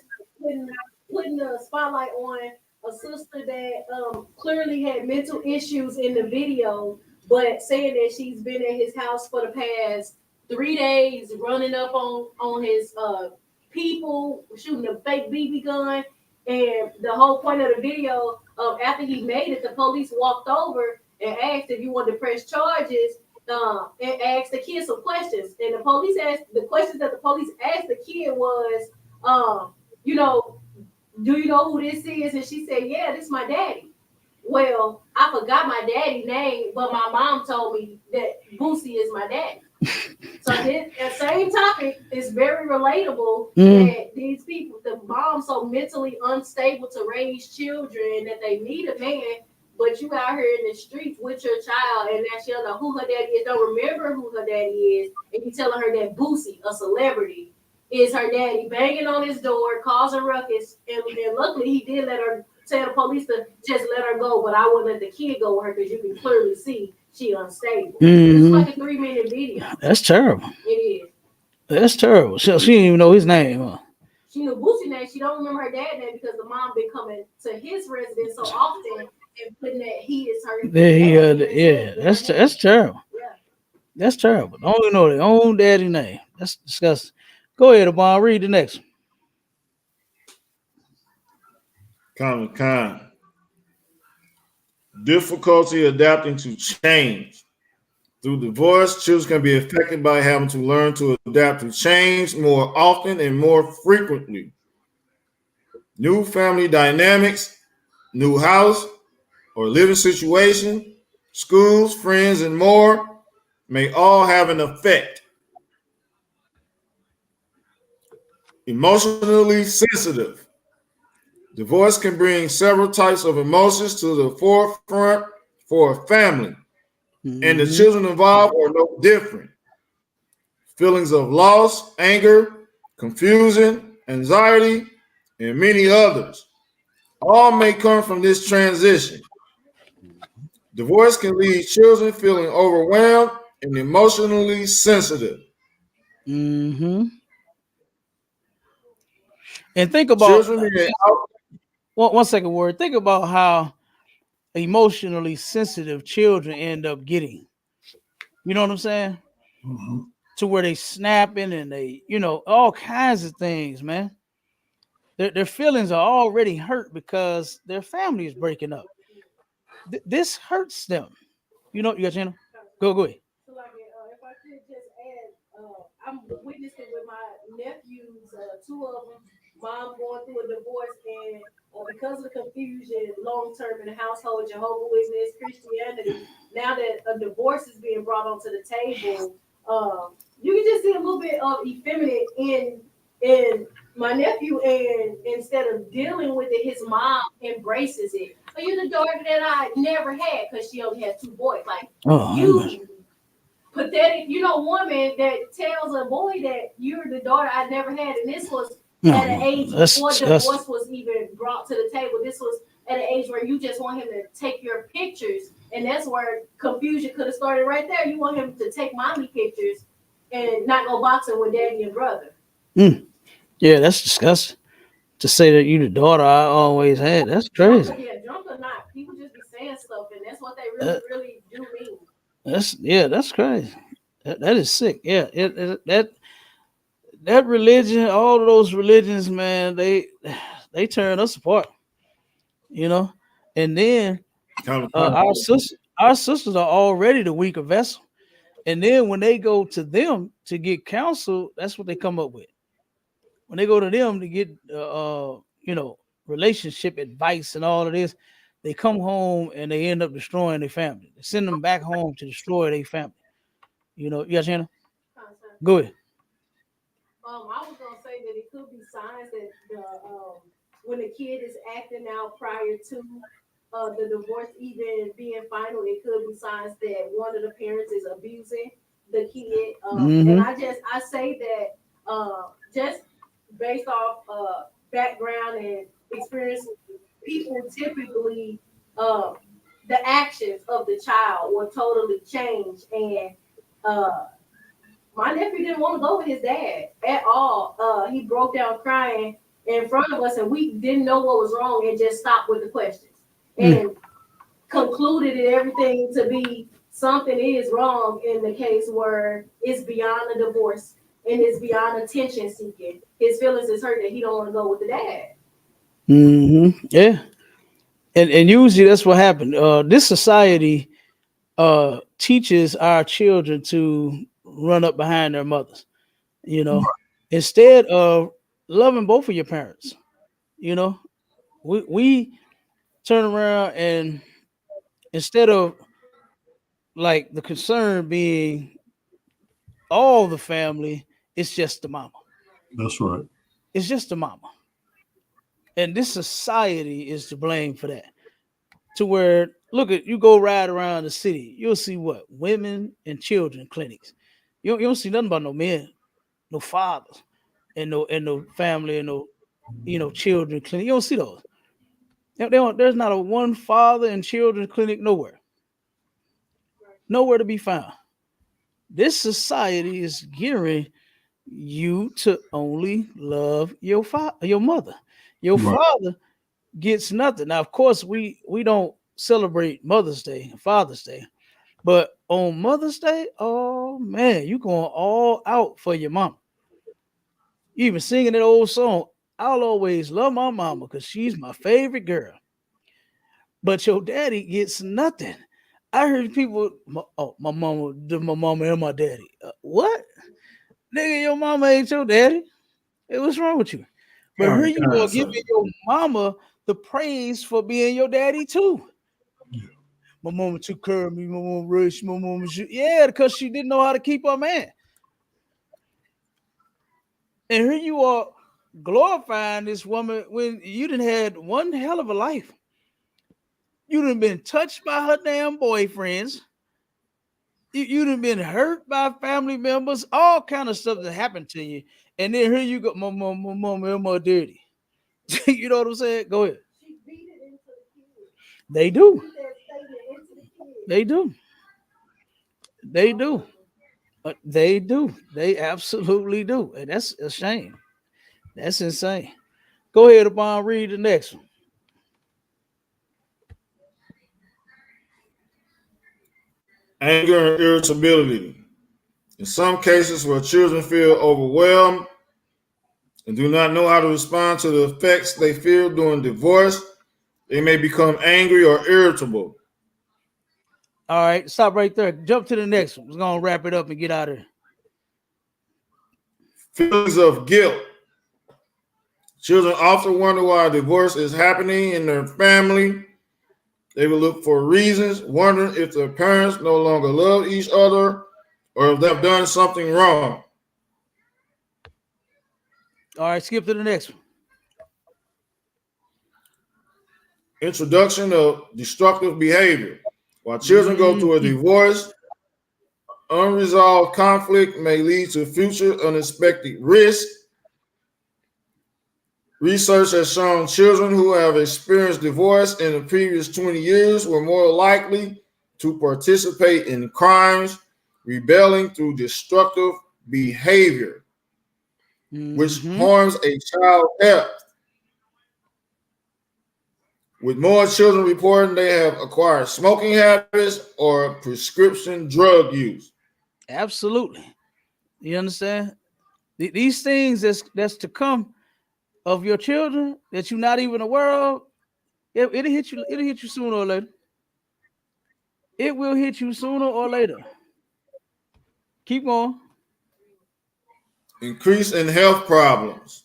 putting the spotlight on a sister that clearly had mental issues in the video, but saying that she's been at his house for the past 3 days, running up on his people, shooting a fake BB gun, and the whole point of the video, after he made it, the police walked over and asked if you wanted to press charges, and asked the kid some questions. And the questions that the police asked the kid was, do you know who this is? And she said, yeah, this is my daddy. Well, I forgot my daddy's name, but my mom told me that Boosie is my daddy. So the same topic is very relatable. That these people, the mom's so mentally unstable to raise children that they need a man, but you out here in the streets with your child, and now she don't know who her daddy is, don't remember who her daddy is, and you telling her that Boosie, a celebrity, is her daddy, banging on his door, causing ruckus, and luckily he did let her tell the police to just let her go, but I wouldn't let the kid go with her because you can clearly see she unstable. It's like a 3-minute video. That's terrible. It is. That's terrible. She didn't even know his name. Huh? She knew Boosie's name. She don't remember her dad's name because the mom been coming to his residence so often and putting that he is her. That's terrible. Yeah. That's terrible. Don't even know their own daddy's name. That's disgusting. Go ahead, Abon. Read the next Kind. Difficulty adapting to change. Through divorce, children can be affected by having to learn to adapt to change more often and more frequently. New family dynamics, new house or living situation, schools, friends, and more may all have an effect. Emotionally sensitive. Divorce can bring several types of emotions to the forefront for a family, and the children involved are no different. Feelings of loss, anger, confusion, anxiety, and many others all may come from this transition. Divorce can leave children feeling overwhelmed and emotionally sensitive. And think about one second word. Think about how emotionally sensitive children end up getting. You know what I'm saying? Mhm. To where they snapping and they, all kinds of things, man. Their feelings are already hurt because their family is breaking up. This hurts them. You got channel? Go ahead. So like, if I could just add, I'm witnessing with my nephews, two of them, mom going through a divorce, and because of the confusion, long term in the household, Jehovah Witness, Christianity. Now that a divorce is being brought onto the table, you can just see a little bit of effeminate in my nephew, and instead of dealing with it, his mom embraces it. Are you the daughter that I never had because she only had two boys? Like, Oh, you pathetic, woman that tells a boy that you're the daughter I never had, and this was at an age that's before disgusting. divorce was even brought to the table. This was at an age where you just want him to take your pictures, and that's where confusion could have started right there. You want him to take mommy pictures and not go boxing with daddy and brother. Yeah, that's disgusting. To say that you the daughter I always had, that's crazy. Drunk or not, people just be saying stuff, and that's what they Uh, really do mean. that's crazy. That is sick. Yeah, that religion, all of those religions, man, they turn us apart. You know, and then Kind of our sisters are already the weaker vessel, and then when they go to them to get counsel, that's what they come up with. When they go to them to get relationship advice and all of this, they come home and they end up destroying their family. They send them back home to destroy their family. You got Shannon? Go ahead. I was gonna say that it could be signs that when the kid is acting out prior to the divorce even being final, it could be signs that one of the parents is abusing the kid. And I say that just based off background and experience, people typically uh, the actions of the child will totally change, and uh, my nephew didn't want to go with his dad at all. He broke down crying in front of us, and we didn't know what was wrong, and just stopped with the questions and concluded everything to be something is wrong in the case where it's beyond a divorce and it's beyond attention seeking. His feelings is hurt that he don't want to go with the dad. Yeah, and usually that's what happened. This society teaches our children to run up behind their mothers. You know, instead of loving both of your parents. You know, we turn around and instead of like the concern being all the family, it's just the mama. That's right. It's just the mama. And this society is to blame for that. To where look at you go ride around the city, you'll see what women and children clinics. You don't see nothing about no men, no fathers, and no family and no children clinic. You don't see those. There's not a one father and children clinic nowhere to be found. This society is gearing you to only love your mother. Your Right. father gets nothing. Now, of course, we don't celebrate Mother's Day and Father's Day, but on Mother's Day, oh man, you going all out for your mom. You even singing that old song. I'll always love my mama because she's my favorite girl. But your daddy gets nothing. I heard people, my mama and my daddy. What? Nigga, your mama ain't your daddy. Hey, what's wrong with you? But here you are giving your mama the praise for being your daddy too. My mama took care of me. My mama raised my mama. Yeah, because she didn't know how to keep her man. And here you are glorifying this woman when you didn't had one hell of a life. You done been touched by her damn boyfriends. You done been hurt by family members, all kind of stuff that happened to you. And then here you go, my mom, and my daddy. You know what I'm saying? Go ahead. She beat it into the kid. They do. Beat that statement into the kid. They do. They do. They do. They absolutely do. And that's a shame. That's insane. Go ahead, Abon, read the next one. anger and irritability. In some cases where children feel overwhelmed and do not know how to respond to the effects they feel during divorce, they may become angry or irritable. All right, stop right there. Jump to the next one. We're going to wrap it up and get out of here. Feelings of guilt. Children often wonder why divorce is happening in their family. They will look for reasons, wondering if their parents no longer love each other or if they've done something wrong. All right, skip to the next one. Introduction of destructive behavior. While children go through a divorce, unresolved conflict may lead to future unexpected risk. Research has shown children who have experienced divorce in the previous 20 years were more likely to participate in crimes, rebelling through destructive behavior, which harms a child's health. With more children reporting they have acquired smoking habits or prescription drug use. Absolutely. You understand? These things that's to come of your children that you're not even aware of, it'll hit you. It'll hit you sooner or later. It will hit you sooner or later. Keep going. Increase in health problems.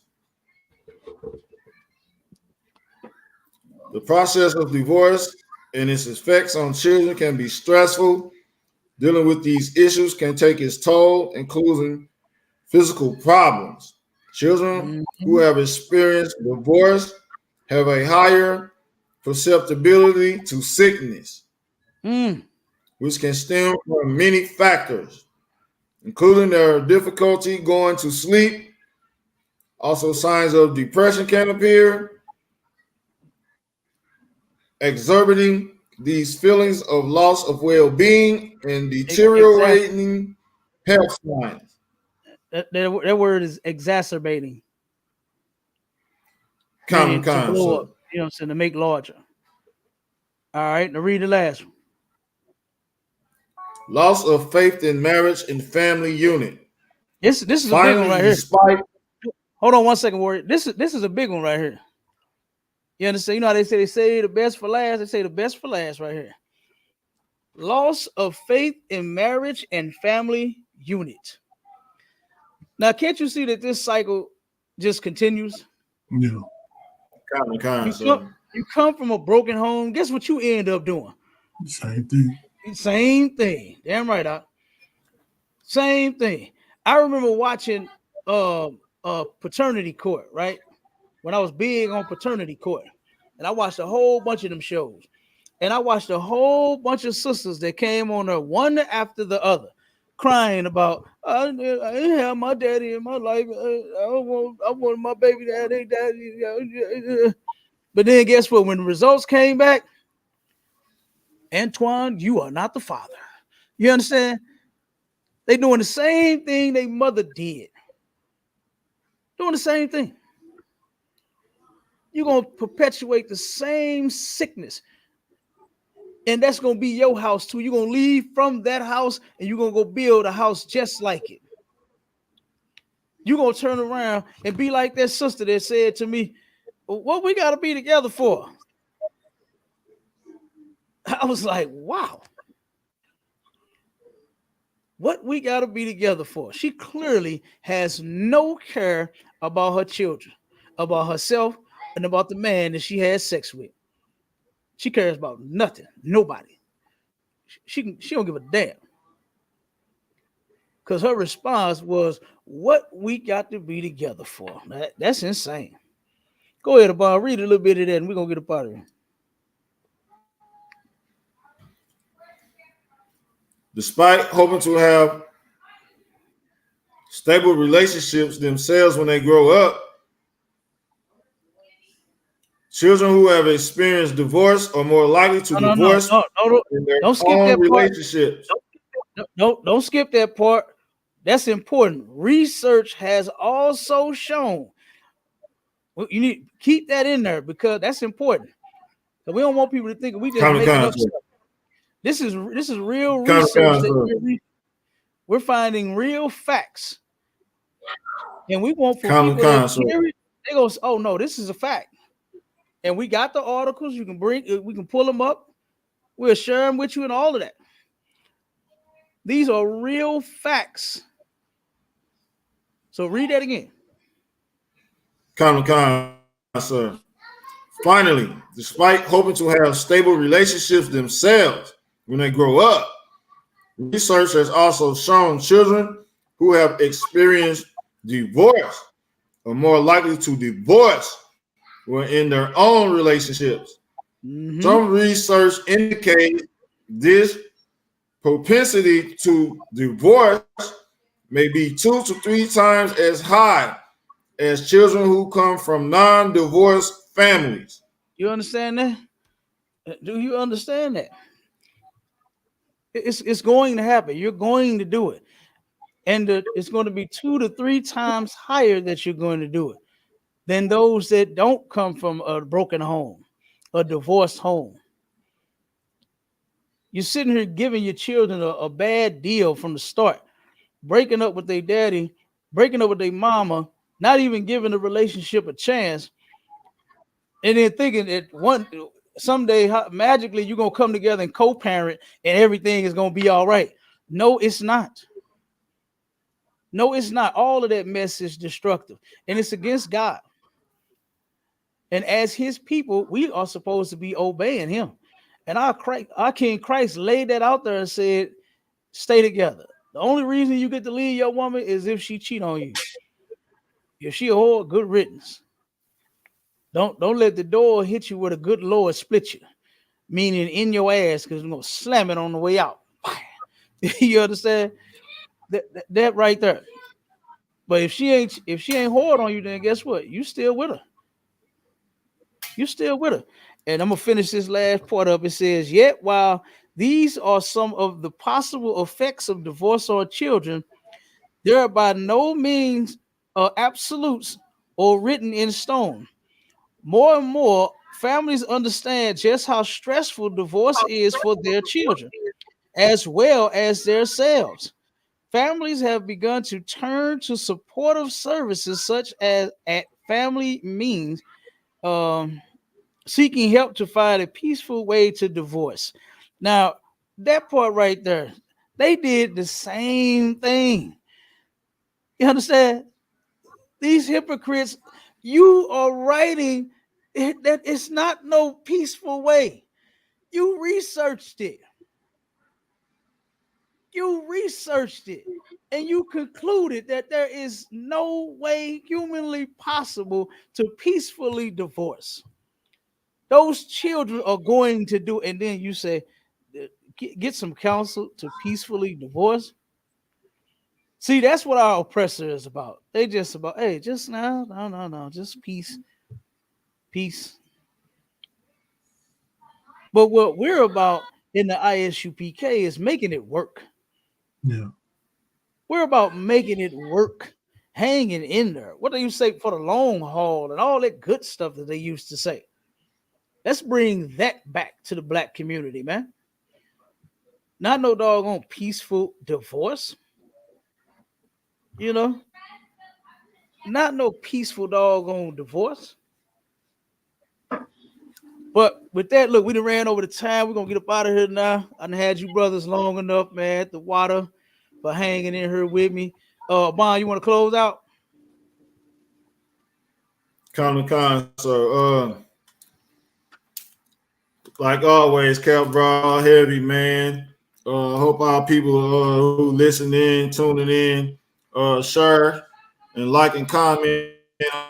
The process of divorce and its effects on children can be stressful. Dealing with these issues can take its toll, including physical problems. Children who have experienced divorce have a higher susceptibility to sickness, which can stem from many factors, including their difficulty going to sleep. Also, signs of depression can appear. Exacerbating these feelings of loss of well-being and deteriorating health signs. That word is exacerbating. Common To blow up, concept. you know what I'm saying, to make larger. All right, now read the last one. Loss of faith in marriage and family unit. This is a big one right here. Hold on 1 second, Warrior. This is a big one right here. You understand? You know how they say the best for last? They say the best for last right here. Loss of faith in marriage and family unit. Now, can't you see that this cycle just continues? Yeah. Common concept. You come from a broken home. Guess what you end up doing? Same thing. Same thing. Damn right, Doc. Same thing. I remember watching Paternity Court, right? When I was big on Paternity Court. And I watched a whole bunch of them shows. And I watched a whole bunch of sisters that came on there one after the other, crying about, I didn't have my daddy in my life. I want my baby daddy. But then guess what? When the results came back, Antoine, you are not the father. You understand? They doing the same thing their mother did. Doing the same thing. You're going to perpetuate the same sickness. And that's going to be your house too. You're going to leave from that house and you're going to go build a house just like it. You're going to turn around and be like that sister that said to me, what we got to be together for? I was like, wow. What we got to be together for? She clearly has no care about her children, about herself, and about the man that she had sex with. She cares about nothing, nobody. She don't give a damn. Because her response was, what we got to be together for. That's insane. Go ahead, Abba, read a little bit of that and we're going to get up out of here. Despite hoping to have stable relationships themselves when they grow up, children who have experienced divorce are more likely to divorce in their own relationships. Don't skip that part. That's important. Research has also shown. You need to keep that in there because that's important. So we don't want people to think we just making up stuff. This is real Con, research con, sir. that we're finding real facts, and we want for Con, people that sir. hear it, they go, "Oh no, this is a fact." And we got the articles. You can we can pull them up. We'll share them with you and all of that. These are real facts. So read that again. Con, sir. Finally, despite hoping to have stable relationships themselves when they grow up, research has also shown children who have experienced divorce are more likely to divorce when in their own relationships. Mm-hmm. Some research indicates this propensity to divorce may be 2 to 3 times as high as children who come from non-divorced families. You understand that? Do you understand that? It's going to happen. You're going to do it. And it's going to be 2 to 3 times higher that you're going to do it than those that don't come from a broken home, a divorced home. You're sitting here giving your children a bad deal from the start, breaking up with their daddy, breaking up with their mama, not even giving the relationship a chance, and then thinking that someday magically you're going to come together and co-parent and everything is going to be all right. No, it's not. No, it's not. All of that mess is destructive, and it's against God. And as his people, we are supposed to be obeying him. And our King Christ laid that out there and said, stay together. The only reason you get to leave your woman is if she cheat on you. If she a whore, good riddance. Don't let the door hit you with a good Lord split you, meaning in your ass, because we're gonna slam it on the way out. You understand? That right there. But if she ain't whored on you, then guess what? You still with her. You still with her. And I'm gonna finish this last part up. It says, yet while these are some of the possible effects of divorce on children, there are by no means absolutes or written in stone. More and more families understand just how stressful divorce is for their children, as well as themselves. Families have begun to turn to supportive services such as at family means, seeking help to find a peaceful way to divorce. Now, that part right there, they did the same thing. You understand? These hypocrites, you are writing that it's not no peaceful way. You researched it. And you concluded that there is no way humanly possible to peacefully divorce. Those children are going to do, and then you say, get some counsel to peacefully divorce. See, that's what our oppressor is about. They just about, hey, just no, just peace. But what we're about in the ISUPK is making it work. Yeah. We're about making it work, hanging in there. What do you say for the long haul and all that good stuff that they used to say? Let's bring that back to the black community, man. Not no doggone peaceful divorce. You know, not no peaceful doggone divorce. But with that, look, we done ran over the time. We're gonna get up out of here now. I done had you brothers long enough, man, at the water for hanging in here with me. Bond, you want to close out? Con, so like always, Cap brought heavy, man. Hope our people who listen in, tuning in, share and like and comment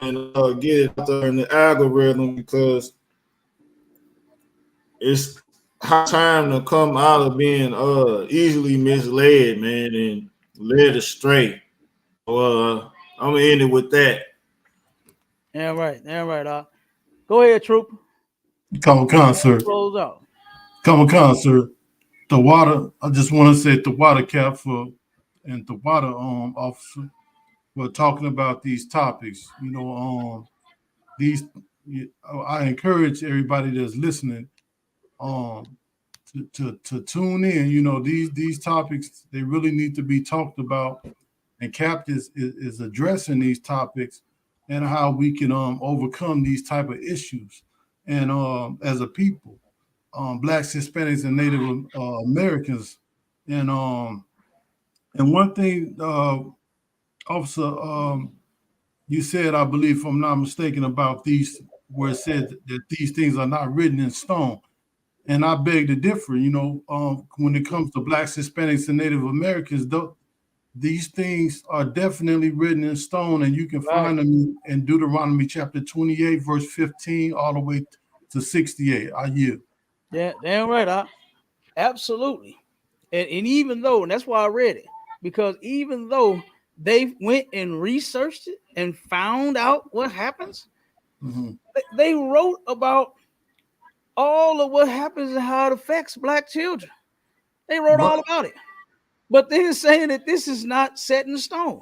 and get it out there in the algorithm, because it's high time to come out of being easily misled, man, and led astray. I'm gonna end it with that. Yeah, right. Go ahead, Troop. Come on, sir. Close out. Come on, sir. The water, I just want to say the water cap for and the water officer. We're talking about these topics. You know, I encourage everybody that's listening to tune in. You know, these topics, they really need to be talked about, and Cap is addressing these topics and how we can overcome these type of issues. And as a people, Blacks, Hispanics, and Native Americans. And one thing, Officer, you said, I believe, if I'm not mistaken, about these, where it said that these things are not written in stone. And I beg to differ. You know, when it comes to Blacks, Hispanics, and Native Americans, these things are definitely written in stone, and you can find them in Deuteronomy chapter 28, verse 15, all the way to 68. I yield. Yeah, damn right. Absolutely. And even though, and that's why I read it, because even though they went and researched it and found out what happens, they wrote about all of what happens and how it affects Black children. They wrote all about it. But they're saying that this is not set in stone.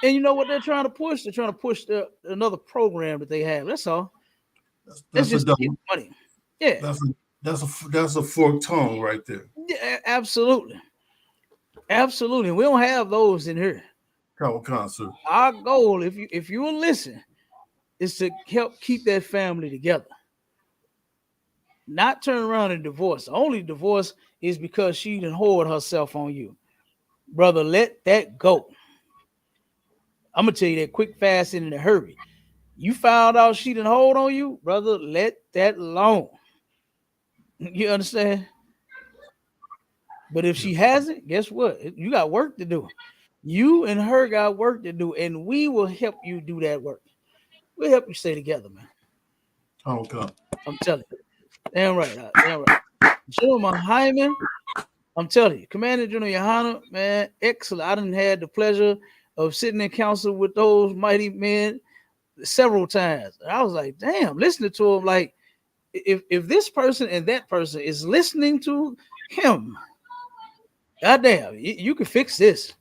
And you know what they're trying to push? They're trying to push another program that they have. That's all. That's just money. Yeah. That's a forked tongue right there. Yeah, absolutely. Absolutely. We don't have those in here. Concert. Our goal, if you will listen, is to help keep that family together. Not turn around and divorce. The only divorce is because she done hoard herself on you. Brother, let that go. I'm going to tell you that quick, fast, and in a hurry. You found out she done hold on you, brother, let that alone. You understand? But if she hasn't, guess what? You got work to do. You and her got work to do, and we will help you do that work. We'll help you stay together, man. Okay. I'm telling you. Damn right. Damn right. General Hyman, I'm telling you, Commander General YAHANNA, man, excellent. I done had the pleasure of sitting in council with those mighty men several times. And I was like, damn, listening to them, like, if this person and that person is listening to him, goddamn, you can fix this.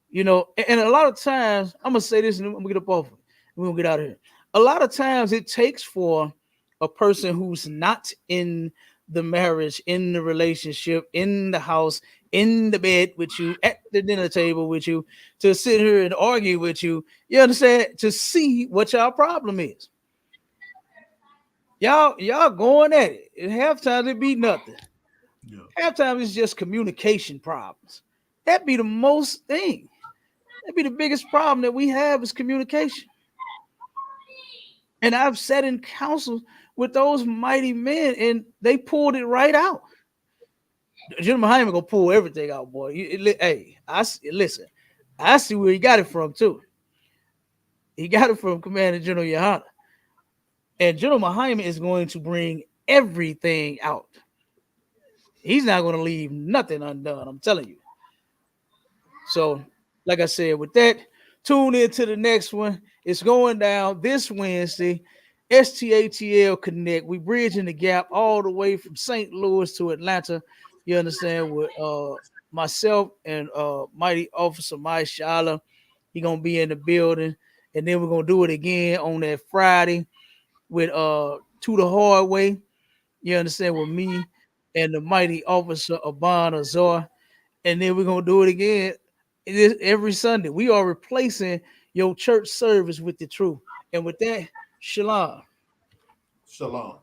You know, and a lot of times, I'm gonna say this and I'm gonna get up off it. We're gonna get out of here. A lot of times it takes for a person who's not in the marriage, in the relationship, in the house, in the bed with you, at the dinner table with you, to sit here and argue with you. You understand? To see what y'all problem is. Y'all going at it. At halftime, it be nothing. Yeah. Halftime is just communication problems. That'd be the most thing. That'd be the biggest problem that we have is communication. And I've sat in council with those mighty men, and they pulled it right out. General Hyman gonna pull everything out, boy. Hey, listen. I see where he got it from too. He got it from Commander General YAHANNA, and General Hyman is going to bring everything out. He's not going to leave nothing undone. I'm telling you. So, like I said, with that, tune in to the next one. It's going down this Wednesday. STATL Connect. We bridging the gap all the way from St. Louis to Atlanta. You understand? With myself and mighty Officer Mike Shala. He gonna be in the building, and then we're gonna do it again on that Friday with To the Hard Way. You understand? With me and the mighty Officer Aban Azar, and then we're gonna do it again every Sunday. We are replacing your church service with the truth. And with that, shalom. Shalom.